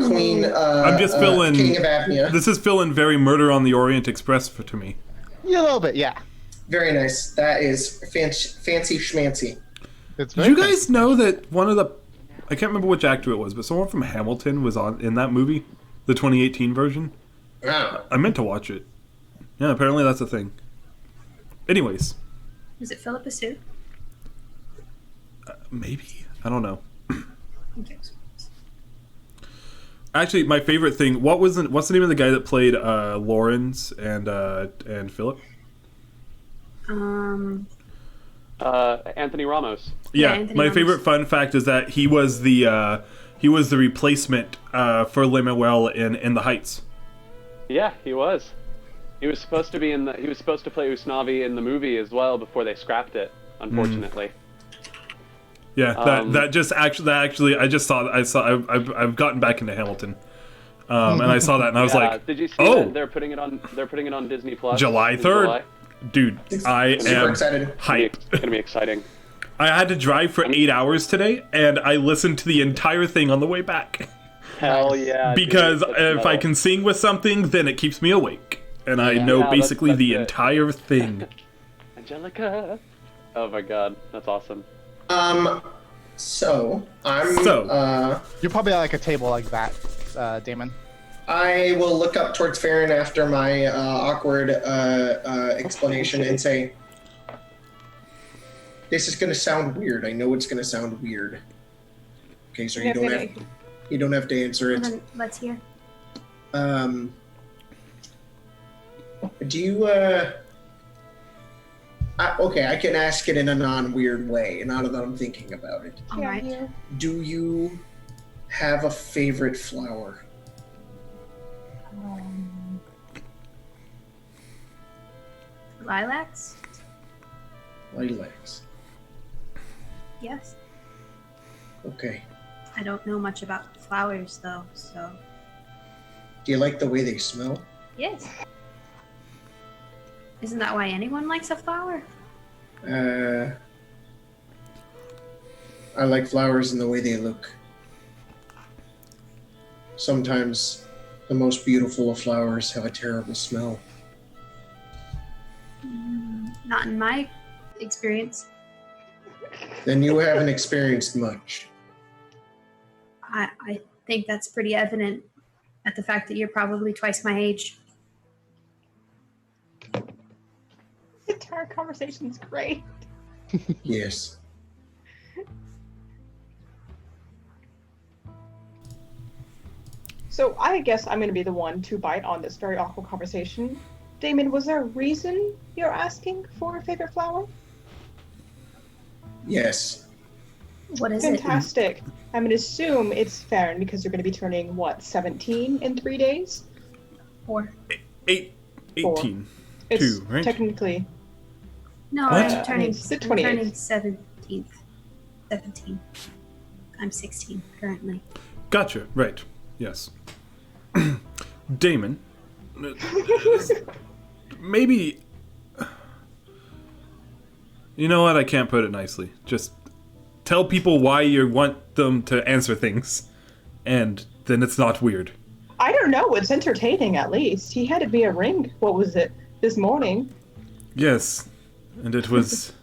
Queen. I'm just filling. King of Avnia. This is filling very Murder on the Orient Express to me. Yeah, a little bit, yeah. Very nice. That is fancy schmancy. It's Did very you guys know that one of the, I can't remember which actor it was, but someone from Hamilton was in that movie, the 2018 version? Wow. I meant to watch it. Yeah, apparently that's a thing. Anyways. Is it Philip Sue? Maybe. I don't know. Okay. Actually, my favorite thing, what's the name of the guy that played Lawrence and Philip? Anthony Ramos. Yeah, Anthony my Ramos. favorite fun fact is that he was the replacement for Lemuel in The Heights. Yeah, he was. He was supposed to be he was supposed to play Usnavi in the movie as well before they scrapped it, unfortunately. Yeah, that actually I just saw I've gotten back into Hamilton. And I saw that and I was like, did you see "Oh, that they're putting it on Disney Plus July in 3rd." July? Dude, I Super am excited. hyped. It's gonna be exciting. I had to drive for 8 hours today and I listened to the entire thing on the way back. Hell yeah! Because dude, if I can sing with something, then it keeps me awake. And I know Yeah, basically that's the it. entire thing. Angelica. Oh my god, that's awesome. So You're probably at like a table like that, Damon. I will look up towards Farron after my awkward explanation and say, "This is going to sound weird. I know it's going to sound weird." Okay, so you don't have to answer And it. then let's hear. Do you okay, I can ask it in a non-weird way, now that I'm thinking about it. All right. Do you have a favorite flower? Lilacs? Lilacs. Yes. Okay. I don't know much about flowers, though, so... Do you like the way they smell? Yes. Isn't that why anyone likes a flower? I like flowers and the way they look. Sometimes the most beautiful of flowers have a terrible smell. Not in my experience. Then you haven't experienced much. I think that's pretty evident at the fact that you're probably twice my age. This entire conversation's great. Yes. So I guess I'm going to be the one to bite on this very awkward conversation. Damon, was there a reason you're asking for a favorite flower? Yes. What is it? Fantastic. I'm going to assume it's Farron because you're going to be turning, what, 17 in 3 days? 4. 18. It's 2, right? technically... No, What? I'm turning, It's the I'm 28th. turning 17th. 17. I'm 16 currently. Gotcha. Right. Yes. Damon. Maybe. You know what? I can't put it nicely. Just tell people why you want them to answer things, and then it's not weird. I don't know. It's entertaining, at least. He handed me a ring. What was it? This morning. Yes, and it was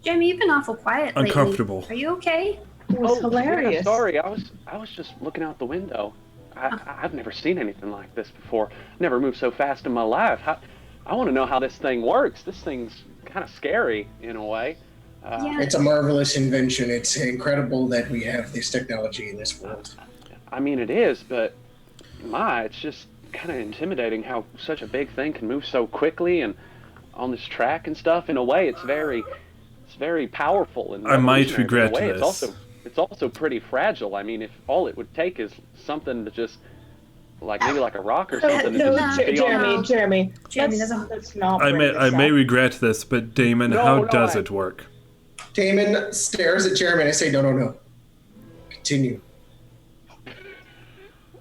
Jamie, you've been awful quiet lately. uncomfortable. Are you okay? It was Oh, yeah, hilarious. sorry, I was just looking out the window. I've never seen anything like this before. Never moved so fast in my life. I want to know how this thing works. This thing's kind of scary in a way. Yeah. It's a marvelous invention. It's incredible that we have this technology in this world. I mean, it is, but it's just kind of intimidating how such a big thing can move so quickly and on this track and stuff. In a way, it's very powerful. And I might revolutionary, but in a regret way, this. It's also pretty fragile. I mean, if all it would take is something to just, maybe like a rock or something. No, to just be on- Jeremy, Jeremy, let's not I bring may this up. regret this, but Damon, No, how no, does I- it work? Damon stares at Jeremy and I say, no. Continue.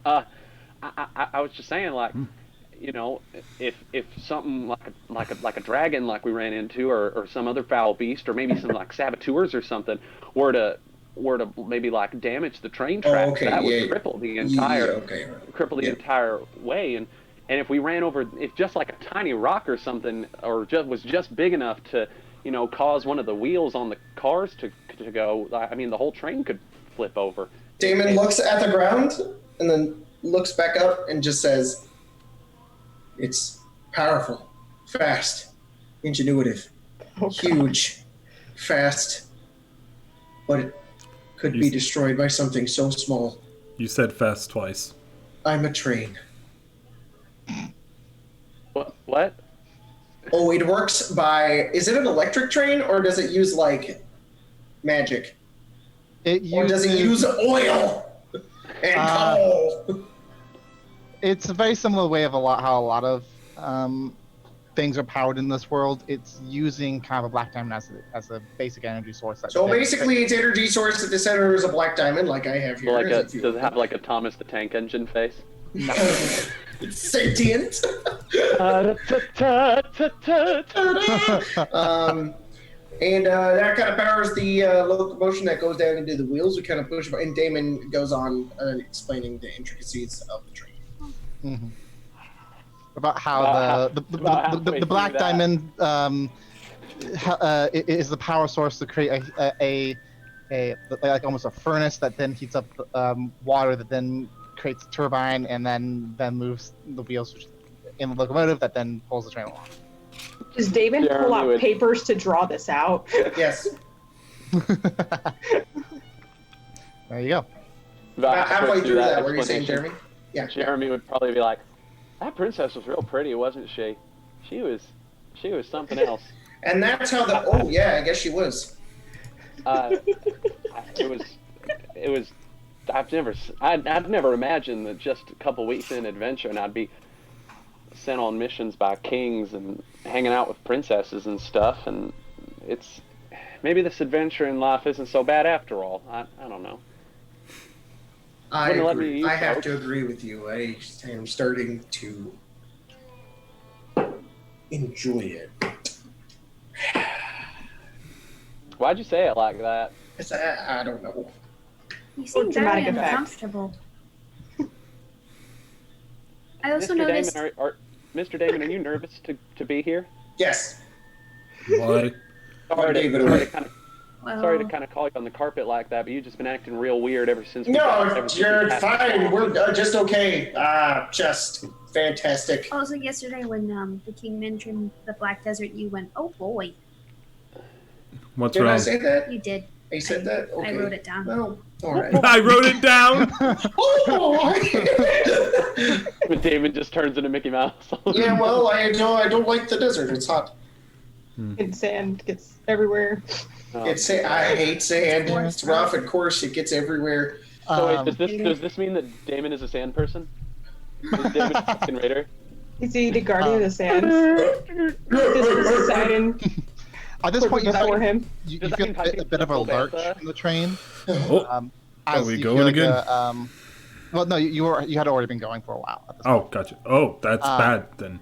I was just saying, you know, if something like a dragon, like we ran into, or some other foul beast, or maybe some like saboteurs or something, were to maybe like damage the train tracks, that would cripple the entire way. And if we ran over, if just like a tiny rock or something, or was just big enough to, you know, cause one of the wheels on the cars to go, I mean, the whole train could flip over. Damon looks at the ground and then looks back up and just says, it's powerful, fast, ingenuitive, huge, fast, but it could be destroyed by something so small. You said fast twice. I'm a train. What? Oh, it works by, is it an electric train or does it use like magic? Or does it use oil and coal? It's a very similar way of how a lot of things are powered in this world. It's using kind of a black diamond as a basic energy source. So basically, it's energy source at the center is a black diamond, like I have here. Does it have like a Thomas the Tank Engine face? No. It's sentient. And that kind of powers the locomotion that goes down into the wheels. We kind of push, and Damon goes on explaining the intricacies of the train. Mm-hmm. About how the black diamond is the power source to create a like almost a furnace that then heats up water that then creates a turbine and then moves the wheels in the locomotive that then pulls the train along. Does Damon pull out papers to draw this out? Yes. There you go. Halfway through that, what were you saying, Jeremy? Yeah. Jeremy would probably be like, "That princess was real pretty, wasn't she? She was something else." And that's how I guess she was. It was I'd never imagined that just a couple weeks in adventure and I'd be sent on missions by kings and hanging out with princesses and stuff. And maybe this adventure in life isn't so bad after all. I don't know. I Wouldn't let me agree. use I have those. to agree with you. I am starting to enjoy it. Why'd you say it like that? I don't know. You seem very dramatic effect. uncomfortable. I also Mr. noticed. Damon, Mr. Damon, are you nervous to be here? Yes. Why? Sorry David to away. kind of Well, sorry to kind of call you on the carpet like that, but you've just been acting real weird ever since. No, ever since we you're passed fine. the We're just okay. Just fantastic. also yesterday when the king mentioned the Black Desert, you went, "Oh boy," What's Did I wrong? say that? you did. I said that? Okay. I wrote it down. Well, all right. I wrote it down. Oh, When Damon just turns into Mickey Mouse. yeah, well, I don't like the desert. It's hot. And sand gets everywhere. Oh, I hate sand. It's rough, of course. It gets everywhere. So wait, Um, does this mean that Damon is a sand person? Is Damon a fucking raider? Is he the guardian of the sands? Does Poseidon At this point, you before feel, him? you Does that feel mean a bit of a lurch Bantha? in the train. Oh, As we you going feel again? Well, no, you had already been going for a while. At this oh, gotcha. Oh, that's bad then.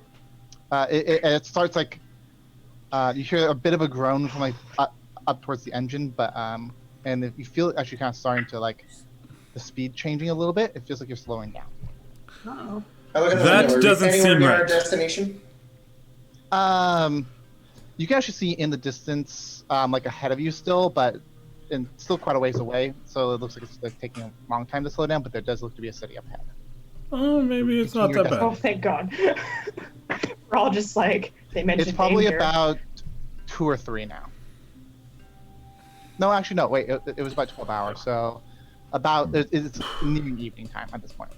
It starts like you hear a bit of a groan from like up towards the engine, but and if you feel it actually kind of starting to like the speed changing a little bit, it feels like you're slowing down. Uh-oh. I look at the That window. Are we doesn't anywhere seem near our right. destination? You can actually see in the distance, like ahead of you still, but and still quite a ways away. So it looks like it's like, taking a long time to slow down, but there does look to be a city up ahead. Oh, maybe it's not that Oh, bad. thank God. We're all just like, they mentioned It's probably danger. about 2 or 3 now. No, actually, no. Wait, it was about 12 hours. So about it's nearing evening time at this point.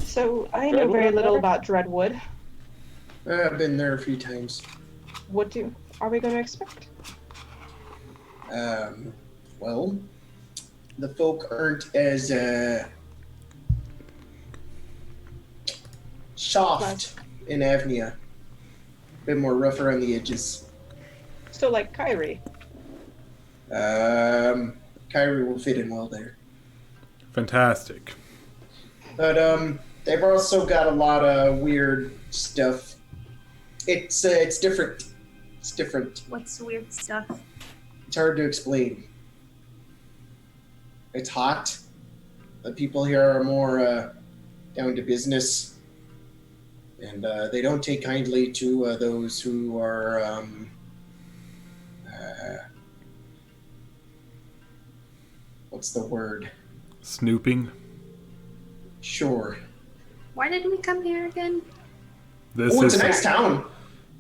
So I know very little about Dreadwood. I've been there a few times. What are we going to expect? Well, the folk aren't as soft in Avnia. A bit more rough around the edges. So like Kyrie. Kyrie will fit in well there. Fantastic. But they've also got a lot of weird stuff. It's different. It's different. What's the weird stuff? It's hard to explain. It's hot. The people here are more down to business, and they don't take kindly to those who are what's the word? Snooping. Sure. Why did we come here again? This Oh, it's is a nice town.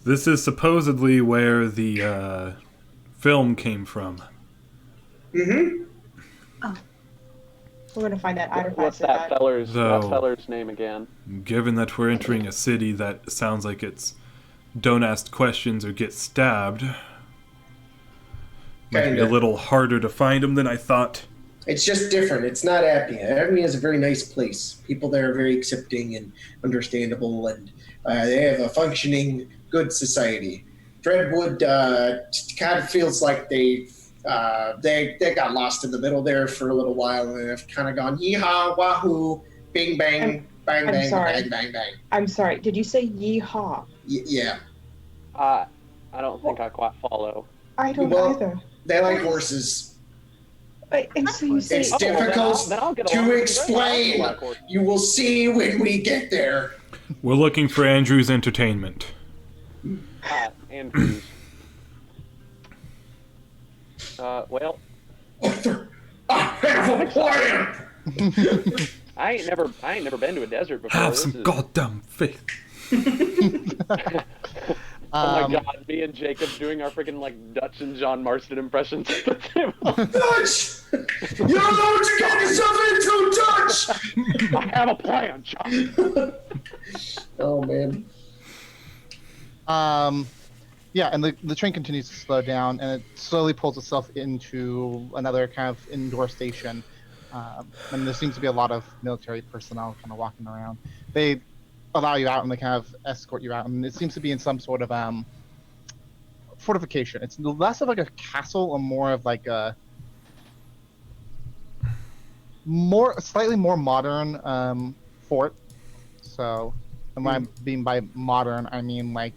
this is supposedly where the film came from. Mm-hmm. We're going to find that artifact. What's that feller's So- name again? Given that we're entering a city that sounds like it's don't ask questions or get stabbed, might be a Kinda. little harder to find them than I thought. It's just different. It's not Avnia. Avnia is a very nice place. People there are very accepting and understandable, and they have a functioning, good society. Dreadwood kind of feels like they got lost in the middle there for a little while, and have kind of gone yee-haw, wahoo, bing, bang, bang, I'm bang, sorry. bang, bang, bang. I'm sorry, did you say yeehaw? Yeah. I don't think I quite follow. I don't Well, either. They like horses. And so you say, It's Oh, well, difficult then I'll get to along with you. explain. I'll go You will see when we get there. We're looking for Andrew's entertainment. Andrews. Well, I have a plan. I ain't never been to a desert before. Have This some is- goddamn faith. Oh my God, me and Jacob doing our freaking like Dutch and John Marston impressions. Dutch! You don't know what you're getting yourself into, Dutch! I have a plan, John. Oh, man. Yeah, and the train continues to slow down, and it slowly pulls itself into another kind of indoor station. And there seems to be a lot of military personnel kind of walking around. They allow you out and they kind of escort you out, and it seems to be in some sort of fortification. It's less of like a castle and more of like a slightly more modern fort. So, and when I mean by modern, I mean like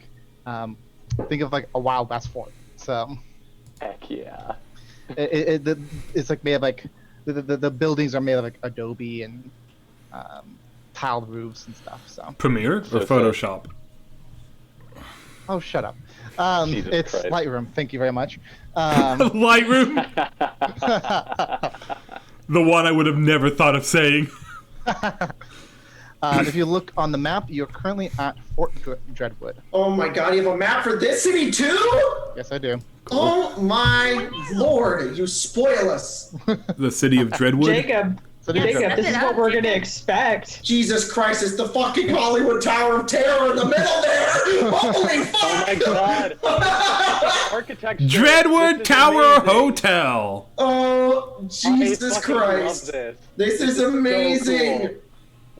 think of like a Wild West fort. So, Heck yeah. It's like made of like the buildings are made of like adobe and tiled roofs and stuff. So Premiere or Photoshop? Oh, shut up. Jesus It's Christ. Lightroom. Thank you very much. Lightroom? The one I would have never thought of saying. If you look on the map, you're currently at Fort Dreadwood. Oh my god, you have a map for this city too? Yes, I do. Oh my lord, you spoil us. The city of Dreadwood? Jacob, this is what we're gonna expect. Jesus Christ, it's the fucking Hollywood Tower of Terror in the middle there! Holy fuck! Oh my god. Architecture. Dreadwood This is Tower amazing. Hotel. Oh, Jesus I fucking Christ. love this. This is so amazing. cool.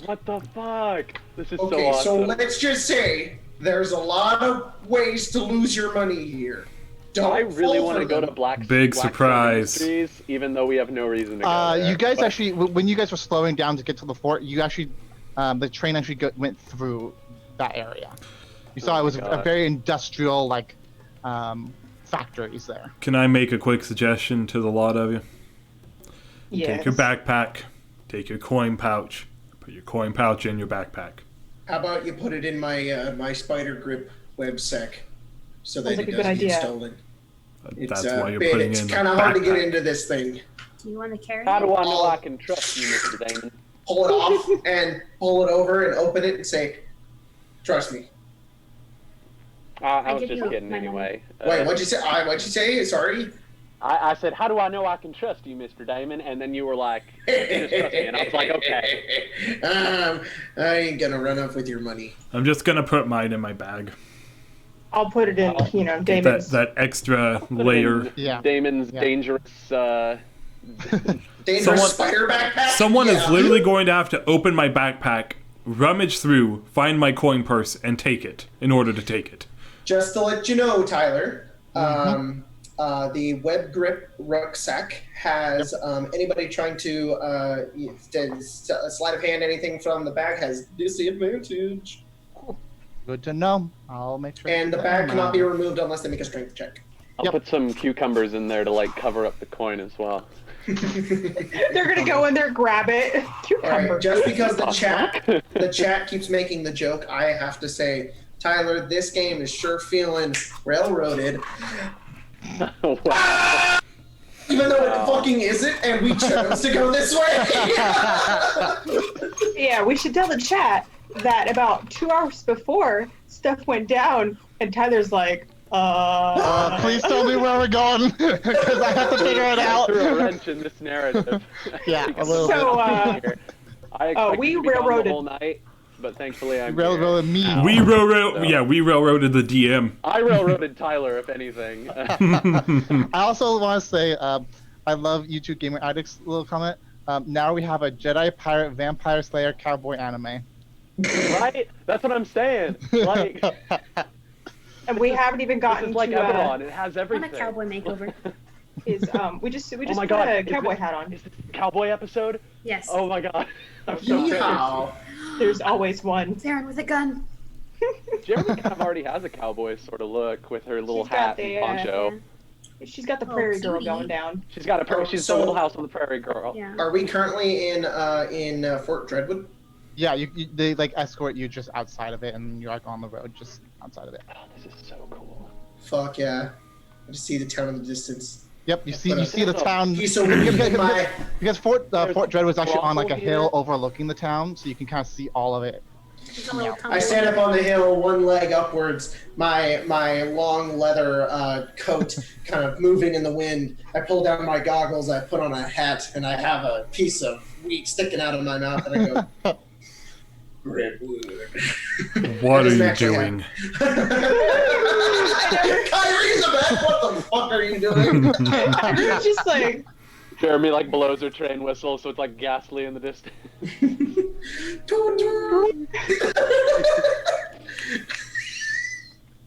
What the fuck? This is Okay, so awesome. so let's just say there's a lot of ways to lose your money here. Don't I really fall want to for go them. to Black Big Black surprise. Stone Industries, even though we have no reason to go there. You guys But- actually, when you guys were slowing down to get to the fort, you actually, the train actually went through that area. You saw Oh it was my a God. very industrial, like, factories there. Can I make a quick suggestion to the lot of you? Yes. Take your backpack, take your coin pouch, put your coin pouch in your backpack. How about you put it in my my spider grip web sec so that Sounds like it a good doesn't get idea. stolen. That's why you're putting It's in the kind of hard to get backpack. into this thing. Do you want to carry How it? do I know I can trust you, Mr. Damon? Pull it off and pull it over and open it and say, "Trust me." I was give just you kidding my anyway. Wait, what'd you say? What'd you say? Sorry. I said, how do I know I can trust you, Mr. Damon? And then you were like, just trust me. And I was like, okay. I ain't gonna run off with your money. I'm just gonna put mine in my bag. I'll put it in, Oh. That Damon's. that extra layer. Yeah. Damon's Yeah. dangerous. Dangerous Someone- spider backpack. Someone Yeah. is literally going to have to open my backpack, rummage through, find my coin purse, and take it in order to take it. Just to let you know, Tyler, the web grip rucksack has anybody trying to sleight of hand anything from the bag has disadvantage. Good to know. I'll make sure. And the bag cannot be removed unless they make a strength check. I'll Yep. put some cucumbers in there to like cover up the coin as well. They're gonna go in there, grab it. All Cucumber. right, just because the chat keeps making the joke, I have to say, Tyler, this game is sure feeling railroaded. Wow. Even though it fucking isn't, and we chose to go this way. Yeah, we should tell the chat that about 2 hours before stuff went down, and Tyler's like, Please tell me where we're going, because I have to figure it out. Threw a wrench in this narrative. Yeah, a little So, bit. I expected we to be gone railroaded. the whole night, but thankfully I'm Railroad here. me. We railroaded the DM. I railroaded Tyler, if anything. I also want to say, I love YouTube Gamer Addict's little comment. Now we have a Jedi, Pirate, Vampire Slayer, Cowboy anime. Right? That's what I'm saying. Like, and we haven't even this gotten is like to Eberron. It has I want everything. a cowboy makeover. his we just Oh put my god. a is cowboy this- hat on. Is this the cowboy episode? Yes. Oh my god. I'm so excited. Yeehaw. There's always one. Theron with a gun. Jeremy kind of already has a cowboy sort of look with her little She's got hat the, and poncho. She's got the Oh, prairie girl sweet. going down. She's got a she's So- the little house on the prairie girl. Yeah. Are we currently in Fort Dreadwood? Yeah, they like escort you just outside of it, and you're like on the road just outside of it. Oh, this is so cool. Fuck yeah! I just see the town in the distance. Yep, you see the town. Okay, so we get my Because Fort Dreadwood is actually on like a brothel hill here. overlooking the town, so you can kind of see all of it. There's a little I stand up on the hill, one leg upwards, my long leather coat kind of moving in the wind. I pull down my goggles, I put on a hat, and I have a piece of wheat sticking out of my mouth, and I go, Redwood. What That are doesn't you actually doing? I never fuck are you doing? It's just like, Jeremy like blows her train whistle, so it's like ghastly in the distance. Toot, toot.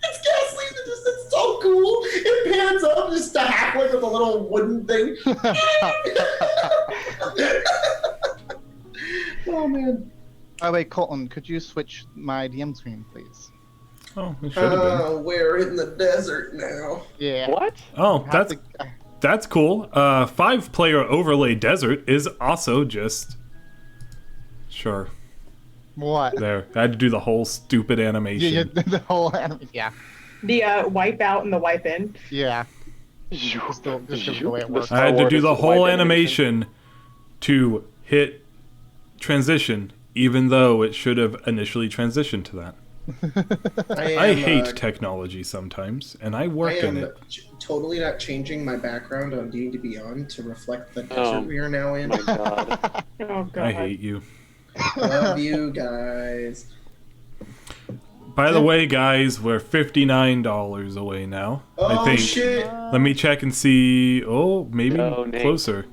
It's ghastly in the distance. So cool. It pans up just a halfway with a little wooden thing. Oh man. Oh wait, Colton, could you switch my DM screen, please? Oh, it should have been. We're in the desert now. Yeah. What? Oh, that's cool. 5-player overlay desert is also just sure. What? There, I had to do the whole stupid animation. Yeah, the whole anime. Yeah. the wipe out and the wipe in. Yeah. Just the way it works. I had to do the whole animation to hit transition, even though it should have initially transitioned to that. I hate technology sometimes, and I work in it. Totally not changing my background on D&D Beyond to reflect the desert we are now in. My God. Oh god. I hate you. Love you guys. By the way, guys, we're $59 away now. Oh I think. shit! Let me check and see. Oh, maybe Donate. closer.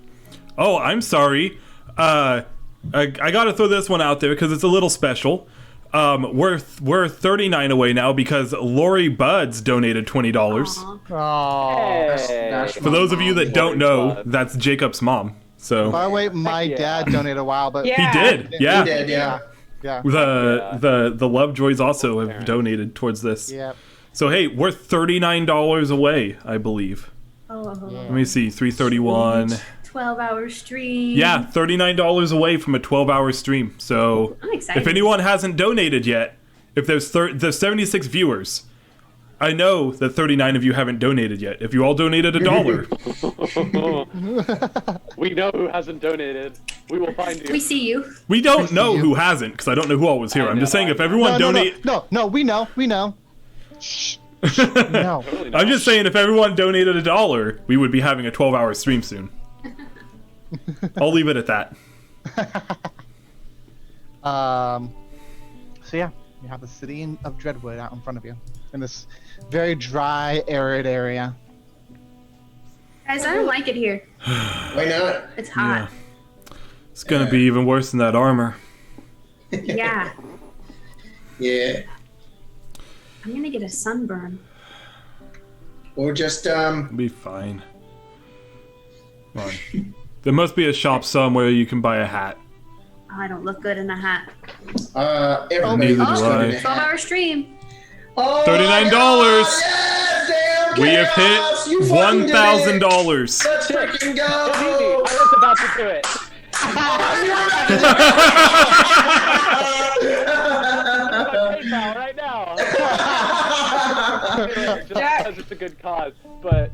Oh, I'm sorry. I gotta throw this one out there because it's a little special. We're 39 away now because Lori Buds donated $20. Oh. That's For those of you that don't know, Buds. that's Jacob's mom. So By the way, my dad donated a while, but Yeah. he did. Yeah. He did, yeah. yeah. The Lovejoys also have donated towards this. Yeah. So hey, we're $39 away, I believe. Oh, Let me see, 331. 12-hour stream. Yeah, $39 away from a 12-hour stream. So I'm excited. if anyone hasn't donated yet, if there's 76 viewers, I know that 39 of you haven't donated yet. If you all donated $1, We know who hasn't donated. We will find you. We see you. we don't know who hasn't because I don't know who all was here. I I'm just know, saying I if know. everyone donate, No, we know. Shh. No. Totally I'm not. just saying if everyone donated $1, we would be having a 12-hour stream soon. I'll leave it at that. So yeah, you have the city of Dreadwood out in front of you, in this very dry, arid area. Guys, I don't like it here. Why not? It's hot. It's gonna be even worse than that armor. Yeah. Yeah. I'm gonna get a sunburn. Or just It'll be fine. Come on. There must be a shop somewhere you can buy a hat. Oh, I don't look good in a hat. everybody neither looks do good I. in a hat. 12-hour stream. Oh $39. my God, yeah, damn We have chaos, you hit fucking did it. $1,000. Let's freaking go! I was about to do it. PayPal right now. Just because it's a good cause, but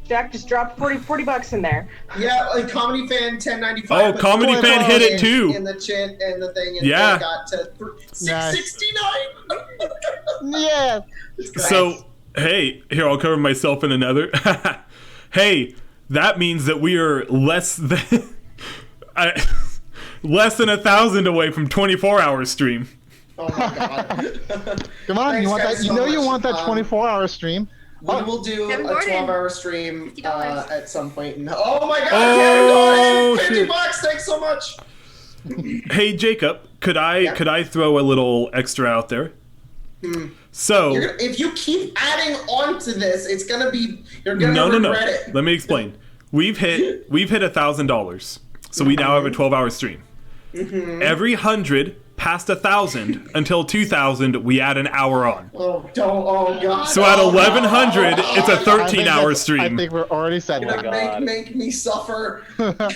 Jack just dropped 40 bucks in there. Yeah, like Comedy Fan 1095. Oh, put Comedy the Fan hit it too. In the chat and the thing, and Yeah. they got to 669. Yeah. So, hey, here, I'll cover myself in another. Hey, that means that we are less than less than 1,000 away from 24-hour stream. Oh my god. Come on, Thanks, you want guys, that? You so know you much. want that 24-hour stream. We will do Kevin a Gordon, 12-hour stream $50. at some point. Oh my god, Oh, Kevin Gordon, 50 shit. bucks, thanks so much. Hey, Jacob, could I throw a little extra out there? So, If you keep adding on to this, it's gonna be, you're gonna no. regret it. Let me explain. We've hit $1,000, so we now have a 12-hour stream. Every 100 past 1,000 until 2,000, we add an hour on. Oh, god. So at 1,100, it's a I think 13-hour I stream. think we're already set. You're gonna God. make me suffer.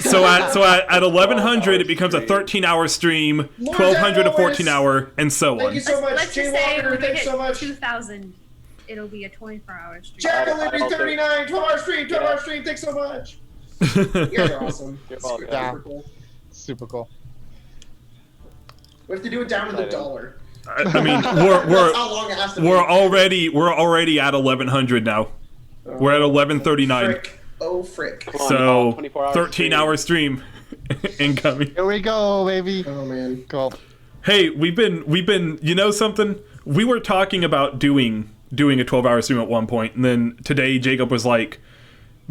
So at 1,100, it becomes a 13-hour stream. 1,200 a 14-hour, and so Thank on. you so much, Let's Jay just say Walker, when we thanks hit so much. 2,000, it'll be a 24-hour stream. Jack I Liberty also- 39, 12-hour stream, 12-hour stream, thanks so much. You guys are awesome. You're welcome. Yeah. Super cool. Super cool. We have to do it down to the Exciting. dollar. I mean, That's how long it has to be. we're already at 1,100 now. We're at 1,139. Frick. Oh, frick. Come on, So y'all, 24 hours 13-hour stream incoming. Here we go, baby. Oh, man. Cool. Hey, we've been. You know something? We were talking about doing a 12-hour stream at one point, and then today Jacob was like,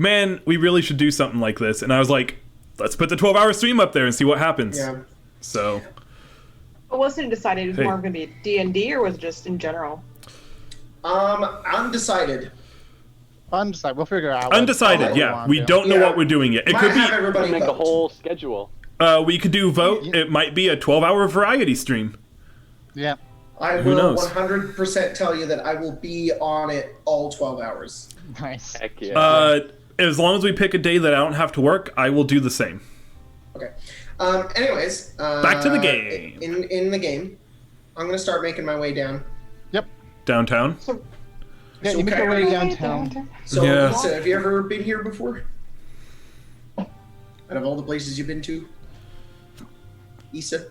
man, we really should do something like this. And I was like, let's put the 12-hour stream up there and see what happens. Yeah. So. But wasn't it decided it was more going to be D&D, or was it just in general? Undecided. Undecided. We'll figure out. Undecided. Yeah, we don't know what we're doing yet. It Might could be. have everybody Make a vote. whole schedule. We could do vote. It might be a 12-hour variety stream. Yeah. I Who will knows? 100% tell you that I will be on it all 12 hours. Nice. Heck yeah. As long as we pick a day that I don't have to work, I will do the same. Okay. Anyways. Back to the game. In the game, I'm going to start making my way down. Yep. Downtown. Yeah, So you make your way Kyrie- downtown. So, Yeah. Lisa, have you ever been here before? Out of all the places you've been to? Issa?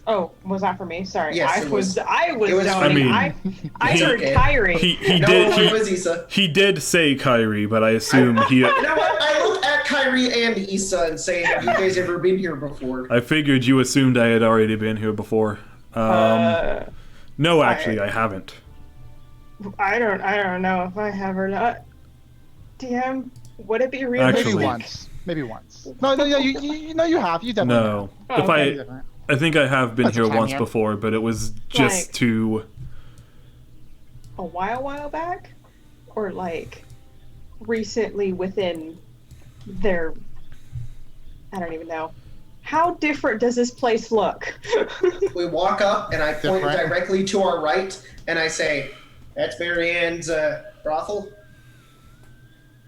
Oh, was that for me? Sorry. Yes, I it was was. It was zoning. I I he- heard okay. Kyrie. He No, did. it was Issa. He did say Kyrie, but I assume he. You know what? I look at Kyrie and Issa and say, have you guys ever been here before? I figured you assumed I had already been here before. No, actually, I haven't. I don't know if I have or not. DM, would it be real? Actually- Maybe once. Maybe once. No, you know you have. You definitely No. have. If okay. I think I have been That's here a time once here. before, but it was just Like- to. A while back, or like recently within their. I don't even know. How different does this place look? We walk up and I point Different. directly to our right and I say, that's Marianne's brothel.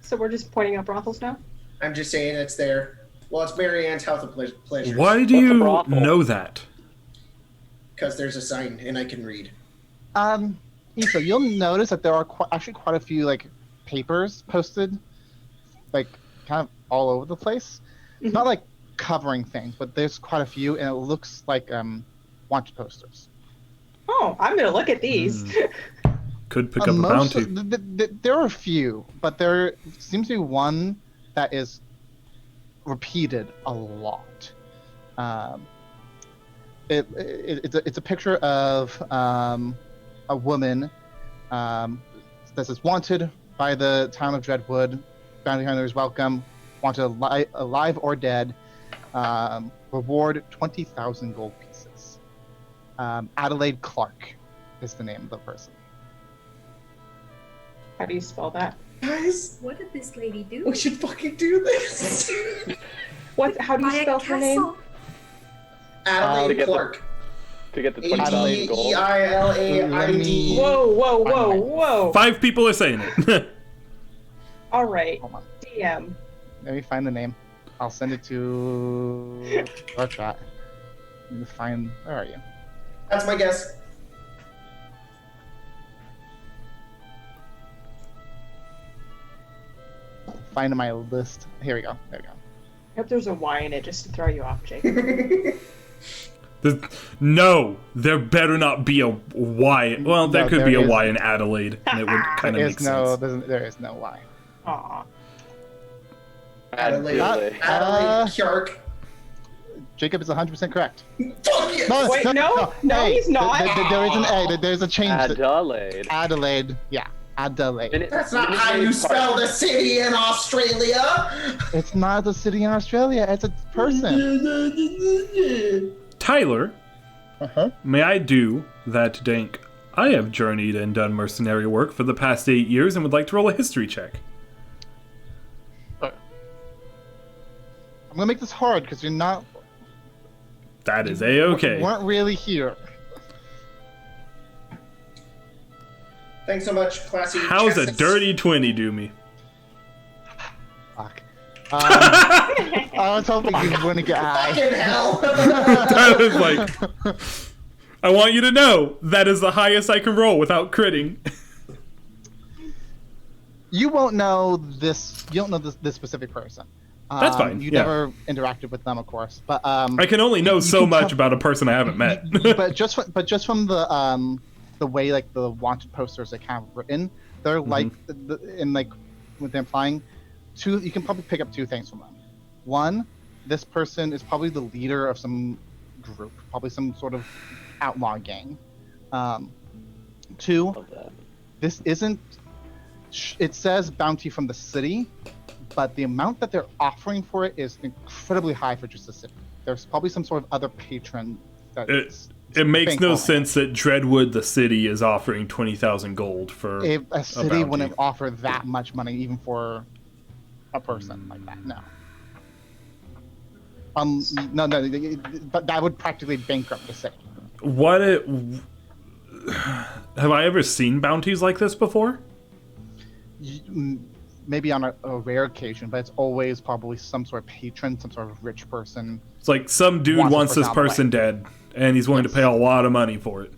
So we're just pointing out brothels now. I'm just saying it's there. Well, it's Marianne's House of Pleasures. Why do What's a you brothel? know that? Because there's a sign and I can read. Issa, you'll notice that there are actually quite a few like papers posted, like kind of all over the place. Mhm. Not like covering things, but there's quite a few, and it looks like wanted posters. Oh, I'm gonna look at these. Could pick up a Most bounty. there are a few, but there seems to be one that is repeated a lot. It's a picture of a woman that says wanted by the town of Dreadwood. Bounty hunters welcome. Wanted alive or dead. Reward 20,000 gold pieces. Adelaide Clark is the name of the person. How do you spell that? Guys, What did this lady do? we should fucking do this. What? How do you Buy a spell her name? castle? Adelaide to get the- Clark. To get the 20,000 gold. ADEILAID. Whoa, whoa, whoa, whoa! 5 people are saying it. All right, Hold on. DM. Let me find the name. I'll send it to our chat. Let me find. Where are you? That's my guess. Find my list. Here we go. There we go. I hope there's a Y in it just to throw you off, Jake. No, there better not be a Y. Well, there No, could there be a is- Y in Adelaide, and it would kind of There make is no. sense. There is no Y. Aw. Adelaide, Adelaide. Adelaide Clark. Jacob is 100% correct. Fuck yes! Wait, no, Hey, he's not. There is an A. There's a change. Adelaide. Adelaide. Yeah, Adelaide. Minute- That's not Minute how you Maid spell Park. the city in Australia. It's not a city in Australia. It's a person. Tyler, Uh-huh. may I do that dank? I have journeyed and done mercenary work for the past 8 years and would like to roll a history check. I'm gonna make this hard because you're not. That is You A-okay. weren't really here. Thanks so much, classy. How's a Chessex. dirty 20 do me? Fuck. I was hoping you wouldn't get high. Fucking hell. Tyler's like, I want you to know that is the highest I can roll without critting. You won't know this. You don't know this specific person. That's fine, You yeah. never interacted with them, of course. But I can only know you so can much tell- about a person I haven't met. but just from the way like the wanted posters are kind of written, they're like in like with them implying two. You can probably pick up two things from them. One, this person is probably the leader of some group, probably some sort of outlaw gang. Two, Love that. this isn't it says bounty from the city, but the amount that they're offering for it is incredibly high for just the city. There's probably some sort of other patron that it makes no bankroll. sense that Dreadwood, the city, is offering 20,000 gold for A city bounty. wouldn't offer that much money even for a person like that. No. No, but that would practically bankrupt the city. Have I ever seen bounties like this before? Maybe on a rare occasion, but it's always probably some sort of patron, some sort of rich person. It's like some dude wants this person dead, and he's willing to pay a lot of money for it.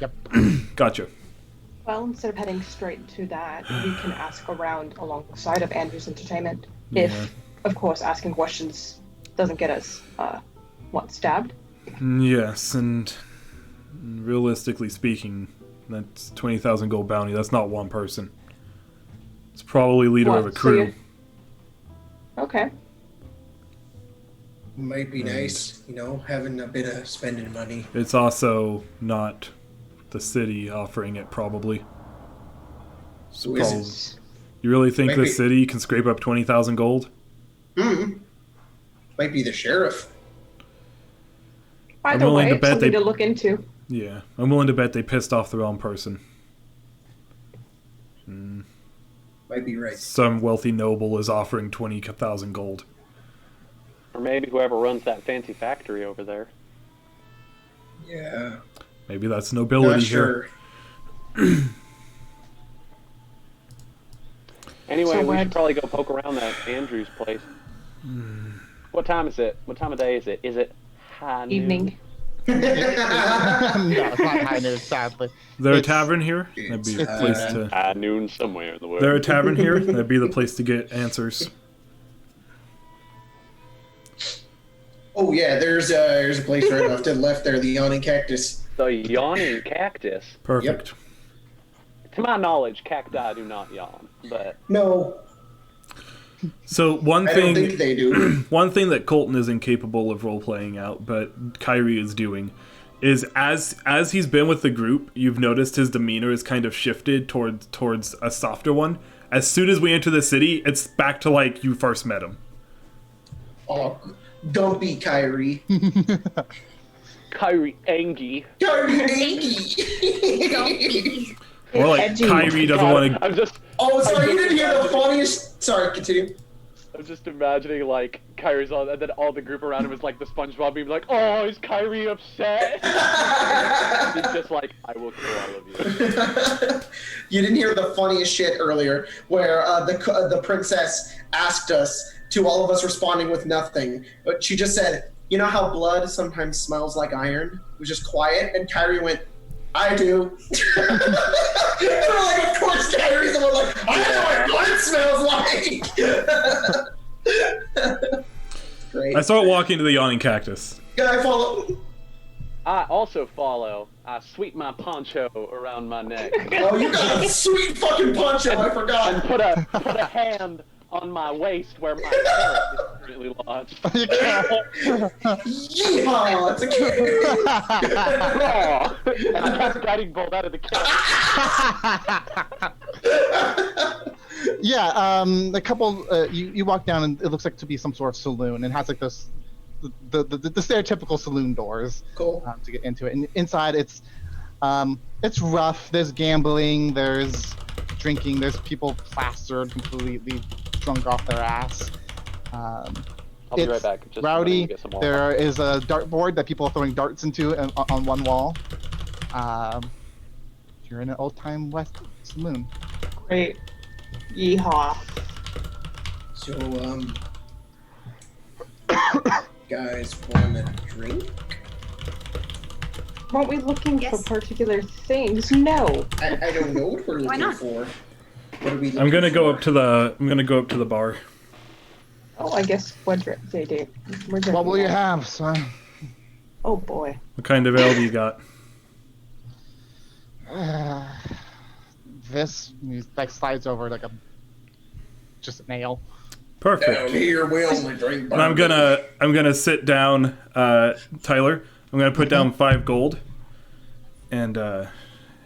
Yep. Gotcha. Well, instead of heading straight to that, we can ask around alongside of Andrew's entertainment. If, of course, asking questions doesn't get us, stabbed. Yes, and realistically speaking, that's 20,000 gold bounty. That's not one person. It's probably leader of a crew. Okay. Might be nice, having a bit of spending money. It's also not the city offering it, probably. Who is it? You really think Might the be- city can scrape up 20,000 gold? Might be the sheriff. Either willing way, to it's bet something they- to look into. Yeah, I'm willing to bet they pissed off the wrong person. Might be right. Some wealthy noble is offering 20,000 gold. Or maybe whoever runs that fancy factory over there. Yeah. Maybe that's nobility Not here. sure. Anyway, So we what- should probably go poke around that Andrew's place. What time is it? What time of day is it? Is it high noon? Evening. No, it's not high news, sadly. Is there a It's- tavern here? That'd be a it's- place to... High noon somewhere in the world. Is there a tavern here? That'd be the place to get answers. Oh yeah, there's a place right off to the left there, the Yawning Cactus. The yawning cactus. Perfect. To my knowledge, cacti do not yawn, but No, So one I don't think thing, they do. one thing that Colton is incapable of role playing out, but Kyrie is doing, is as he's been with the group, you've noticed his demeanor is kind of shifted towards a softer one. As soon as we enter the city, it's back to like you first met him. Oh, don't be Kyrie. Kyrie Angie. Kyrie Angie. Or like Edgy. Kyrie doesn't want to. I'm just Oh, sorry, you didn't hear the funniest. Sorry, continue. I'm just imagining like Kyrie's on, and then all the group around him is like the SpongeBob being like, "Oh, is Kyrie upset?" He's just like, "I will kill all of you." You didn't hear the funniest shit earlier, where the princess asked us to all of us responding with nothing, but she just said, "You know how blood sometimes smells like iron?" It was just quiet, and Kyrie went, "I do." And we're like, of course, Kyrie's the one like, "I know what blood smells like." Great. I start walking to the yawning cactus. Yeah, I follow. I also follow. I sweep my poncho around my neck Oh, you got a sweet fucking poncho. I and forgot. put a hand on my waist where my carrot is currently lodged. Yeehaw! It's a kid. And I cast guiding bolt out of the carrot. Yeah, a couple. You walk down and it looks like to be some sort of saloon. It has like this, the stereotypical saloon doors Cool. to get into it. And inside, it's rough. There's gambling. There's drinking. There's people plastered, completely drunk off their ass. I'll be right It's back. Just rowdy. get some more. There is a dartboard that people are throwing darts into on one wall. You're in an old-time West saloon. Great. Yeehaw. So, guys want a drink? Weren't we looking Yes. for particular things? No. I don't know what we're Why looking not? for. What are we looking I'm gonna go for? up to the bar. Oh, I guess what they do. What will you have, son? Oh boy. What kind of ale do you got? This he, like slides over like just a nail. Down Perfect. here, we only drink. And I'm gonna sit down, Tyler. I'm gonna put down 5 gold, and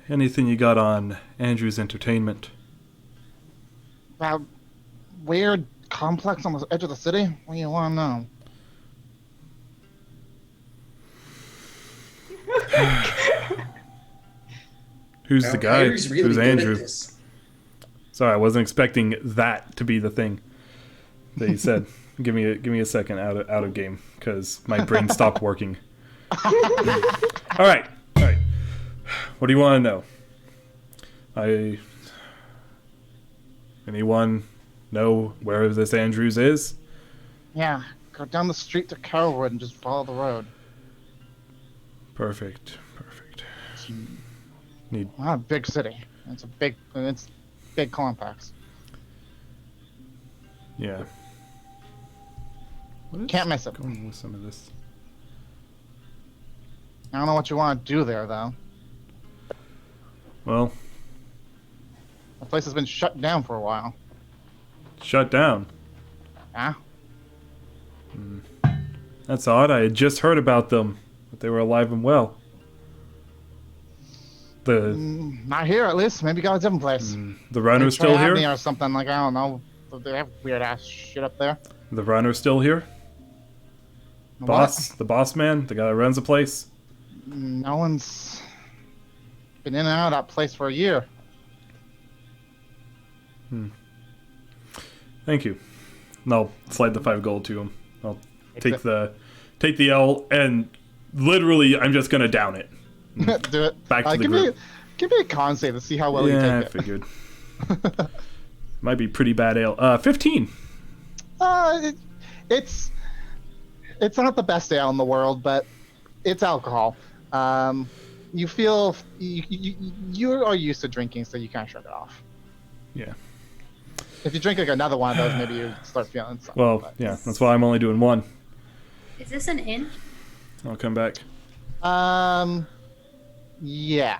anything you got on Andrew's entertainment. About weird complex on the edge of the city? What do you want to know? Who's the guy? Kyrie's really Who's good Andrew? at this. Sorry, I wasn't expecting that to be the thing that you said. give me a second out of game because my brain stopped working. All right. What do you want to know? Anyone know where this Andrews is? Yeah, go down the street to Carrollwood and just follow the road. Perfect. Need Wow, big city. It's big complex. Yeah. What is Can't miss it. going with some of this? I don't know what you want to do there, though. Well, The place has been shut down for a while. shut down. Yeah? That's odd. I had just heard about them, but they were alive and well. Not here, at least. Maybe got a different place. The runner's still here? Avnia or something, like, I don't know. They have weird-ass shit up there. The runner's still here? The boss man? The guy that runs the place? No one's been in and out of that place for a year. Thank you. And I'll slide the 5 gold to him. I'll take it. the L, and literally I'm just gonna down it. Do it. Back to the give group. Me a con save to see how well you Yeah, I take it. figured. Might be pretty bad ale. 15. It's not the best ale in the world, but it's alcohol. You feel you are used to drinking, so you kind of shrug it off. Yeah. If you drink like another one of those, maybe you start feeling something. Well, but- yeah, that's why I'm only doing 1. Is this an inn? I'll come back. Yeah.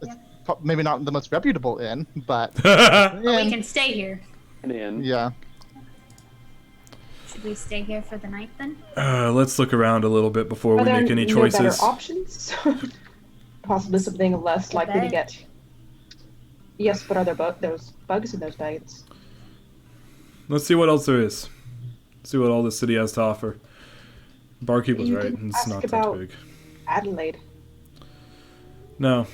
It's maybe not the most reputable inn, but But we inn, can stay here. yeah. Should we stay here for the night then? Let's look around a little bit before Are we there make any no choices. better options? Possibly something less likely to bed? get. Yes, but are there those bugs in those beds? Let's see what else there is. See what all the city has to offer. Barkeep was You right. didn't It's ask not that about- big. Adelaide. No.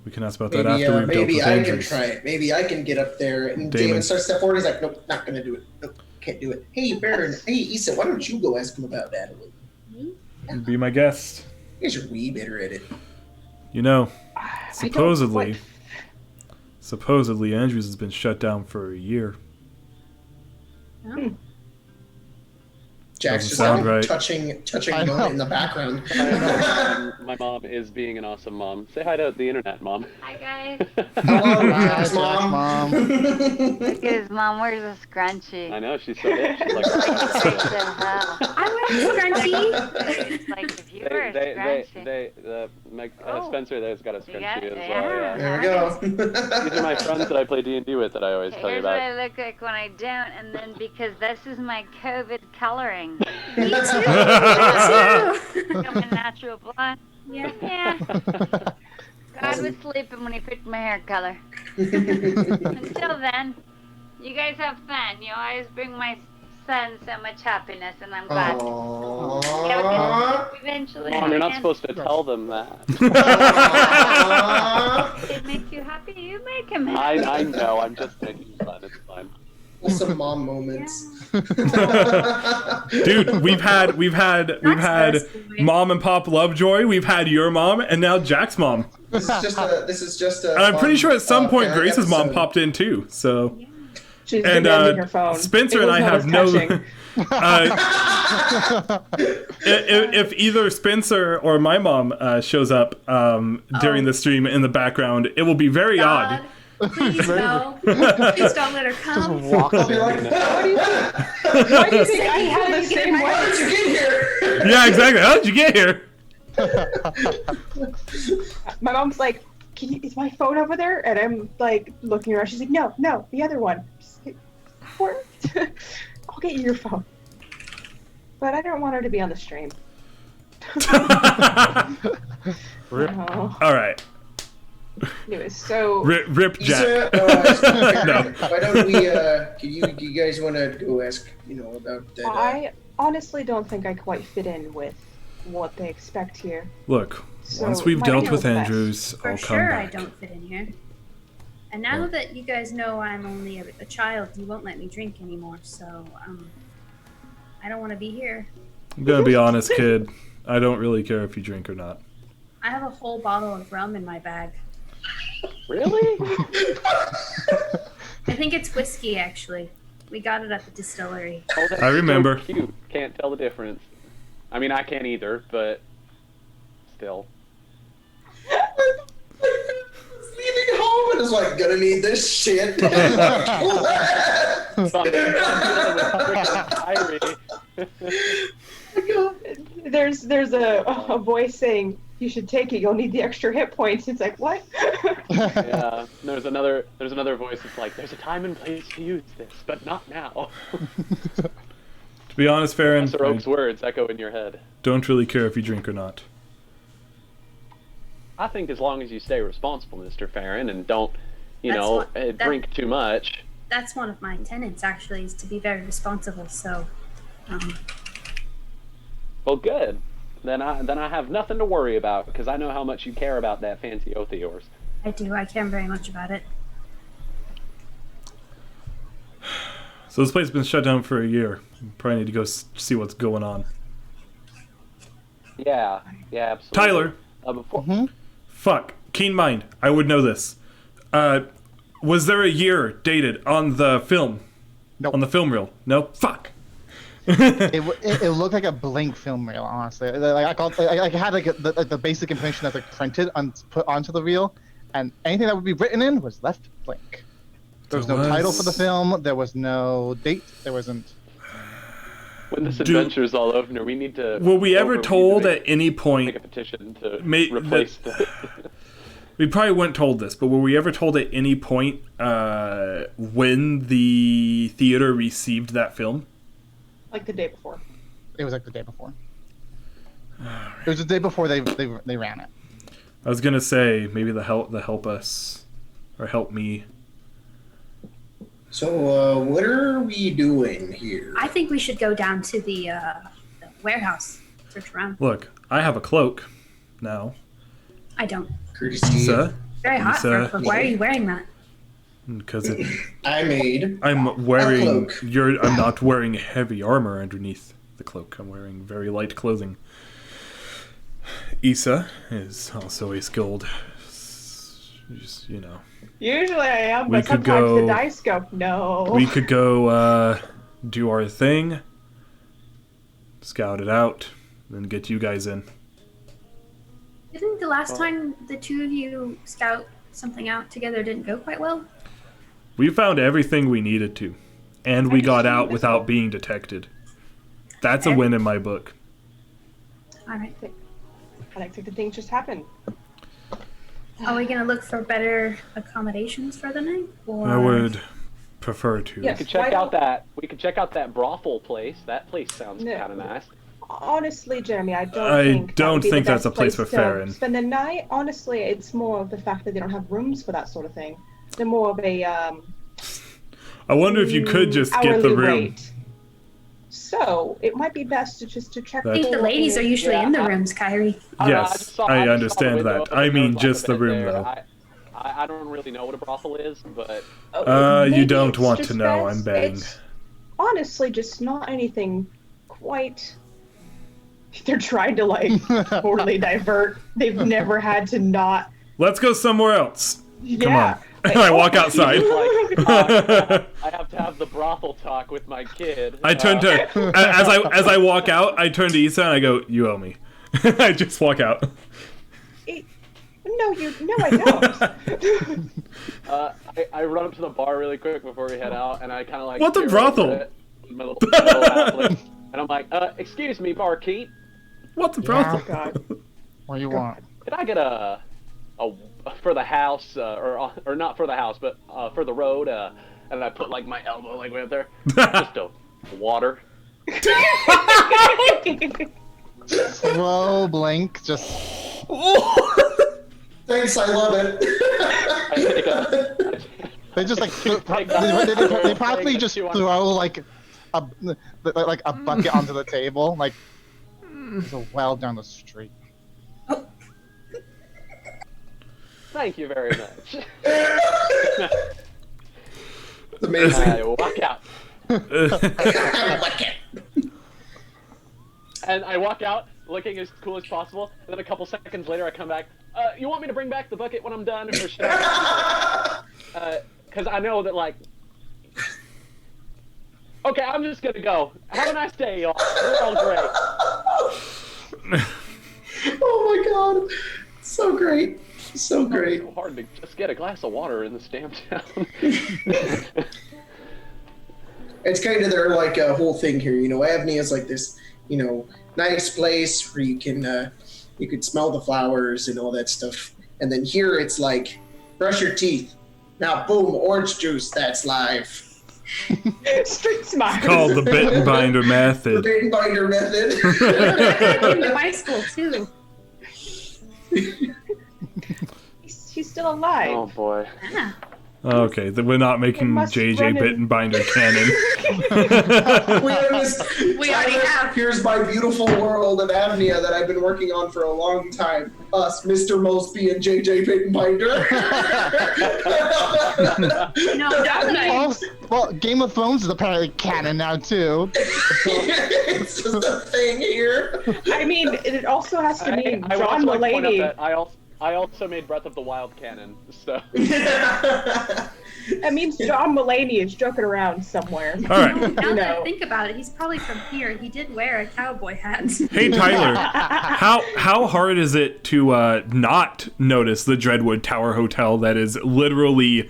We can ask about that Maybe, after we've dealt maybe with I can Andrews. try it. Maybe I can get up there. And Damon. Damon starts to step forward. He's like, nope, not going to do it. Nope, can't do it. Hey, Baron. Hey, Issa, why don't you go ask him about Adelaide? Be my guest. You guys are way better at it. You know, I don't supposedly, quite- supposedly Andrews has been shut down for a year. Oh. Jack's Doesn't just sound like right. touching I know. moment in the background. My mom is being an awesome mom. Say hi to the internet, mom. Hi guys. Hello, Hi, Jack's Jack's mom. mom. Look at his mom. Where's a scrunchie? I know she's so hip. She's like, Straight to hell. I wear a scrunchie. It's like if you were a scrunchie. Oh. Spencer there's got a You scrunchie got as it? well. Yeah. Yeah. There we go. These are my friends that I play D&D with that I always tell you Here's what about. I look like when I don't, and then because this is my COVID coloring. Me too. Me too. I'm a natural blonde. Yeah. Yeah. God was sleeping when he picked my hair color. Until then, you guys have fun. You always bring my son so much happiness, and I'm glad. Yeah, Aww. because eventually, Mom, you're not and supposed to tell them that. Aww. It makes you happy. You make him happy. I know. I'm just making fun. It's fine. Some mom moments. Dude, we've had That's Mom and Pop Lovejoy, we've had your mom, and now Jack's mom. This is just a. And I'm pretty fun, sure at some point fan Grace's mom episode. popped in too. So, She's and demanding her phone. Spencer It and was I not have as no. touching. If either Spencer or my mom shows up during the stream in the background, it will be very odd. Please no. Please don't let her come. Walk I'll be like, in. what do you Why do you think I have the same How way? did you get here? Yeah, exactly. How did you get here? My mom's like, is my phone over there? And I'm like looking around. She's like, no, the other one. Just like, what? I'll get you your phone. But I don't want her to be on the stream. Oh. All right. Anyway, so Rip Jack. No. Why don't we? You guys want to go ask? About that. I honestly don't think I quite fit in with what they expect here. Look, So, once we've my dealt deal with is best. Andrews, For I'll come sure, back. I don't fit in here. And now that you guys know I'm only a child, you won't let me drink anymore. So, I don't want to be here. I'm gonna be honest, kid. I don't really care if you drink or not. I have a whole bottle of rum in my bag. Really? I think it's whiskey, actually. We got it at the distillery. Oh, that's I remember. So cute. Can't tell the difference. I mean, I can't either, but still. Leaving home and is like, gonna need this shit. There's a voice saying you should take it. You'll need the extra hit points. It's like what? Yeah. There's another voice that's like, there's a time and place to use this, but not now. To be honest, Farron, Sir Oak's words echo in your head. don't really care if you drink or not. I think as long as you stay responsible, Mr. Farron, and don't, That's drink too much. That's one of my tenets, actually, is to be very responsible. So, Well, good. Then I have nothing to worry about because I know how much you care about that fancy oath of yours. I do. I care very much about it. So this place has been shut down for a year. You probably need to go see what's going on. Yeah, absolutely. Tyler. Before. Fuck. Keen mind. I would know this. Was there a year dated on the film? Nope. On the film reel? No? Fuck. It looked like a blank film reel, honestly. I had the basic information that's printed put onto the reel, and anything that would be written in was left blank. There was no title for the film. There was no date. There wasn't. When this adventure's all over, we need to. Were we ever told at any make point? a petition to replace the. We probably weren't told this, but were we ever told at any point when the theater received that film? Like the day before. It was like the day before. It was the day before they ran it. I was gonna say maybe the help us or help me. So, what are we doing here? I think we should go down to the warehouse, search around. Look, I have a cloak now. I don't. Courtesy. Lisa, Very hot for a Lisa. cloak. Why are you wearing that? Because I'm wearing cloak. I'm not wearing heavy armor underneath the cloak. I'm wearing very light clothing. Issa is also a skilled, just, Usually I am, We but could sometimes go- the dice go, no. We could go do our thing, scout it out, then get you guys in. Didn't the last time the two of you scout something out together didn't go quite well? We found everything we needed to, and we got out without being detected. That's a win in my book. All right. I like to think things just happen. Are we gonna look for better accommodations for the night? Or... I would prefer to. Yes. We could check Why out that. We could check out that brothel place. That place sounds No. kind of nice. Honestly, Jeremy, I don't I think that would don't be the think that's best a place for to Farron. spend the night. Honestly, it's more of the fact that they don't have rooms for that sort of thing. They're more of a I wonder if you could just get the hourly room. rate. So it might be best to check. I think the ladies are usually in the rooms, Kyrie. Yes, I understand that. I mean, just the room, though. I don't really know what a brothel is, but You Maybe don't it's want to just know. best- I'm betting. It's honestly just not anything quite. They're trying to totally divert. They've never had to not. Let's go somewhere else. Yeah. Come on. I walk outside. I have to have the brothel talk with my kid. I turn to as I walk out. I turn to Issa and I go, "You owe me." I just walk out. No, I don't. I run up to the bar really quick before we head out, and I kind of What the peer brothel? over it, my little athlete, and I'm like, "Excuse me, barkeep, What the brothel? Oh, God. What do you want? could I get a for the house, or not for the house, but for the road?" And I put my elbow way up there, just a water. Slow blink, just. Thanks, I love it. I take a, They just like Take they that. probably Take just two on- throw like a bucket onto the table. Like there's a well down the street. Thank you very much. It's amazing. I walk out. And I walk out looking as cool as possible. Then a couple seconds later, I come back. You want me to bring back the bucket when I'm done, or should I? Because I know that like. Okay, I'm just gonna go. Have a nice day, y'all. You're all great. Oh my god, so great, so great. It's so hard to just get a glass of water in this damn town. It's kind of their like whole thing here. You know, Avnia is like this, you know, nice place where you can smell the flowers and all that stuff. And then here it's like, brush your teeth. Now, boom, orange juice. That's live. Street smart. Called the bit and binder The method. bait and binder method. In my school too. He's still alive. Oh boy. Yeah. Okay, then we're not making must JJ run bit in- and binder canon. We already have. Here's my beautiful world of Avnia that I've been working on for a long time. Us, Mr. Mosby and JJ Bit and Binder. No, now Well, Game of Thrones is apparently canon now too. It's just a thing here. I mean, it also has to mean I would John also like to point out Mulaney. that I also made Breath of the Wild canon, so. That means John Mulaney is joking around somewhere. All right. Now that I No. think about it, he's probably from here. He did wear a cowboy hat. Hey Tyler, how hard is it to not notice the Dreadwood Tower Hotel that is literally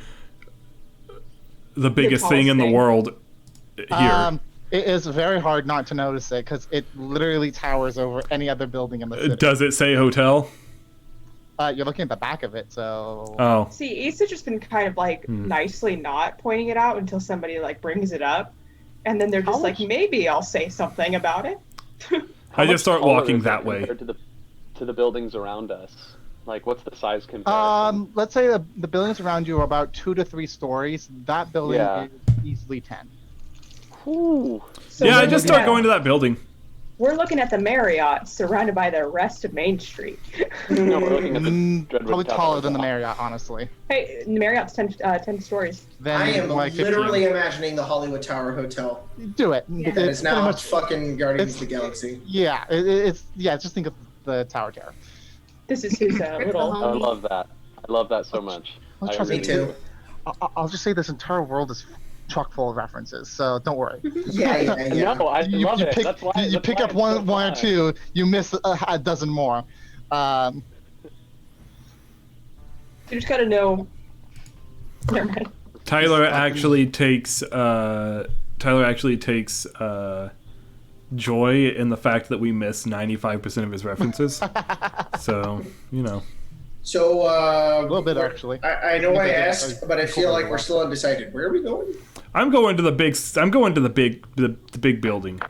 the biggest thing in the thing. world here? It is very hard not to notice it because it literally towers over any other building in the city. Does it say hotel? You're looking at the back of it, so. Oh, See, Issa just been kind of like nicely not pointing it out until somebody like brings it up, and then they're just like, maybe I'll say something about it. I just start Taller walking is it that way. compared to the buildings around us. Like, what's the size comparison? Let's say the buildings around you are about 2 to 3 stories. That building Yeah. is easily 10. Ooh. So Yeah, I we're just looking start at- going to that building. We're looking at the Marriott, surrounded by the rest of Main Street. No, we're looking at the Dreadwood Probably Tower taller than the Hotel. Marriott, honestly. Hey, the Marriott's 10 stories. Then I am like 15. literally imagining the Hollywood Tower Hotel. Do it. Yeah. That is now pretty much- fucking Guardians of the it's- Galaxy. Yeah, it's just think of the Tower Terror. This is who's little. I love that. I love that so much. Well, I trust Me really too. do. I'll just say this entire world is chock full of references, so don't worry. Yeah. No, I love it. Pick, That's why you that's pick why up it's one so or fun. two, you miss a dozen more. You just gotta know. Never mind. Tyler actually takes joy in the fact that we miss 95% of his references. So, you know. So, A little bit, actually. I know I asked, but I feel like we're still undecided. Where are we going? I'm going to the big building.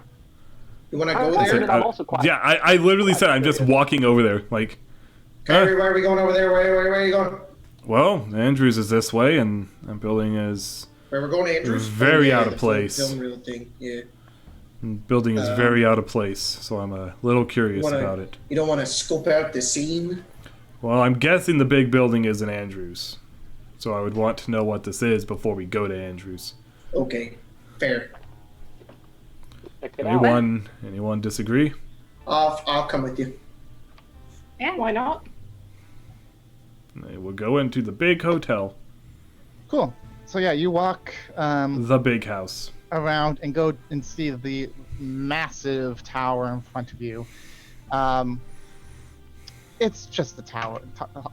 You want to I go said, there? I'm also quite- Yeah, I literally said I'm just walking over there. Like, Okay, where are we going over there? Where are you going? well, Andrews is this way, and that building is Where we're going to Andrews? Very Oh, yeah, out of the place. Film reel thing. Yeah. very out of place. So I'm a little curious Wanna- about it. You don't want to scope out the scene? Well, I'm guessing the big building is in Andrews, so I would want to know what this is before we go to Andrews. Okay, fair. Check it out. Anyone disagree? I'll come with you. Yeah. Why not? We'll go into the big hotel, Cool. So yeah, you walk the big house. around and go and see the massive tower in front of you. It's just the tower,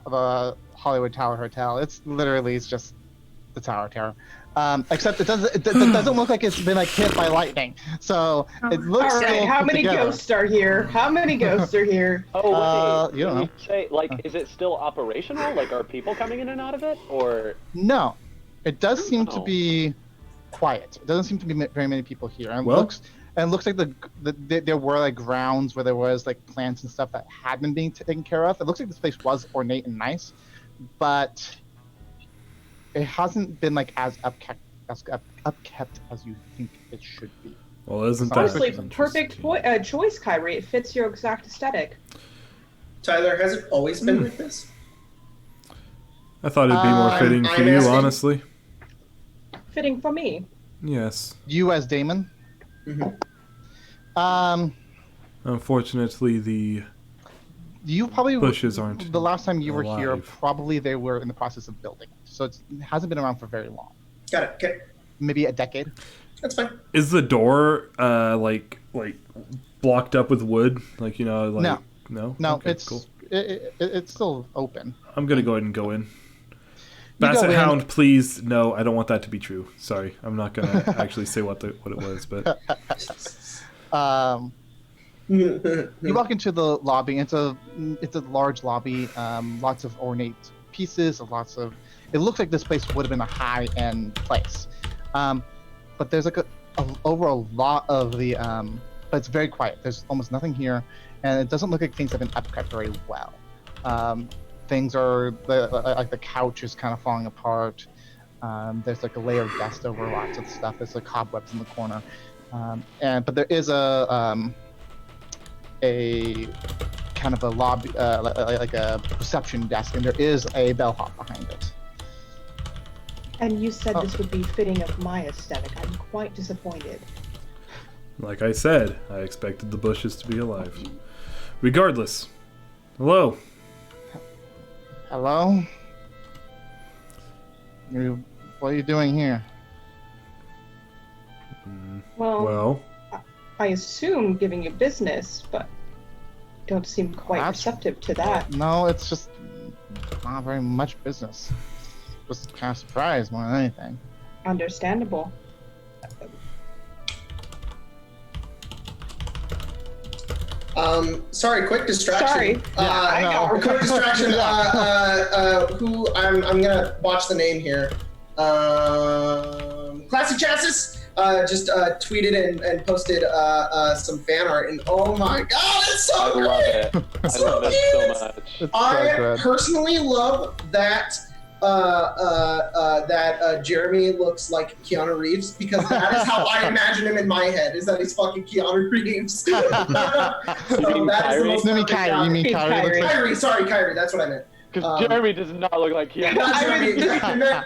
the Hollywood Tower Hotel. It's just the Tower Terror. Except it doesn't look like it's been like hit by lightning. So it looks. All right, still how put many together. ghosts are here? How many ghosts are here? Oh, wait. you don't Can know. say, like, is it still operational? Like, are people coming in and out of it? Or. No, it does seem to Oh. be quiet. It doesn't seem to be very many people here. And Well- looks And it looks like there were like grounds where there was like plants and stuff that had been being taken care of. It looks like this place was ornate and nice, but it hasn't been like as upkept as you think it should be. Well, isn't that Honestly, perfect choice, Kyrie. It fits your exact aesthetic. Tyler, has it always been like this? I thought it'd be more fitting for you, honestly. Fitting for me. Yes. You as Damon? Mm-hmm. Unfortunately, you probably bushes aren't the last time you were alive. here. Probably they were in the process of building, so it hasn't been around for very long. Got it. Okay. Maybe a decade. That's fine. Is the door like blocked up with wood? Like No. No. No, Okay, it's cool. it's still open. I'm gonna go ahead and go in. You go Basset in. Hound, please. No, I don't want that to be true. Sorry, I'm not gonna actually say what it was, but You walk into the lobby. It's a large lobby. Lots of ornate pieces. It looks like this place would have been a high-end place, but there's like over a lot of the. But it's very quiet. There's almost nothing here, and it doesn't look like things have been upkept very well. Things are like the couch is kind of falling apart. There's like a layer of dust over lots of stuff. There's like cobwebs in the corner, but there is a kind of a lobby, like a reception desk, and there is a bellhop behind it. And you said this would be fitting of my aesthetic. I'm quite disappointed. like I said, I expected the bushes to be alive. Regardless, hello. Hello? What are you doing here? Well, I assume giving you business, but don't seem quite receptive to that. No, it's just not very much business. Just kind of surprised more than anything. Understandable. Sorry, quick distraction. Sorry. Quick distraction. Who I'm gonna watch the name here. Classic Chassis just tweeted and posted some fan art, and oh my god, it's so great! I love it. I love it so much. It's I good. personally love that Jeremy looks like Keanu Reeves, because that is how I imagine him in my head, is that he's fucking Keanu Reeves. So that is the most You mean perfect Kyrie? job. You mean Kyrie? Looks like... Kyrie, sorry, Kyrie, that's what I meant. Because Jeremy does not look like Keanu.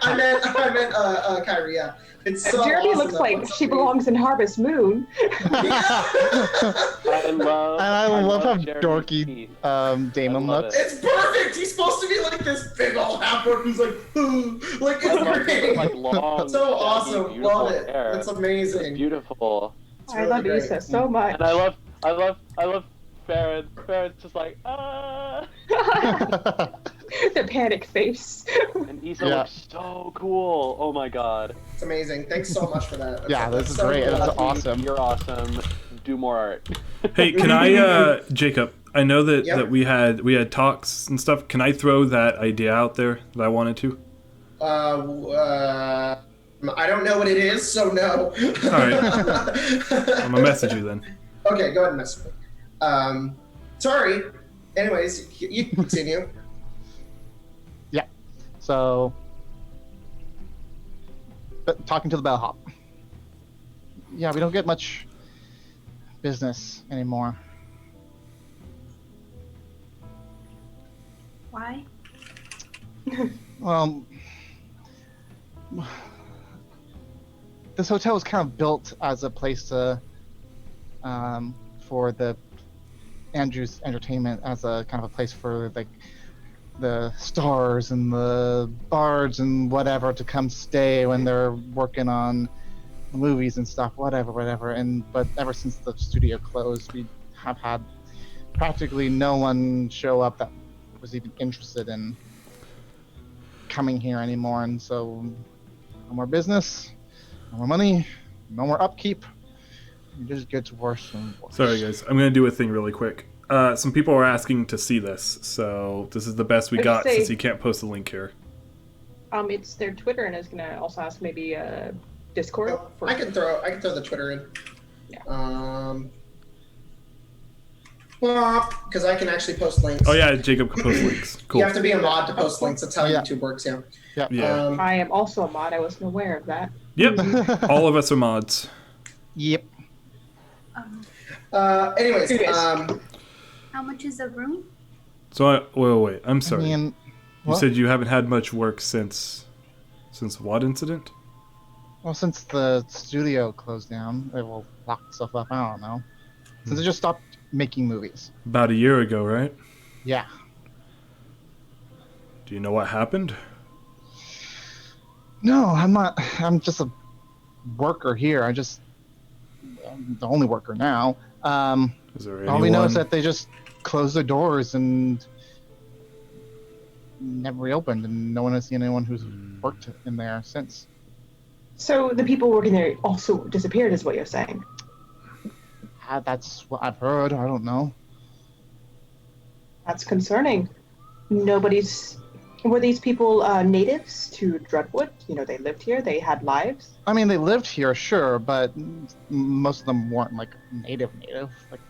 I meant Kyrie, yeah. It's so Jeremy awesome looks that like looks she great. belongs in Harvest Moon. I love how Jeremy's dorky teeth. Damon I love looks. It's perfect. He's supposed to be like this big old half-orc who's like, ooh, like I love it's his, great. long, So shaggy, awesome. beautiful Love it. hair. It's amazing. It's beautiful. It's I really love great. Issa so much. And I love Farron. Farron's just like, ah. The panic face. And Issa looks so cool. Oh my god. It's amazing. Thanks so much for that. Yeah, this is so great. cool. That's awesome. You're awesome. Do more art. Hey, can I, Jacob? I know that, Yep. that we had talks and stuff. Can I throw that idea out there that I wanted to? I don't know what it is, so no. All right. I'm gonna message you then. Okay, go ahead and message me. Sorry. Anyways, you continue. So, talking to the bellhop. Yeah, we don't get much business anymore. Why? Well, this hotel was kind of built as a place to, for the Andrew's entertainment, as a kind of a place for like the stars and the bards and whatever to come stay when they're working on movies and stuff, whatever. But ever since the studio closed, we have had practically no one show up that was even interested in coming here anymore, and so no more business, no more money, no more upkeep. It just gets worse and worse. Sorry, guys. I'm gonna do a thing really quick. Some people are asking to see this, so this is the best we got since you can't post a link here. It's their Twitter, and I was gonna also ask maybe Discord. I can throw the Twitter in. Because I can actually post links. Oh yeah, Jacob can post links. Cool. You have to be a mod to post links. That's how YouTube works, yeah. Yeah. I am also a mod. I wasn't aware of that. Yep. All of us are mods. Yep. Anyways, How much is a room? So wait. I'm sorry. I mean, you what? said you haven't had much work since what incident? Well, since the studio closed down, they will lock stuff up. I don't know. Since they just stopped making movies. About a year ago, right? Yeah. Do you know what happened? No, I'm not. I'm just a worker here. I'm the only worker now. Is there anyone? All we know is that they just closed their doors and never reopened, and no one has seen anyone who's worked in there since. So the people working there also disappeared, is what you're saying? That's what I've heard. I don't know. That's concerning. Were these people natives to Dreadwood? You know, they lived here, they had lives? I mean, they lived here, sure, but most of them weren't like native. Like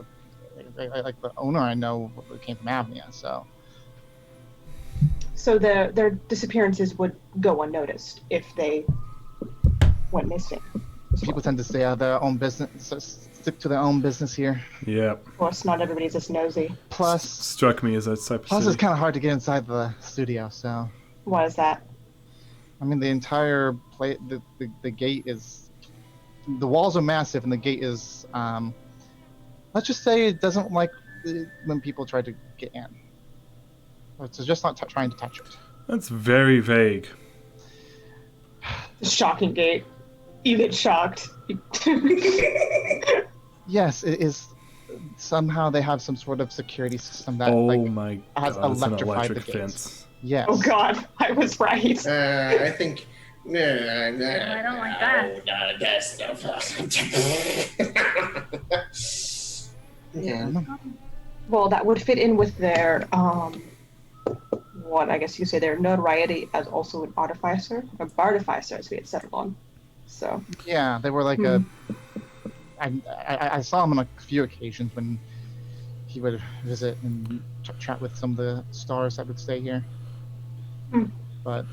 the owner I know came from Avnia, so. So their disappearances would go unnoticed if they went missing. People tend to stay out of their own business, stick to their own business here. Yep. Of course, not everybody's as nosy. Plus, Struck me as that type of plus city. it's kind of hard to get inside the studio, so. Why is that? I mean, the entire the gate is, the walls are massive, and the gate is, let's just say it doesn't like when people try to get in. It's just not trying to touch it. That's very vague. Shocking gate. You get shocked. Yes, it is. Somehow they have some sort of security system that Oh like my has god, it's an electrified electric the gates. fence. Yes. Oh god, I was right. I think. I don't like that. Yeah. Well, that would fit in with their, what I guess you say their notoriety as also an artificer, a bartificer, as we had settled on. So. Yeah, they were like I saw him on a few occasions when he would visit and chat with some of the stars that would stay here. But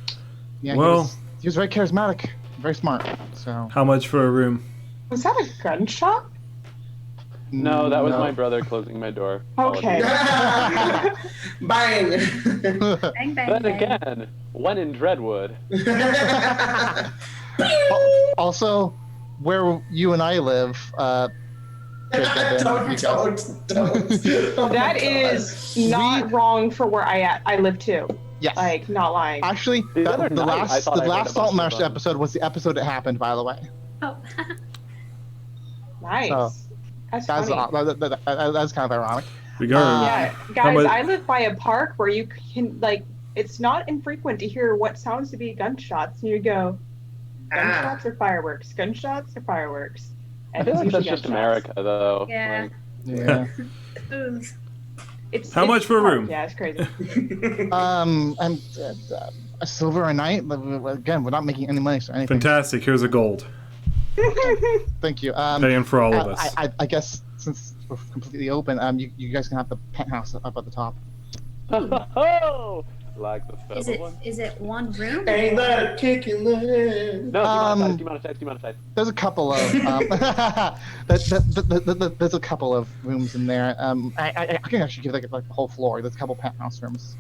yeah, Well- he was very charismatic, very smart. So How much for a room? Was that a gunshot? No, that was my brother closing my door. Okay. Bang! Bang, bang, Then bang. again, when in Dreadwood. Also, where you and I live, Don't. That is not wrong for where I live too. yes. Like, not lying. Actually, The the other night, I last thought I heard a Salt and bunch Marsh of episode was the episode that happened, by the way. Oh. Nice. So, That's That's funny. that's kind of ironic. We got Yeah, How guys, much- I live by a park where you can, like, it's not infrequent to hear what sounds to be gunshots, and you go, gunshots or fireworks? Gunshots or fireworks? I And feel it's like that's usually just gunshots. America, though. Yeah. Yeah. Ooh. How much for a room? Yeah, it's crazy. And a silver a night. But again, we're not making any money or anything. fantastic. Here's a gold. Thank you. Paying for all of us. I guess since we're completely open, you guys can have the penthouse up at the top. Oh, like the Is feather it one. is it one room? Ain't that a kick in the head? No, Um, demonetize. There's a couple of there's a couple of rooms in there. I can actually give like the whole floor. There's a couple penthouse rooms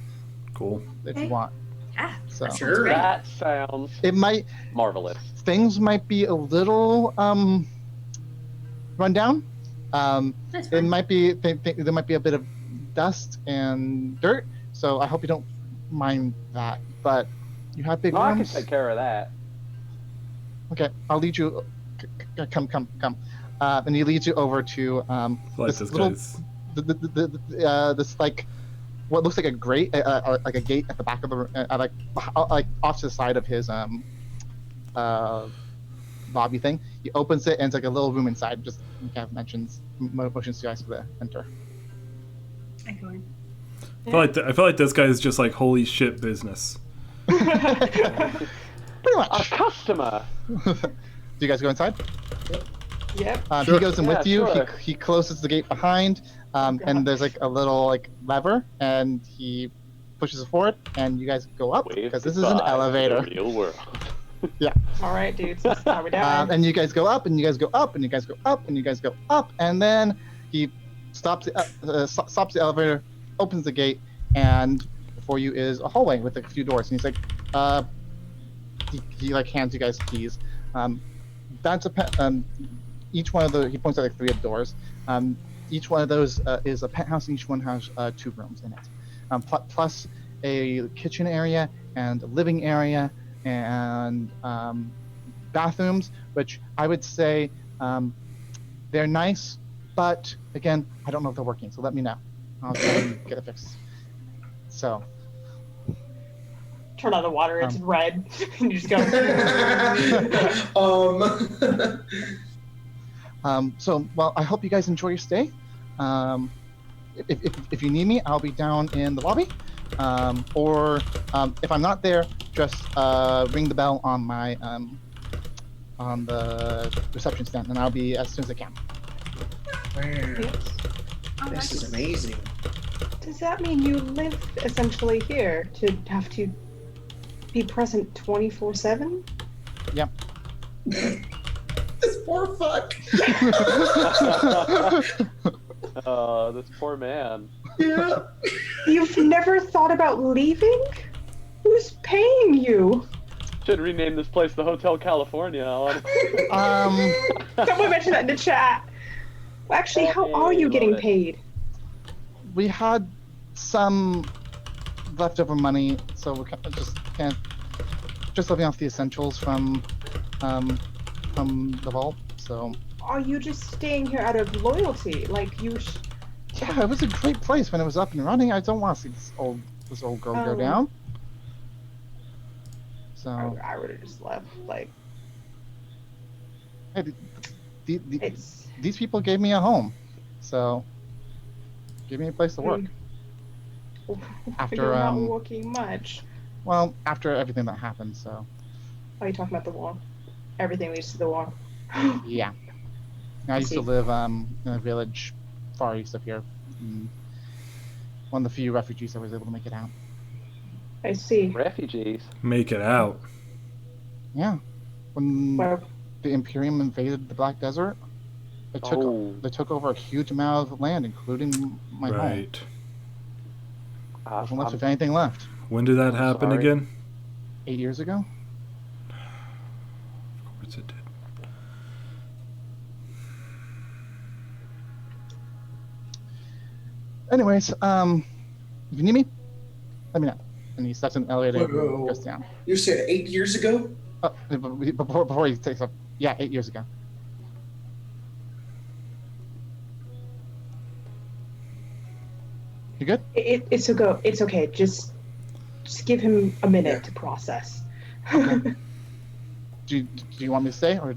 Cool. if you Okay. want. Ah, So Sure. That sounds it might marvelous. things might be a little run down. that's It fine. might be there might be a bit of dust and dirt. So I hope you don't mind that. But you have big No, I can rooms. take care of that. Okay, I'll lead you. Come. And he leads you over to Like this this little, guy's. this like what looks like a grate, like a gate at the back of the like off to the side of his lobby thing. He opens it and it's like a little room inside. Just kind of motions to you guys to enter. I go in. I feel like this guy is just like holy shit business. Pretty A much. customer. Do you guys go inside? Yep. He goes in Yeah, with you. sure. He closes the gate behind, and there's like a little like lever, and he pushes it forward, and you guys go up Wave because this is an goodbye to elevator. the real world. All right, dudes. This is how we die. And you guys go up, and you guys go up, and you guys go up, and you guys go up, and then he stops the elevator, opens the gate, and before you is a hallway with a few doors. And he's like, he like hands you guys keys. That's each one of the he points out like 3 of the doors. Each one of those is a penthouse, and each one has 2 rooms in it, plus a kitchen area and a living area and bathrooms, which I would say they're nice, but again, I don't know if they're working. So let me know. I'll try and get it fixed. So. Turn on the water, it's red. And you just go. So, well, I hope you guys enjoy your stay. If you need me, I'll be down in the lobby. Or if I'm not there, just ring the bell on my on the reception stand, and I'll be as soon as I can. Wow. This is amazing. Does that mean you live essentially here to have to be present 24/7? Yep. This poor fuck. Oh, this poor man. Yeah. You've never thought about leaving? Who's paying you? Should rename this place the Hotel California. Someone mentioned that in the chat. Well, actually, how are you getting paid? We had some leftover money, so we're just living off the essentials from the vault. So. Are you just staying here out of loyalty? Like you? Yeah, it was a great place when it was up and running. I don't want to see this old girl go down. So. I would have just left. Like. Hey, these people gave me a home, so give me a place to work. After You're not working much. Well, after everything that happened, so. Oh, you talking about the wall? Everything leads to the wall. Yeah. I used to live in a village far east of here. One of the few refugees that was able to make it out. I see. Refugees. Make it out. Yeah. When the Imperium invaded the Black Desert, they took over a huge amount of land, including my home. Right. Wasn't much of anything left. When did that happen again? 8 years ago. Of course it did. Anyways, if you need me, let me know. And he steps in the elevator and goes down. You said 8 years ago? Oh, before he takes up. Yeah, 8 years ago. You good? It's okay. Just give him a minute to process. Okay. Do you want me to stay or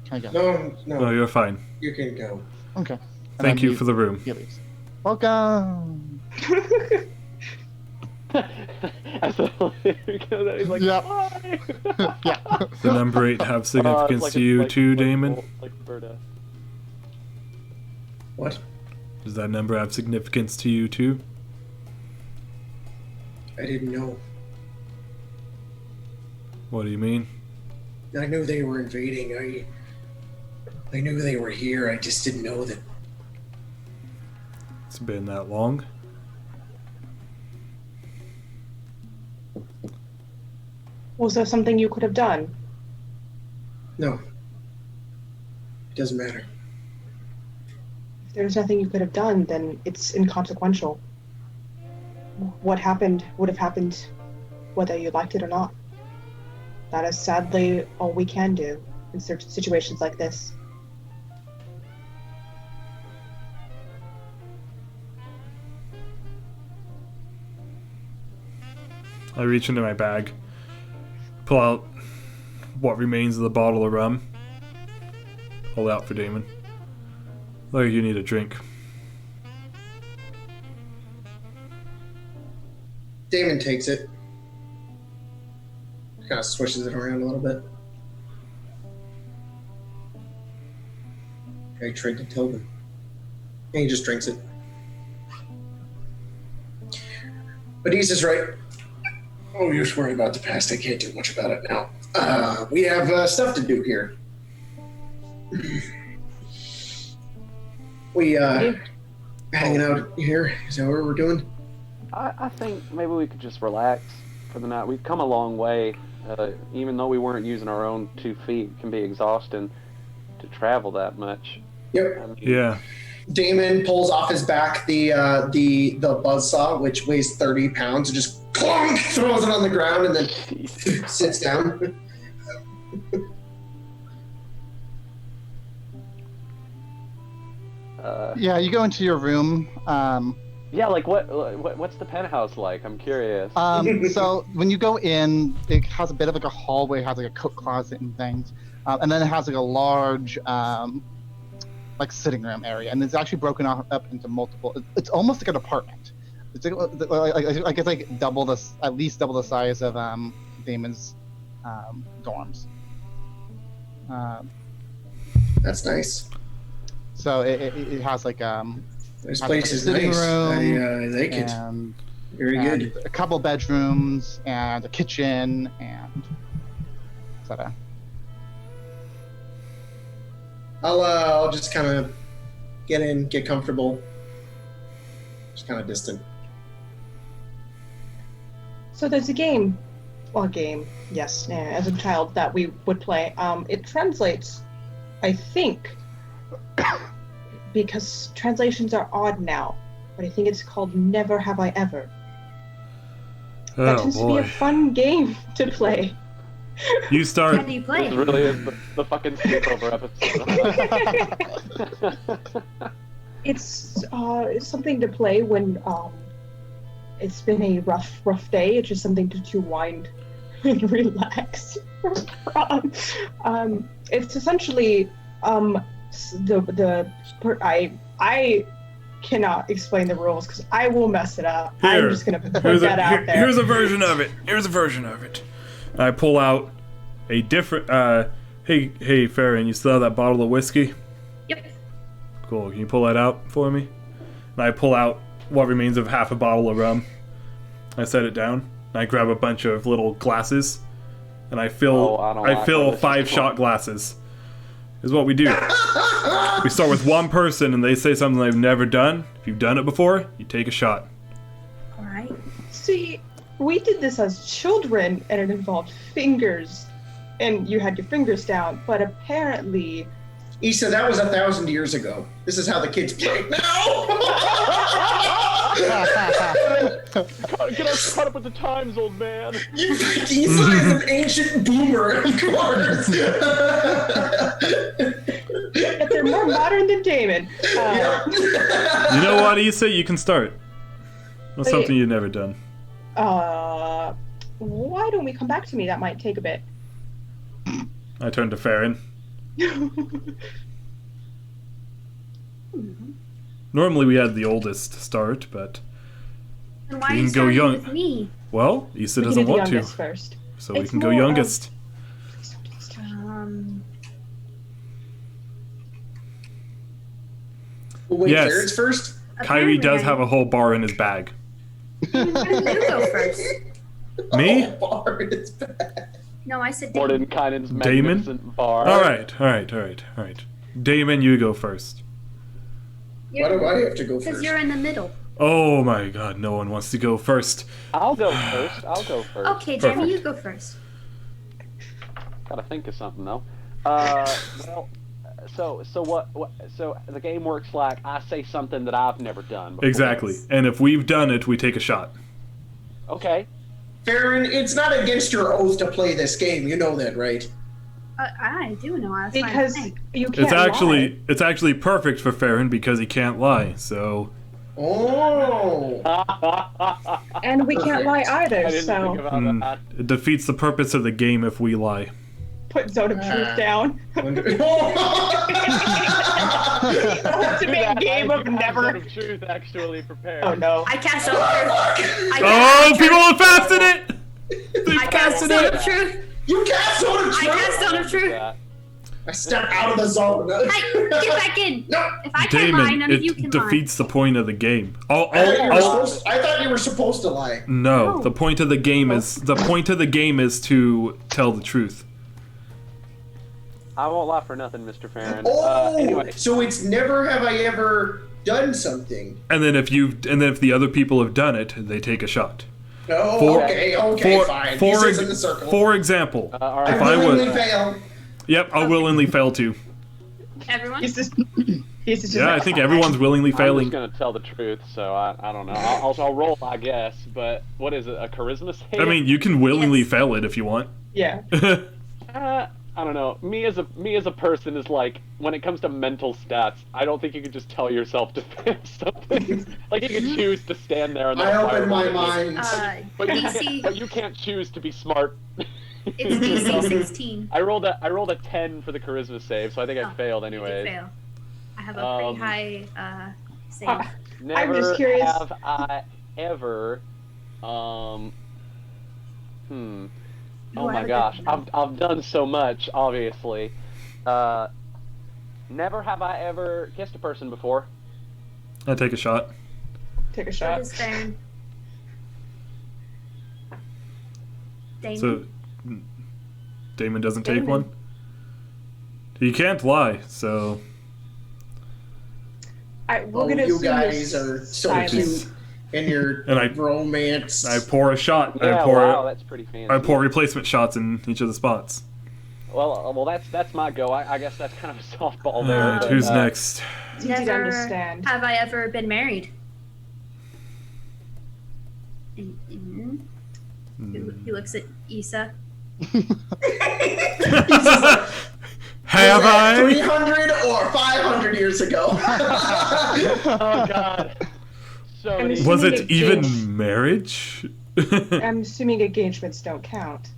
can I go? No, you're fine. You can go. Okay. Thank you for the room. He leaves. Welcome. As the elevator goes out, he's like, bye. Yeah. The number 8 have significance like to you too, Damon? Like Berta. What? Does that number have significance to you too? I didn't know. What do you mean? I knew they were invading. I knew they were here. I just didn't know that. It's been that long? Was there something you could have done? No. It doesn't matter. If there's nothing you could have done, then it's inconsequential. What happened would have happened whether you liked it or not. That is sadly all we can do in situations like this. I reach into my bag, pull out what remains of the bottle of rum, hold out for Damon. Like you need a drink. Damon takes it. Kind of swishes it around a little bit. I tried to tell them. And he just drinks it. But he's just right. Oh, you're just worried about the past. I can't do much about it now. We have stuff to do here. We hanging out here. Is that what we're doing? I think maybe we could just relax for the night. We've come a long way. Even though we weren't using our own 2 feet, it can be exhausting to travel that much. Yep. I mean, Yeah. Damon pulls off his back the buzzsaw, which weighs 30 pounds, and just clunk, throws it on the ground, and then sits down. Yeah, you go into your room. Yeah, like what's the penthouse like? I'm curious. So when you go in, it has a bit of like a hallway, it has like a coat closet and things, and then it has like a large like sitting room area, and it's actually broken up into multiple. It's almost like an apartment. It's like it's like at least double the size of Damon's dorms. That's nice. So it has like This has, place like, a is sitting nice. room I like it. and Very and good. a couple bedrooms and a kitchen and etc. I'll just kind of get in, get comfortable. Just kind of distant. So there's a game, yes, as a child that we would play. It translates, I think, because translations are odd now, but I think it's called Never Have I Ever. That Oh tends to be a boy. fun game to play. You How start. do you play? This really is the fucking sleepover episode. It's something to play when it's been a rough day. It's just something to wind and relax from. It's essentially I cannot explain the rules because I will mess it up. I'm just gonna put that out there. Here's a version of it. I pull out a different. Hey, Farron, you still have that bottle of whiskey? Yep. Cool. Can you pull that out for me? And I pull out what remains of half a bottle of rum. I set it down. And I grab a bunch of little glasses, and I fill. I don't I like fill where this is 5-shot going. glasses. Is what we do. We start with one person, and they say something they've never done. If you've done it before, you take a shot. All right. See, we did this as children, and it involved fingers, and you had your fingers down. But apparently, Issa, that was 1,000 years ago. This is how the kids play now. Get us caught up with the times, old man. Issa is an ancient boomer, of course. but they're more modern than Damon. You know what, Issa? You can start. What's Okay. something you've never done? Why don't we come back to me? That might take a bit. I turn to Farron. Normally we had the oldest start, but And why You are you can go starting young. with me? well, Issa We can do doesn't the want to, youngest first. so we It's can go more, youngest. Well, wait, Yes. Farron's first? Kyrie does apparently have a whole bar in his bag. Why didn't you go first? Me? Oh, bar in his bag. No, I said Morden Damon. Kynin's Damon? magnificent bar. All right. Damon, you go first. Why do I have to go Because first? you're in the middle. Oh my God, no one wants to go first. I'll go first. Okay, Perfect. Jamie, you go first. Gotta think of something though. Well, so what? So the game works like I say something that I've never done before. Exactly. And if we've done it, we take a shot. Okay. Farron, it's not against your oath to play this game. You know that, right? I do know. That's Because fine. you can't It's actually perfect for Farron because he can't lie. So Oh. lie. And we can't lie I either, didn't think so about that. it defeats the purpose of the game if we lie. put Zone of Truth down. Oh. Ultimate game of never. Sort of truth actually prepared. Oh no. I cast Zone of Truth. Oh, people have fasted it! They I cast fasted Zone it! of Truth. You cast Zone of I Truth? cast Zone of Truth. That. I step out of the zone. Hey, get back in. No. If I can't lie, none of you can it defeats the point of the game. I thought you were supposed to lie. No, No. the point of the game is to tell the truth. I won't lie for nothing, Mr. Farron. Oh, Anyway, so it's never have I ever done something. And then if the other people have done it, they take a shot. Oh, okay, fine. Pieces in the circle. For example, all right. if I I willingly would, fail. yep, I'll willingly fail too. Everyone? He's just Yeah, I think everyone's willingly I'm failing. just gonna tell the truth, so I don't know. I'll roll, I guess. But what is it? A charisma save? I mean, you can willingly Yes. fail it if you want. Yeah. I don't know. Me as a person is like, when it comes to mental stats, I don't think you can just tell yourself to fail something. Like you can choose to stand there and I open my fireball. mind. But you can't choose to be smart. It's DC 16. I rolled a 10 for the charisma save, so I think I failed You did anyways. fail. I have a pretty high save. Never I'm just curious. have I ever Oh I have my a good gosh, one. I've done so much, obviously. Never have I ever kissed a person before. I take a shot. Take a What shot. is Baron? Damon? So Damon doesn't take Damon. one. He can't lie, so We're Oh, gonna you assume guys this are so silence. cute in your And I- romance. I pour a shot. Yeah, I pour wow, that's pretty fancy. I pour replacement shots in each of the spots. Well, that's my go. I guess that's kind of a softball All there. right, but, who's next? It's easy to Never understand. have I ever been married. Mhm. He looks at Issa. Have I? 300 or 500 years ago. Oh God. So I'm many- assuming Was it even engaged- marriage? I'm assuming engagements don't count.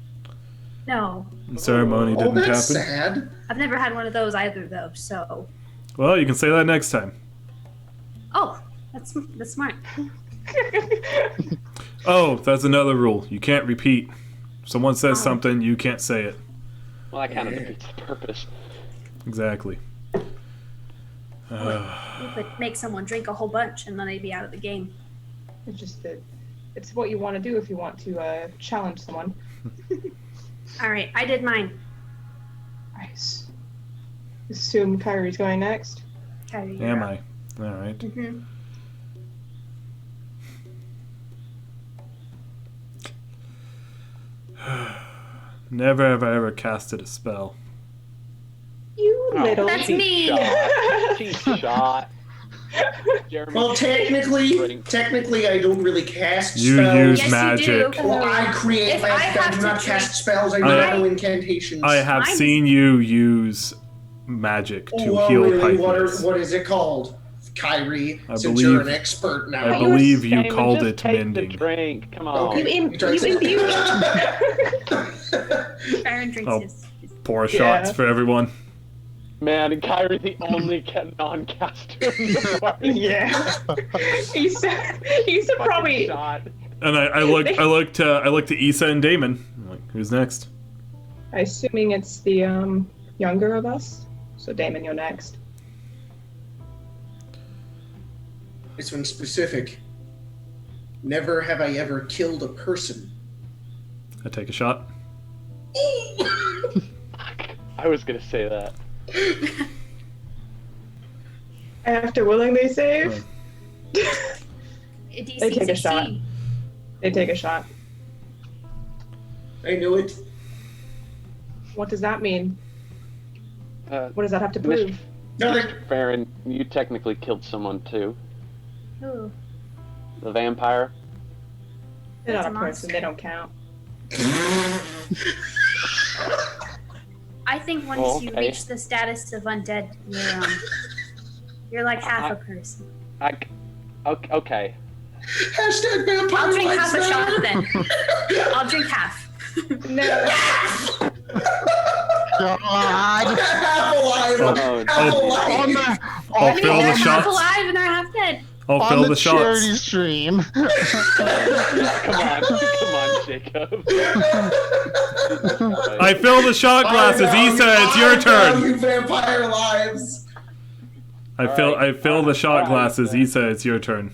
No, Ceremony Oh, didn't that's happen. sad. I've never had one of those either, though. So, Well, you can say that next time. oh, that's smart. Oh, that's another rule. You can't repeat. Someone says something, you can't say it. Well, that kind of defeats the purpose. Exactly. You could make someone drink a whole bunch, and then they'd be out of the game. It's just that it's what you want to do if you want to challenge someone. All right, I did mine. Nice. Assume Kyrie's going next. Kyrie, you're Am up. I? All right. Mhm. Never have I ever casted a spell. You little. That's cheap me. Shot. Cheap shot. Jeremy, Well, technically, I don't really cast You spells. use Yes, magic. you do. Well, I create If I magic. I have do to not cast drink- spells. I do not know incantations. I have Mine is- seen you use magic to Well, heal really, pipers. what is it called, Kyrie? I Since you're believe- an expert now. I believe you Damon, called just it take mending. The drink. Come on. Okay. You imbue. Baron drinks Oh. his. Pour shots for everyone. Man, and Kyrie the only non-caster in the party. Yeah. He's Fucking probably. shot. And I look to Issa and Damon. I'm like, who's next? Assuming it's the younger of us. So Damon, you're next. This one's specific. Never have I ever killed a person. I take a shot. I was gonna say that. I have to willingly save. DC They take a 16. shot. They take a shot. I knew it. What does that mean? Uh, What does that have to prove? Nothing. Farron, you technically killed someone too. Ooh. The vampire. They're That's not a a person. monster. They don't count. I think once Oh, you okay. reach the status of undead, you're like half a person. Okay. Hashtag vampire I'll drink likes half a that. shot then. I'll drink half. No. God. Half alive. Oh, Half oh, alive. On the, I'll on fill the They're half shots. alive and they're half dead. I'll on fill the the charity shots. stream. Come on, Jacob. I fill the shot glasses. Issa, it's your I turn. value vampire lives. I fill the shot glasses. Issa, it's your turn.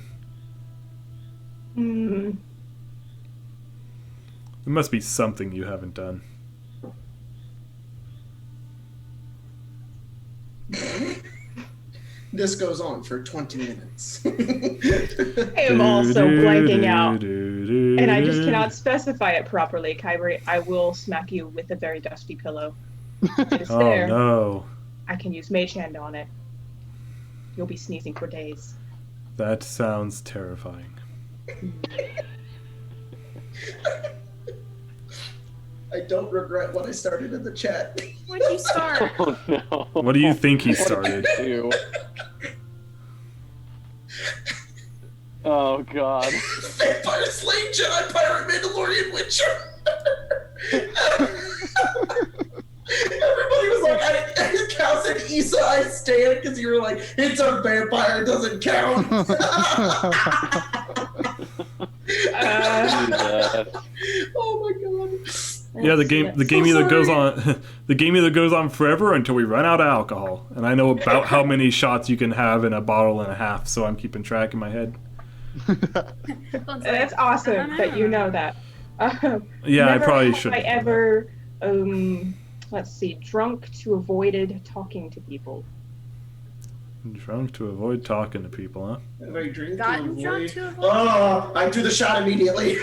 Mm. There must be something you haven't done. This goes on for 20 minutes. I am also blanking out, and I just cannot specify it properly. Kyrie, I will smack you with a very dusty pillow. It's Oh there. no. I can use Mage Hand on it. You'll be sneezing for days. That sounds terrifying. I don't regret what I started in the chat. What'd you start? Oh no. What do you think he started? Ew. Oh god. Vampire Slain Jedi Pirate Mandalorian Witcher. Everybody was like, Cal said, Issa, I stand, because you were like, it's a vampire, it doesn't count. Oh my god. Yeah, the game either goes on the game either goes on forever until we run out of alcohol. And I know about how many shots you can have in a bottle and a half, so I'm keeping track in my head. That's awesome that you know that. Yeah, I Never probably have should. I ever, let's see, drunk to avoided talking to people. Drunk to avoid talking to people, huh? Have I drink Gotten to drunk avoid? to avoid? Oh, I do the shot immediately.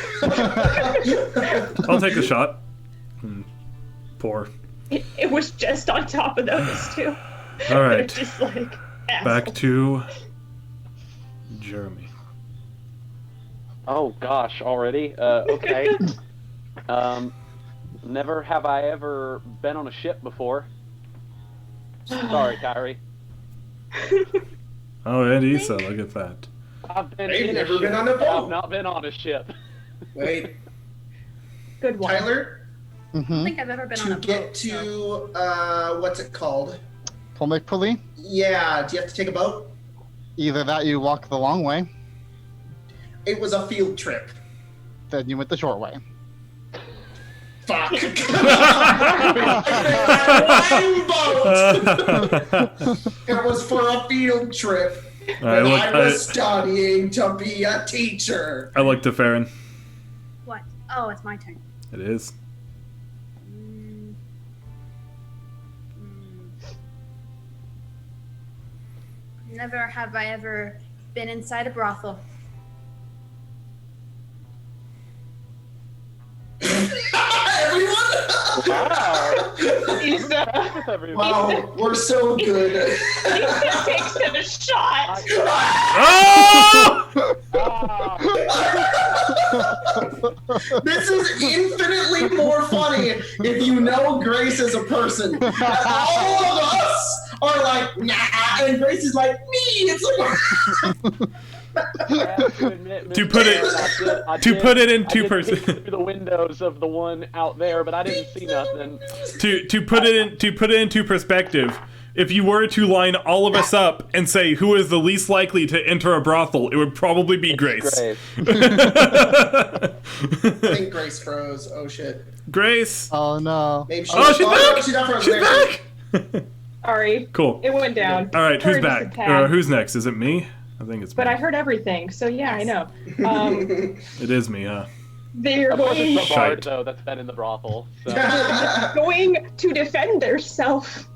I'll take a shot. Pour. It was just on top of those two. All right. They're just like Back assholes. to Jeremy. Oh gosh, already? Okay. Never have I ever been on a ship before. Sorry, Kyrie. Oh, and Issa, look at that. I've been They've in never a ship. been on a boat. I've not been on a ship. Wait, Good one. Tyler, I don't think I've ever been on to a boat. get so- to, what's it called? Polmikpuli. Yeah, do you have to take a boat? Either that, you walk the long way, It was a field trip. then you went the short way. Fuck. One boat. It was for a field trip. And I was studying to be a teacher. I looked to Farron. What? Oh, it's my turn. It is. Mm. Never have I ever been inside a brothel. Everyone? Wow. Issa, Everybody. Wow, we're so good. Issa takes it a shot. Oh! This is infinitely more funny if you know Grace as a person. All of us are like, nah, and Grace is like, me. It's like, To put it in two person. Through the windows of the one out there, but I didn't see nothing. To put it into perspective, if you were to line all of us up and say who is the least likely to enter a brothel, it would probably be Grace. I think Grace froze. Oh shit. Grace. Oh no. Maybe she Oh, she's back. She's not frozen. She's There. back. Sorry, Cool. it went down. All right, who's Heard just a back? tad. Who's next? Is it me? I think it's me. But I heard everything, so yeah, I know. It is me, huh? They're Of course, going, it's the bard Shite. though that's been in the brothel. So. going to defend themselves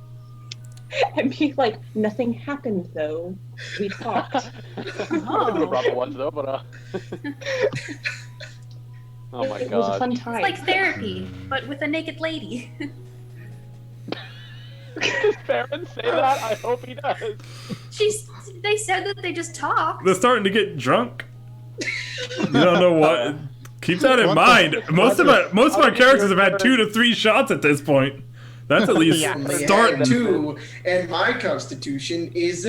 and be like, nothing happened though. We talked. The brothel was though, but oh my It was a god. fun It's time. like therapy, but with a naked lady. Does Farron say that? I hope he does. They said that they just talk. They're starting to get drunk. You don't know what. Keep that in mind. Most of our characters have had 2 to 3 shots at this point. That's at least Yeah. Only starting. had 2, and my constitution is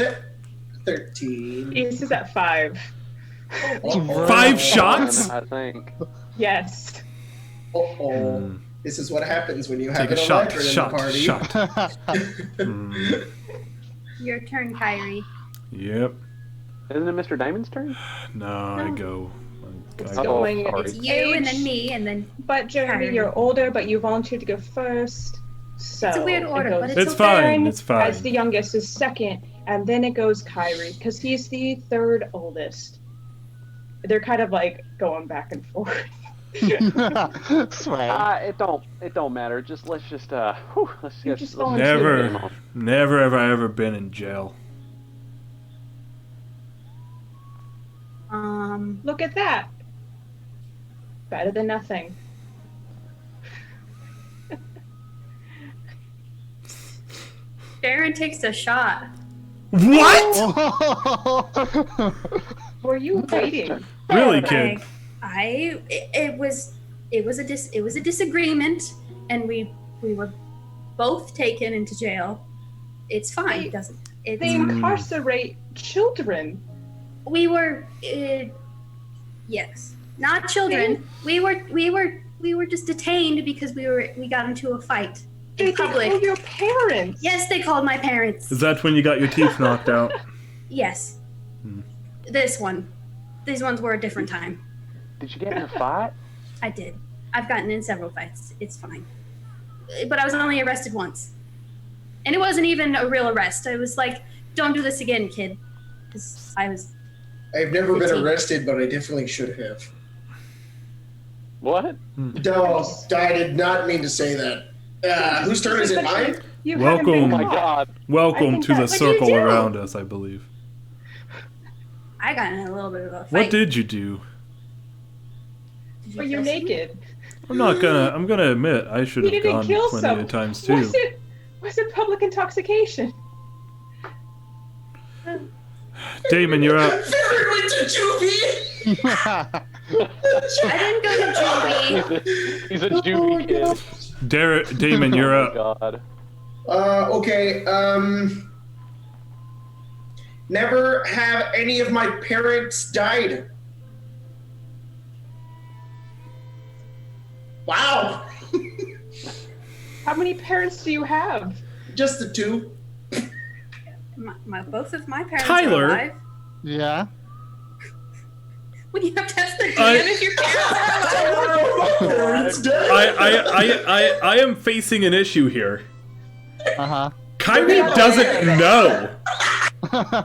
13. This is at 5. Uh-oh. 5 shots? I think. Yes. Uh-oh. This is what happens when you have Take a an shot, Electron in the party. shot. Your turn, Kyrie. Yep. Isn't it Mr. Diamond's turn? No, I go. It's I go. going. sorry. It's you and then me and then. But Jeremy, Kyrie. you're older, but you volunteered to go first. So It's a weird it order, goes but It's okay. fine. Aaron It's fine. as the youngest is second, and then it goes Kyrie because he's the third oldest. They're kind of like going back and forth. Swag. It don't matter. Let's just You just let's volunteered. Never have I ever been in jail. Look at that. Better than nothing. Darren takes a shot. What? Were you waiting? Really, kid? It was a disagreement, and we were both taken into jail. It's fine. It doesn't. It's They incarcerate children. we were yes, not children. We were just detained because we got into a fight in They public. call your parents. Yes, they called my parents. Is that when you got your teeth knocked out? Yes. Hmm. This one. These ones were a different time. Did you get in a fight? I did. I've gotten in several fights. It's fine. But I was only arrested once. And it wasn't even a real arrest. I was like, don't do this again, kid. Because I was... I've never been 15. arrested, but I definitely should have. What? No, I did not mean to say that. Whose turn is it? Mine? You Welcome. haven't Oh been my caught. God. Welcome think to the that- What did you circle do? around us, I believe. I got in a little bit of a fight. What did you do? Did Were you kill someone? naked? I'm gonna admit I should You have didn't gone kill plenty someone. of times too. Was it public intoxication? Damon, you're up. Farron went to juvie! I didn't go to juvie. He's a Oh juvie kid. Damon, you're Oh up. my God. Okay, never have any of my parents died. Wow! How many parents do you have? Just the two. Both of my parents Tyler? are alive. Yeah. When you have to ask the I- DM if your parents are alive. Parents dead. I am facing an issue here. Uh Kyrie doesn't know. huh.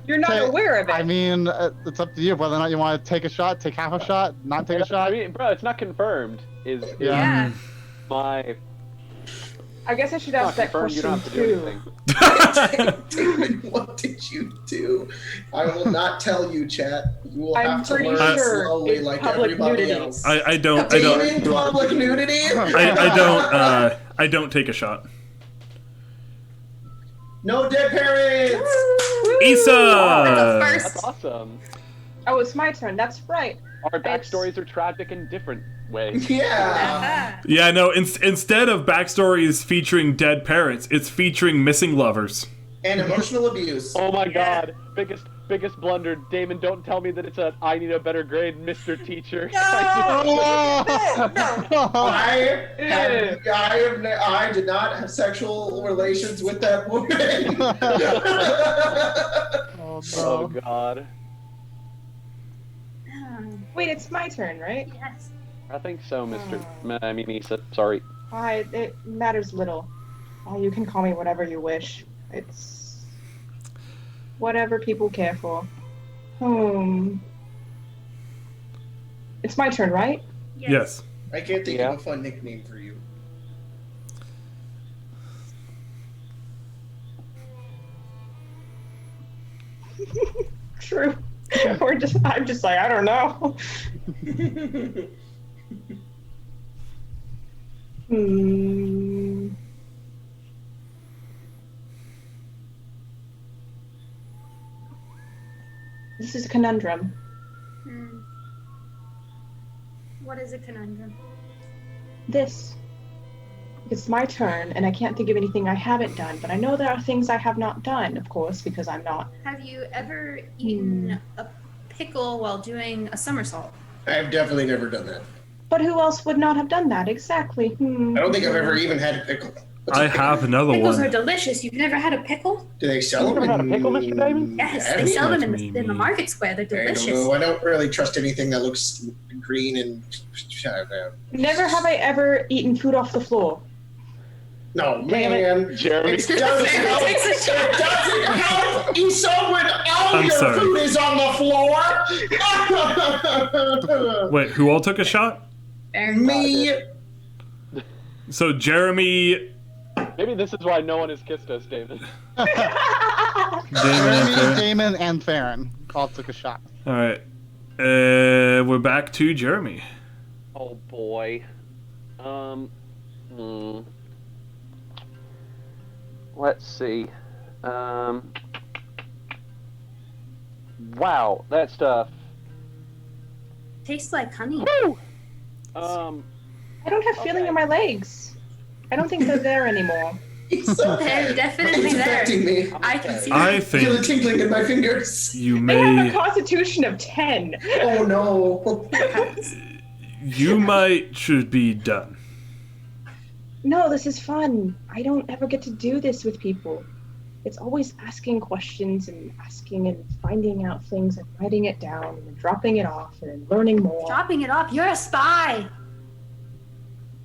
You're not Okay, aware of it. I mean, it's up to you whether or not you want to take a shot, take half a shot, not take a I shot. mean, bro, it's not confirmed. Is Yeah. my I guess I should not ask that confirmed? You question don't have to do too. anything. David, what did you do? I will not tell you, chat. You will I'm have to pretty learn sure slowly it's like public everybody nudity. else. I don't David, public nudity? I don't take a shot. No dead parents! Issa! That's First. awesome. Oh, it's my turn. That's right. Our backstories are tragic in different ways. Yeah. Yeah, no, instead of backstories featuring dead parents, it's featuring missing lovers. And emotional abuse. Oh my Yeah. God! Biggest blunder. Damon, don't tell me that it's a I need a better grade, Mr. Teacher. I did not have sexual relations with that woman. Oh Oh no. God. Wait, it's my turn, right? Yes. I think so, I mean, Issa. Sorry. It matters little. You can call me whatever you wish. It's whatever people care for. It's my turn, right? Yes. I can't think Yeah. of a fun nickname for you. True. I'm just like, I don't know. This is a conundrum. What is a conundrum? This. It's my turn, and I can't think of anything I haven't done, but I know there are things I have not done, of course, because I'm not. Have you ever eaten a pickle while doing a somersault? I've definitely never done that. But who else would not have done that? Exactly. I don't think I've ever even had a pickle. I have another Pickles are one. delicious. You've never had a pickle? Do they sell You them? ever had a pickle, Mr. Damon? Yes, Avnia? they sell them in Me. the market square. They're I don't delicious. know. I don't really trust anything that looks green and. Never have I ever eaten food off the floor. No, Damn it, man. Jeremy. It doesn't help. Takes a shot. It doesn't help. You saw when all I'm your sorry. food is on the floor. Wait, who all took a shot? Me. So Jeremy, Maybe this is why no one has kissed us, David. Damon. Damon, and Farron all took a shot. All right. We're back to Jeremy. Oh boy. Let's see. Wow, that stuff. Tastes like honey. Woo! I don't have feeling in my legs. I don't think they're there anymore. He's so They're definitely It's there. affecting me. I can see I them. Feel the think tingling in my fingers. you They have a may, constitution of 10. Oh no. you might should be done. No, this is fun. I don't ever get to do this with people. It's always asking questions and asking and finding out things and writing it down and then dropping it off and then learning more. Dropping it off. You're a spy.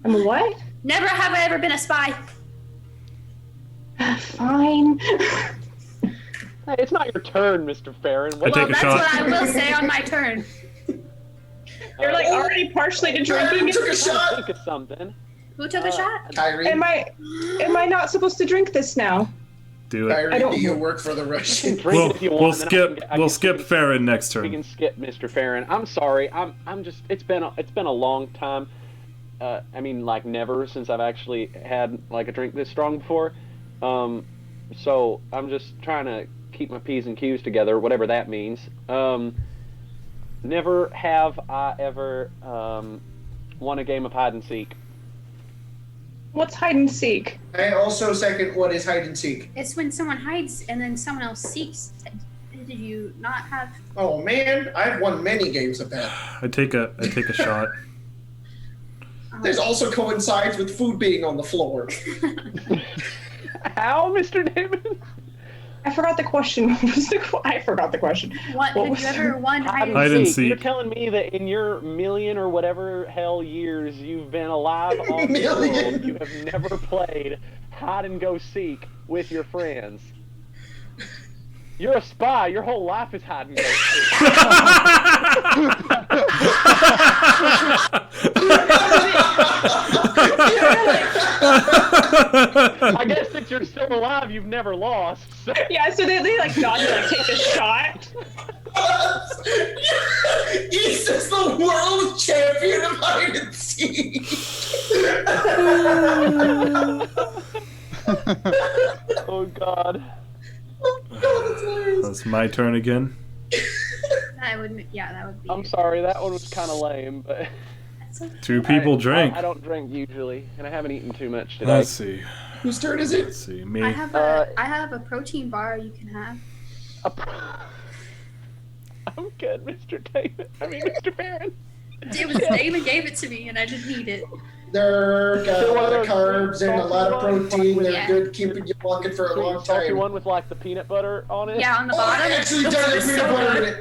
I'm a what? Never have I ever been a spy. Fine. Hey, it's not your turn, Mr. Farron. I What- take Well, a that's shot. what I will say on my turn. You're like already partially to drinking. Took a I'm trying to shot. think of something. Who took a shot? Kyrie. Am I not supposed to drink this now? Do it. Kyrie, I don't- do you work for the You can Russian? drink it if you want. We'll and then skip. I We'll can- skip Farron next We turn. can skip Mr. Farron. I'm sorry. I'm just. It's been a long time. I mean, like never since I've actually had like a drink this strong before. So I'm just trying to keep my P's and Q's together, whatever that means. Never have I ever won a game of hide and seek. What's hide and seek? I also second what is hide and seek. It's when someone hides and then someone else seeks. Did you not have? Oh man, I've won many games of that. I take a shot. This also coincides with food being on the floor. How, Mr. Damon? I forgot the question. I forgot the question. What What have was you ever won hide Hide and and seek? seek. You're telling me that in your million or whatever hell years you've been alive on the Million. world, you have never played hide and go seek with your friends. You're a spy. Your whole life is hide and go seek. I guess since you're still alive, you've never lost. So. Yeah, so they like nod to like take the shot. He's just the world champion of hide and seek. Oh God. That's my turn again. That would be. I'm sorry, that one was kind of lame, but That's okay. Two people drink. I don't drink usually, and I haven't eaten too much today. Let's see. Whose turn is it? Let's see. Me. I have a protein bar you can have. I'm good, Mr. David. I mean, Mr. Farron. It was David gave it to me and I didn't eat it. They're got a lot of carbs and a lot of protein. They're Yeah. good keeping you walking for a Sweet long and salty time. one with like the peanut butter on it. Yeah, on the Oh, I bottom. actually Those done are the peanut so butter in good.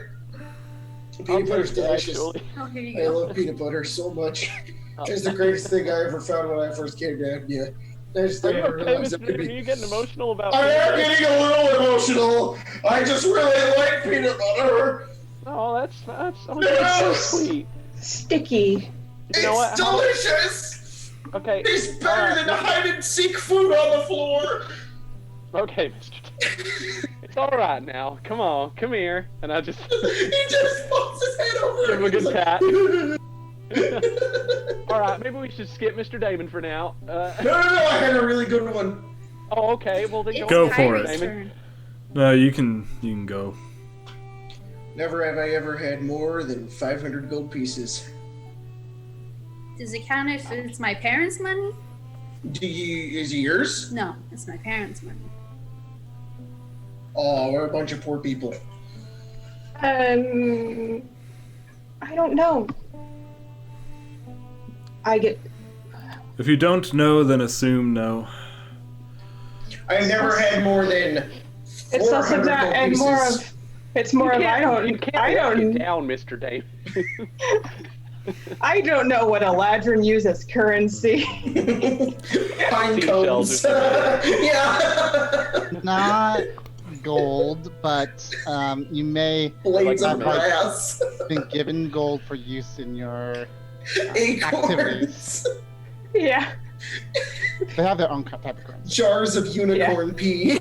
it. Peanut butter's delicious. Actually. Oh, here you I go. love peanut butter so much. It's the greatest thing I ever found when I first came to Avnia. I just Are you never okay, realized it Mr. could David? Are be. you getting emotional about I peanut am butter? getting a little emotional. I just really like peanut butter. Oh, that's oh, Yes! that's so sweet. Sticky. You know what? It's delicious. Okay. It's better than hide and seek food on the floor. Okay, Mr. David. It's all right now. Come on, come here, and I just He just pulls his head over. Give him a and good he's pat. like, all right. Maybe we should skip Mr. Damon for now. No, I had a really good one. Oh, okay. Well, then It's Go on, for Kyrie's it. turn. No, you can go. Never have I ever had more than 500 gold pieces. Does it count if it's my parents' money? Is it yours? No, it's my parents' money. Oh, we're a bunch of poor people. I don't know. I get. If you don't know, then assume no. I've never had more than. It's also that, and more of. It's more of I don't. You can't walk it down, Mr. Dave. I don't know what Eladrin uses as currency. Pine cones. Yeah. Not gold, but you may Blades of have grass. been given gold for use in your Acorns. activities. Yeah. They have their own type of currency. Jars of unicorn pee.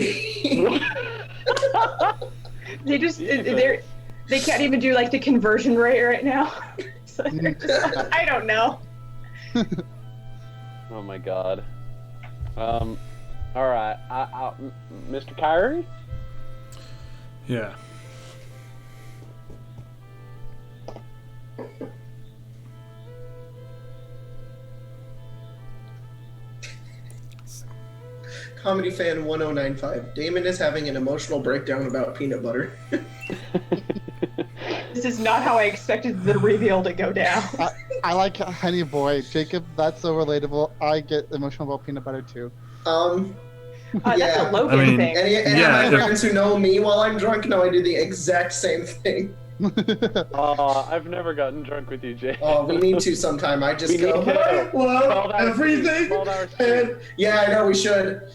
They just they can't even do like the conversion rate right now. So they're just like, I don't know. Oh my god. All right. Mr. Kyrie? Yeah. Comedy fan 1095. Damon is having an emotional breakdown about peanut butter. This is not how I expected the reveal to go down. I like Honey Boy. Jacob, that's so relatable. I get emotional about peanut butter too. That's a Logan thing. And my friends who know me while I'm drunk know I do the exact same thing. I've never gotten drunk with you, Jay. Oh, we need to sometime. I just go, need to. I love everything. And yeah, I know we should.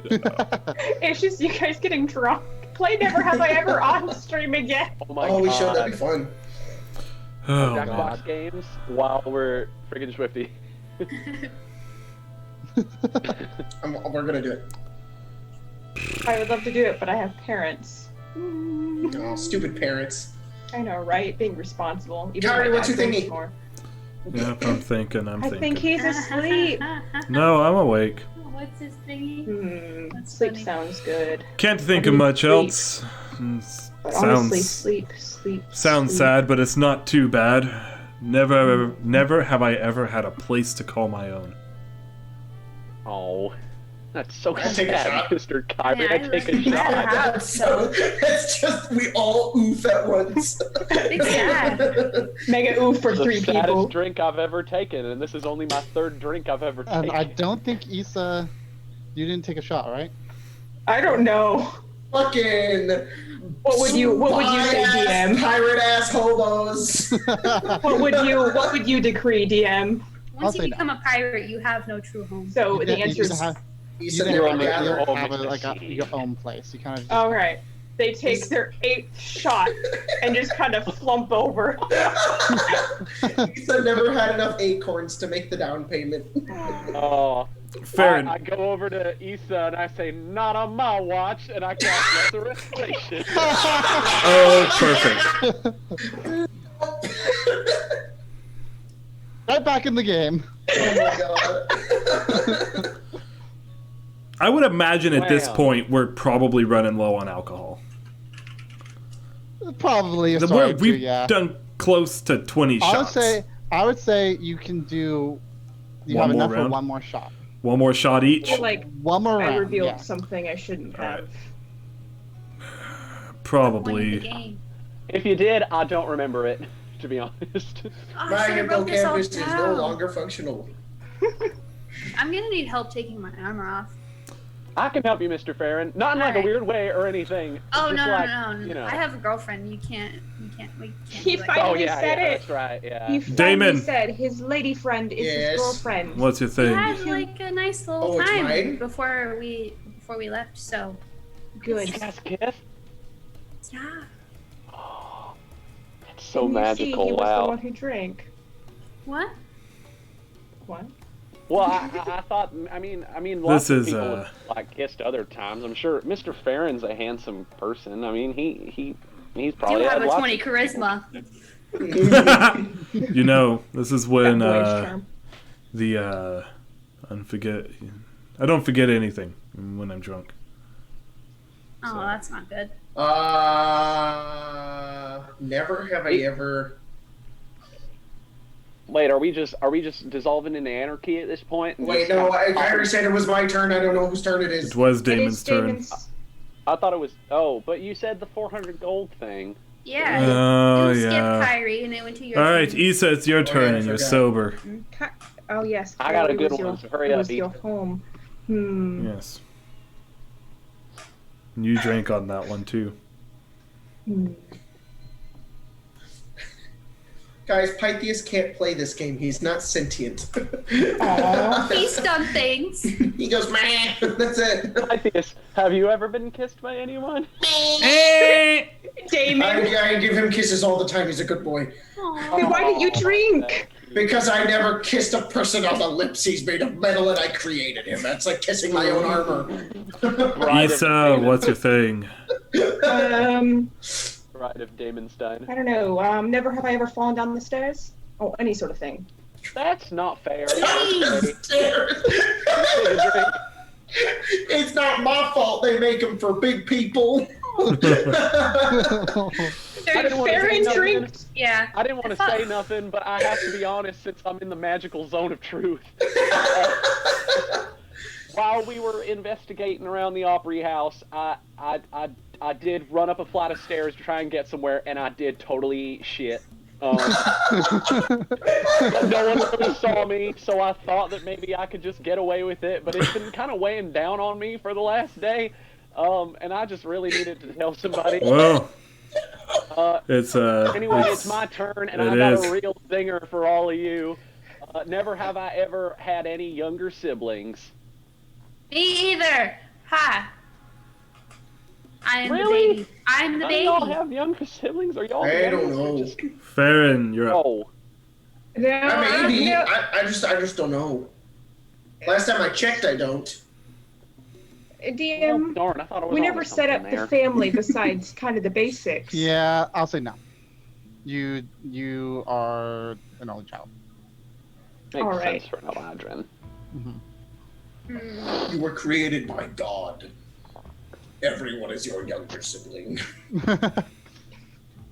It's just you guys getting drunk. Play Never Have I Ever on stream again. Oh my god. We should. That'd be fun. Oh, Jackbox God. games while we're friggin' Swifty. We're gonna do it. I would love to do it, but I have parents. Oh, stupid parents. I know, right? Being responsible. Even Kyrie, my what's dad you drinks thinking? more. Yep, I'm thinking. I think he's asleep. No, I'm awake. What's his thingy? That's Sleep funny. sounds good. Can't think of much else. But honestly, Sounds sleep. sad, but it's not too bad. Never have I ever had a place to call my own. Oh, that's so I take a sad, shot. Mr. Kyrie. Yeah, I take a shot. That's just we all oof at once. It's sad. Mega oof for The 3 saddest people. drink I've ever taken, and this is only my 3rd drink I've ever taken. And I don't think Issa, you didn't take a shot, right? I don't know. Fucking. What would you say, DM? Pirate ass hobos. What would you decree, DM? I'll Once you say become a pirate, you have no true home. So You the didn't- answer you is didn't You you said didn't you're have, gather. your own place. You kind of just, all right. They take their 8th shot and just kind of flump over. You said never had enough acorns to make the down payment. Oh, Fair I enough. go over to Issa and I say, "Not on my watch," and I cast Lesser Restoration. Oh, perfect. right back in the game. Oh my god. I would imagine at this Wow. point we're probably running low on alcohol. Probably a We've story or two, yeah. done close to 20 shots. I would say you can do. You One have more enough for round? one more shot. One more shot each? Like, One more I round. revealed yeah. something I shouldn't Alright. have. Point of the Probably. game. If you did, I don't remember it, to be honest. Oh, I My should have wrote this all campus is no down. longer functional. I'm gonna need help taking my armor off. I can help you, Mr. Farron. Not in like a Alright. weird way or anything. Oh Just no, like, no. You know. I have a girlfriend. We can't. We can't. He do like finally Oh yeah, said yeah, it. that's right. Yeah. He finally Damon. said his lady friend is Yes. his girlfriend. What's your We thing? had like a nice little Oh, it's mine? time before we left. So Good. You guys kiss? yeah. Oh, that's so And you magical. See, he was the Wow. one who drank. What? What? Well, I thought. I mean, This lots of is, people have, like kissed other times. I'm sure Mr. Farron's a handsome person. I mean, he's probably Do had have a lots 20 of- charisma. You know, this is when That boyish charm. the I don't forget anything when I'm drunk. Oh, So. that's not good. Never have I ever. Wait, are we just dissolving into anarchy at this point? and Wait, just no, kind of I already said it was my turn. I don't know whose turn it is. It was It Damon's is turn. Damon's- I thought it was. Oh, but you said the 400 gold thing. Yeah. Oh, you skipped yeah. Kyrie and it went to your All right, turn. Issa, it's your Oh, turn, yeah, I and you're forgot. sober. Oh yes. I got a it good was one, your- so hurry it up, was your Ethan. home. Yes. You drank on that one too. Guys, Pythias can't play this game. He's not sentient. He's done things. He goes, man. That's it. Pythias, have you ever been kissed by anyone? Damon, I give him kisses all the time. He's a good boy. why didn't you drink? Because I never kissed a person on the lips. He's made of metal and I created him. That's like kissing my own armor. Issa, what's your thing? Bride of Damonstein. I don't know. Never have I ever fallen down the stairs. Oh, any sort of thing. That's not fair. It's not my fault they make them for big people. Fair and drinks. Yeah. I didn't want to say nothing, but I have to be honest since I'm in the magical zone of truth. While we were investigating around the Opry House, I did run up a flight of stairs to try and get somewhere, and I did totally shit. No one really saw me, so I thought that maybe I could just get away with it, but it's been kind of weighing down on me for the last day, and I just really needed to tell somebody. Well, anyway, it's my turn, and I got a real zinger for all of you. Never have I ever had any younger siblings. Me either. Ha. I am Really? the baby. I'm the None baby. of y'all have younger siblings? Are y'all? I don't youngest or know. just- Farron, you're up. Oh. Maybe. I just don't know. Last time I checked, I don't. DM, Darn, I thought it was we on never to set up something the there. family besides kind of the basics. Yeah, I'll say no. You are an only child. Makes All right. sense for an Eladrin. You were created by God. Everyone is your younger sibling.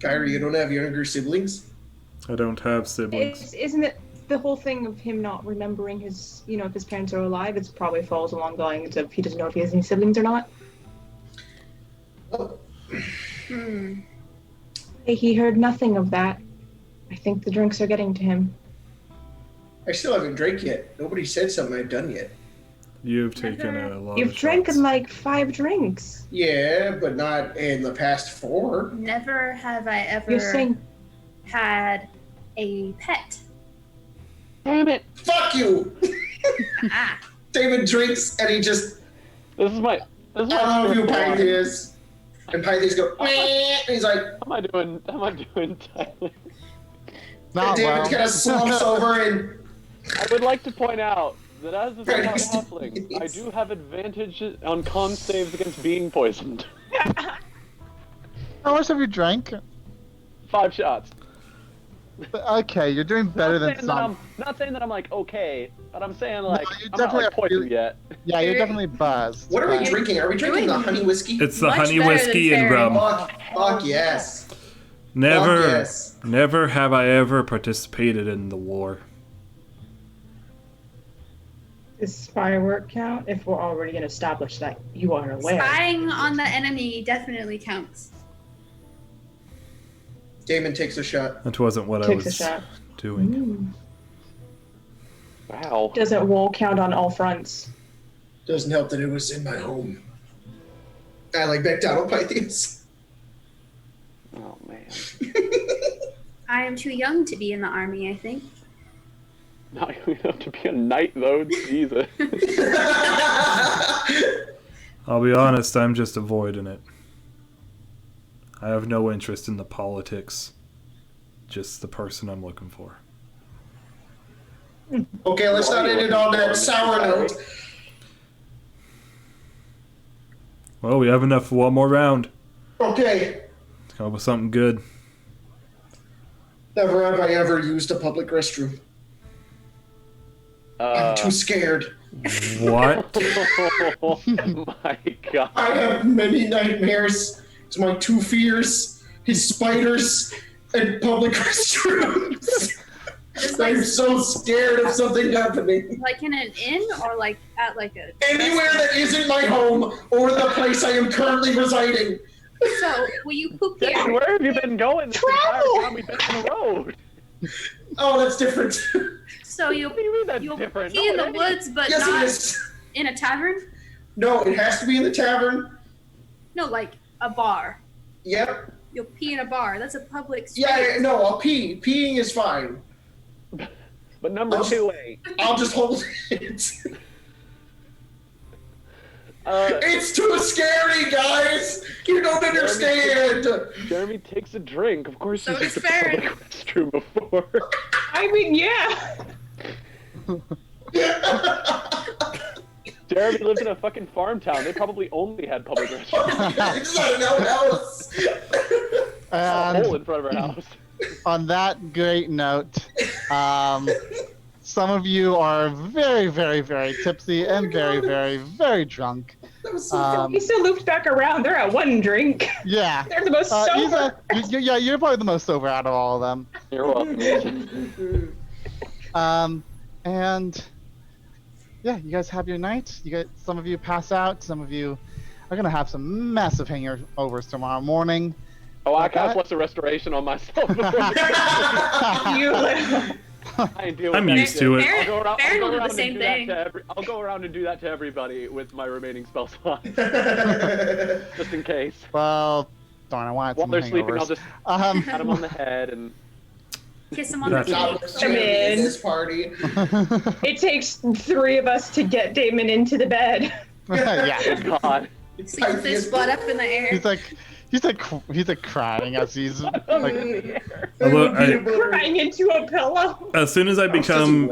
Kyrie, you don't have younger siblings? I don't have siblings. Isn't it the whole thing of him not remembering his, if his parents are alive? It probably falls along the lines of he doesn't know if he has any siblings or not. Oh. Hey, he heard nothing of that. I think the drinks are getting to him. I still haven't drank yet. Nobody said something I've done yet. You've taken a lot You've of drank shots. like 5 drinks. Yeah, but not in the past 4. Never have I ever You're saying had a pet. Damn it! Fuck you! Ah. David drinks and he just, This is my. I love you, spirit guide. Pythias. And Pythias go, meh, and he's like, How am I doing, Tyler? Not David well. kind of slumps over and I would like to point out that as a Right. halfling, I do have advantage on con saves against being poisoned. How much have you drank? 5 shots. Okay, you're doing better than some. Not saying that I'm like okay, but I'm saying like you I'm not definitely like have poisoned really- yet. Yeah, you're definitely buzzed. what are we but- drinking? Are we drinking the honey whiskey? It's the Much honey better whiskey than and Farron. rum. Fuck yes. Never, Fuck yes. never have I ever participated in the war. does spy work count if we're already going to establish that you are aware? Spying on the enemy definitely counts. Damon takes a shot. That wasn't what I Takes a was shot. doing. Wow. Doesn't wool count on all fronts? Doesn't help that it was in my home. I like back down on Pythias. Oh man. I am too young to be in the army, I think. Not even enough to be a knight though. Jesus. I'll be honest, I'm just avoiding it. I have no interest in the politics. Just the person I'm looking for. Okay, let's not end it on that sour note. Well, we have enough for one more round. Okay. Let's come up with something good. Never have I ever used a public restroom. I'm too scared. What? Oh my god. I have many nightmares. It's my 2 fears. His spiders and public restrooms. Just like, I'm so scared of something happening. like in an inn or like at like a Anywhere that isn't my home or the place I am currently residing. So will you poop Dang, here? where have you been going this entire time we've been on the road? Oh, that's different. So you'll What do you mean that's you'll different? pee in No, the it ain't. woods, but Yes, it not is. in a tavern. No, it has to be in the tavern. No, like a bar. Yep. You'll pee in a bar. That's a public space. Yeah, no, I'll pee. Peeing is fine. But number 2A. I'll just hold it. It's too scary, guys! You don't understand! Jeremy takes a drink. Of course So he's does used a public restroom before. I mean, yeah. Jeremy lives in a fucking farm town. They probably only had public restrooms. It's not an outhouse! A hole in front of our house. On that great note, some of you are very, very, very tipsy and very, very, very drunk. That was so He still looped back around. They're at one drink. Yeah. They're the most sober. Yeah, you're probably the most sober out of all of them. You're welcome. And yeah, you guys have your night. Some of you pass out. Some of you are gonna have some massive hangovers tomorrow morning. Oh, I cast Lesser Restoration on myself before I'm used to it. Baron will do the same thing. I'll go around and do that to everybody with my remaining spell slots. Just in case. Well, darn, I wanted While some they're hangovers. sleeping, I'll just pat them on the head and... Kiss him on the Stop cheek. jamming this party. It takes 3 of us to get Damon into the bed. Yeah. God. So you put his butt up in the air. He's like crying as he's like. Crying into a pillow. As soon as I become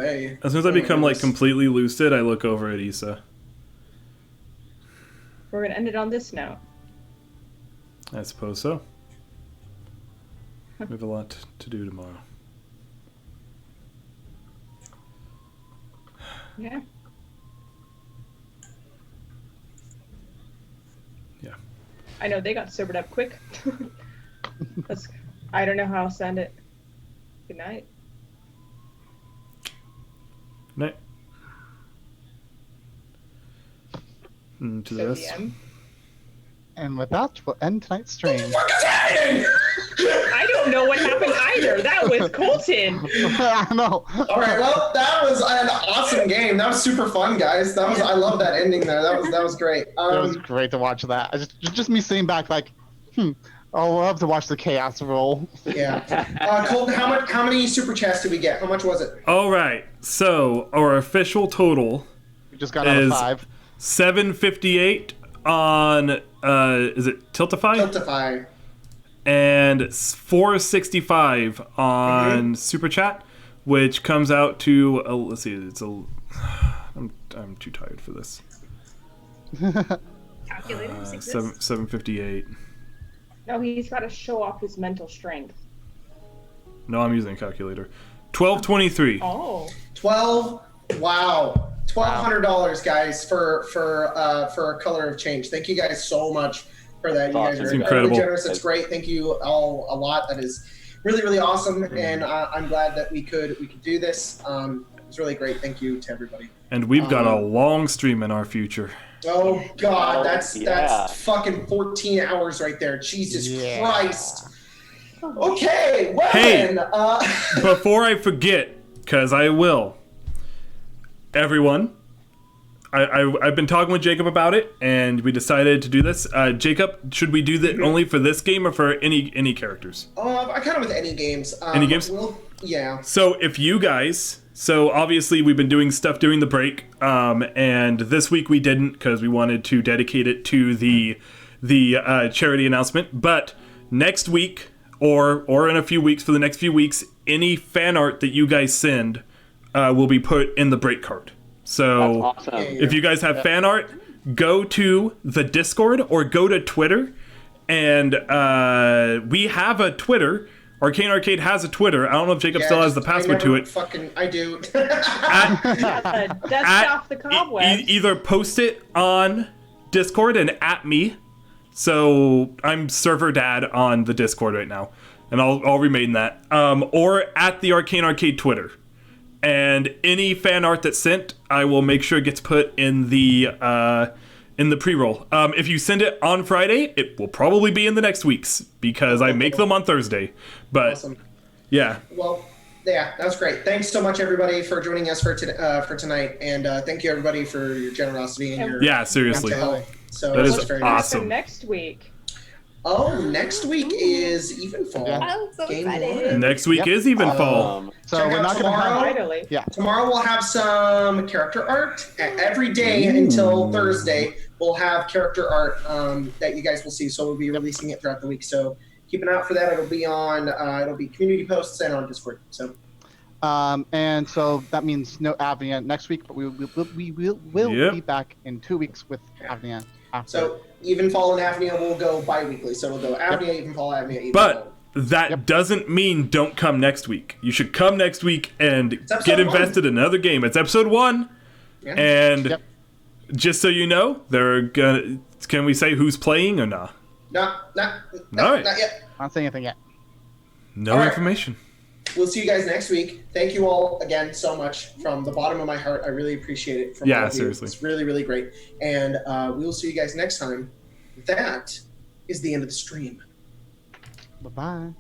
like completely lucid, I look over at Issa. We're gonna end it on this note. I suppose so. We have a lot to do tomorrow. Yeah. Yeah. I know they got sobered up quick. I don't know how else to end it. Good night. Night. And to the rest. And with that, we'll end tonight's stream. I don't know what happened either. That was Colton. I know. All right, well, that was an awesome game. That was super fun, guys. I love that ending there. That was great. It was great to watch that. Just me sitting back like, I'll love to watch the chaos roll. Yeah. Colton, how many super chats did we get? How much was it? All right. So our official total We just got out of 5. 758 on is it Tiltify? Tiltify. And 465 on Super Chat, which comes out to let's see, I'm too tired for this. Calculators exist. 758. No, he's got to show off his mental strength. No, I'm using a calculator. 1223. Oh. 12. Wow. $1,200, guys, for a color of change. Thank you guys so much for that. You guys are incredible. Really generous. It's great. Thank you all a lot. That is really, really awesome, and I'm glad that we could do this. It's really great. Thank you to everybody. And we've got a long stream in our future. Oh God, that's fucking 14 hours right there. Jesus Christ. Okay, well Hey, then, before I forget, because I will, everyone, I've been talking with Jacob about it, and we decided to do this. Jacob, should we do that only for this game or for any characters? I kind of with any games. Any games? Yeah. So if you guys, obviously we've been doing stuff during the break, and this week we didn't because we wanted to dedicate it to the charity announcement. But next week, or in a few weeks, for the next few weeks, any fan art that you guys send will be put in the break card. So awesome. If you guys have fan art, go to the Discord or go to Twitter, and we have a Twitter. Arcane Arcade has a Twitter. I don't know if Jacob still has the password to it. I do. That's off the cobwebs. Either post it on Discord and at me. So I'm server dad on the Discord right now, and I'll remain that. Or at the Arcane Arcade Twitter. And any fan art that's sent, I will make sure it gets put in the pre-roll. If you send it on Friday, it will probably be in the next week's because I make them on Thursday. But Awesome. yeah. Well, Yeah, that was great. Thanks so much, everybody, for joining us for tonight, and thank you, everybody, for your generosity and your seriously. help. So That is it's very awesome. So next week. Oh, next week is Evenfall. Yeah. I'm so Game excited. one. Next week is Evenfall. So Check we're out not going to have. Finally. Yeah. Tomorrow we'll have some character art. Every day until Thursday, we'll have character art that you guys will see. So we'll be releasing it throughout the week. So keep an eye out for that. It'll be on. It'll be community posts and on Discord. So. And so that means no Avnia next week, but we will be back in 2 weeks with Avnia. After. So Evenfall and Avnia will go bi-weekly. So we'll go Avnia, Evenfall, Avnia, Evenfall. But that doesn't mean don't come next week. You should come next week and get invested in another game. It's episode 1. Yeah. And just so you know, can we say who's playing or not? No, All right. not yet. Not saying anything yet. No information. We'll see you guys next week. Thank you all again so much from the bottom of my heart. I really appreciate it. From all of you. Seriously. It's really, really great. And we will see you guys next time. That is the end of the stream. Bye-bye.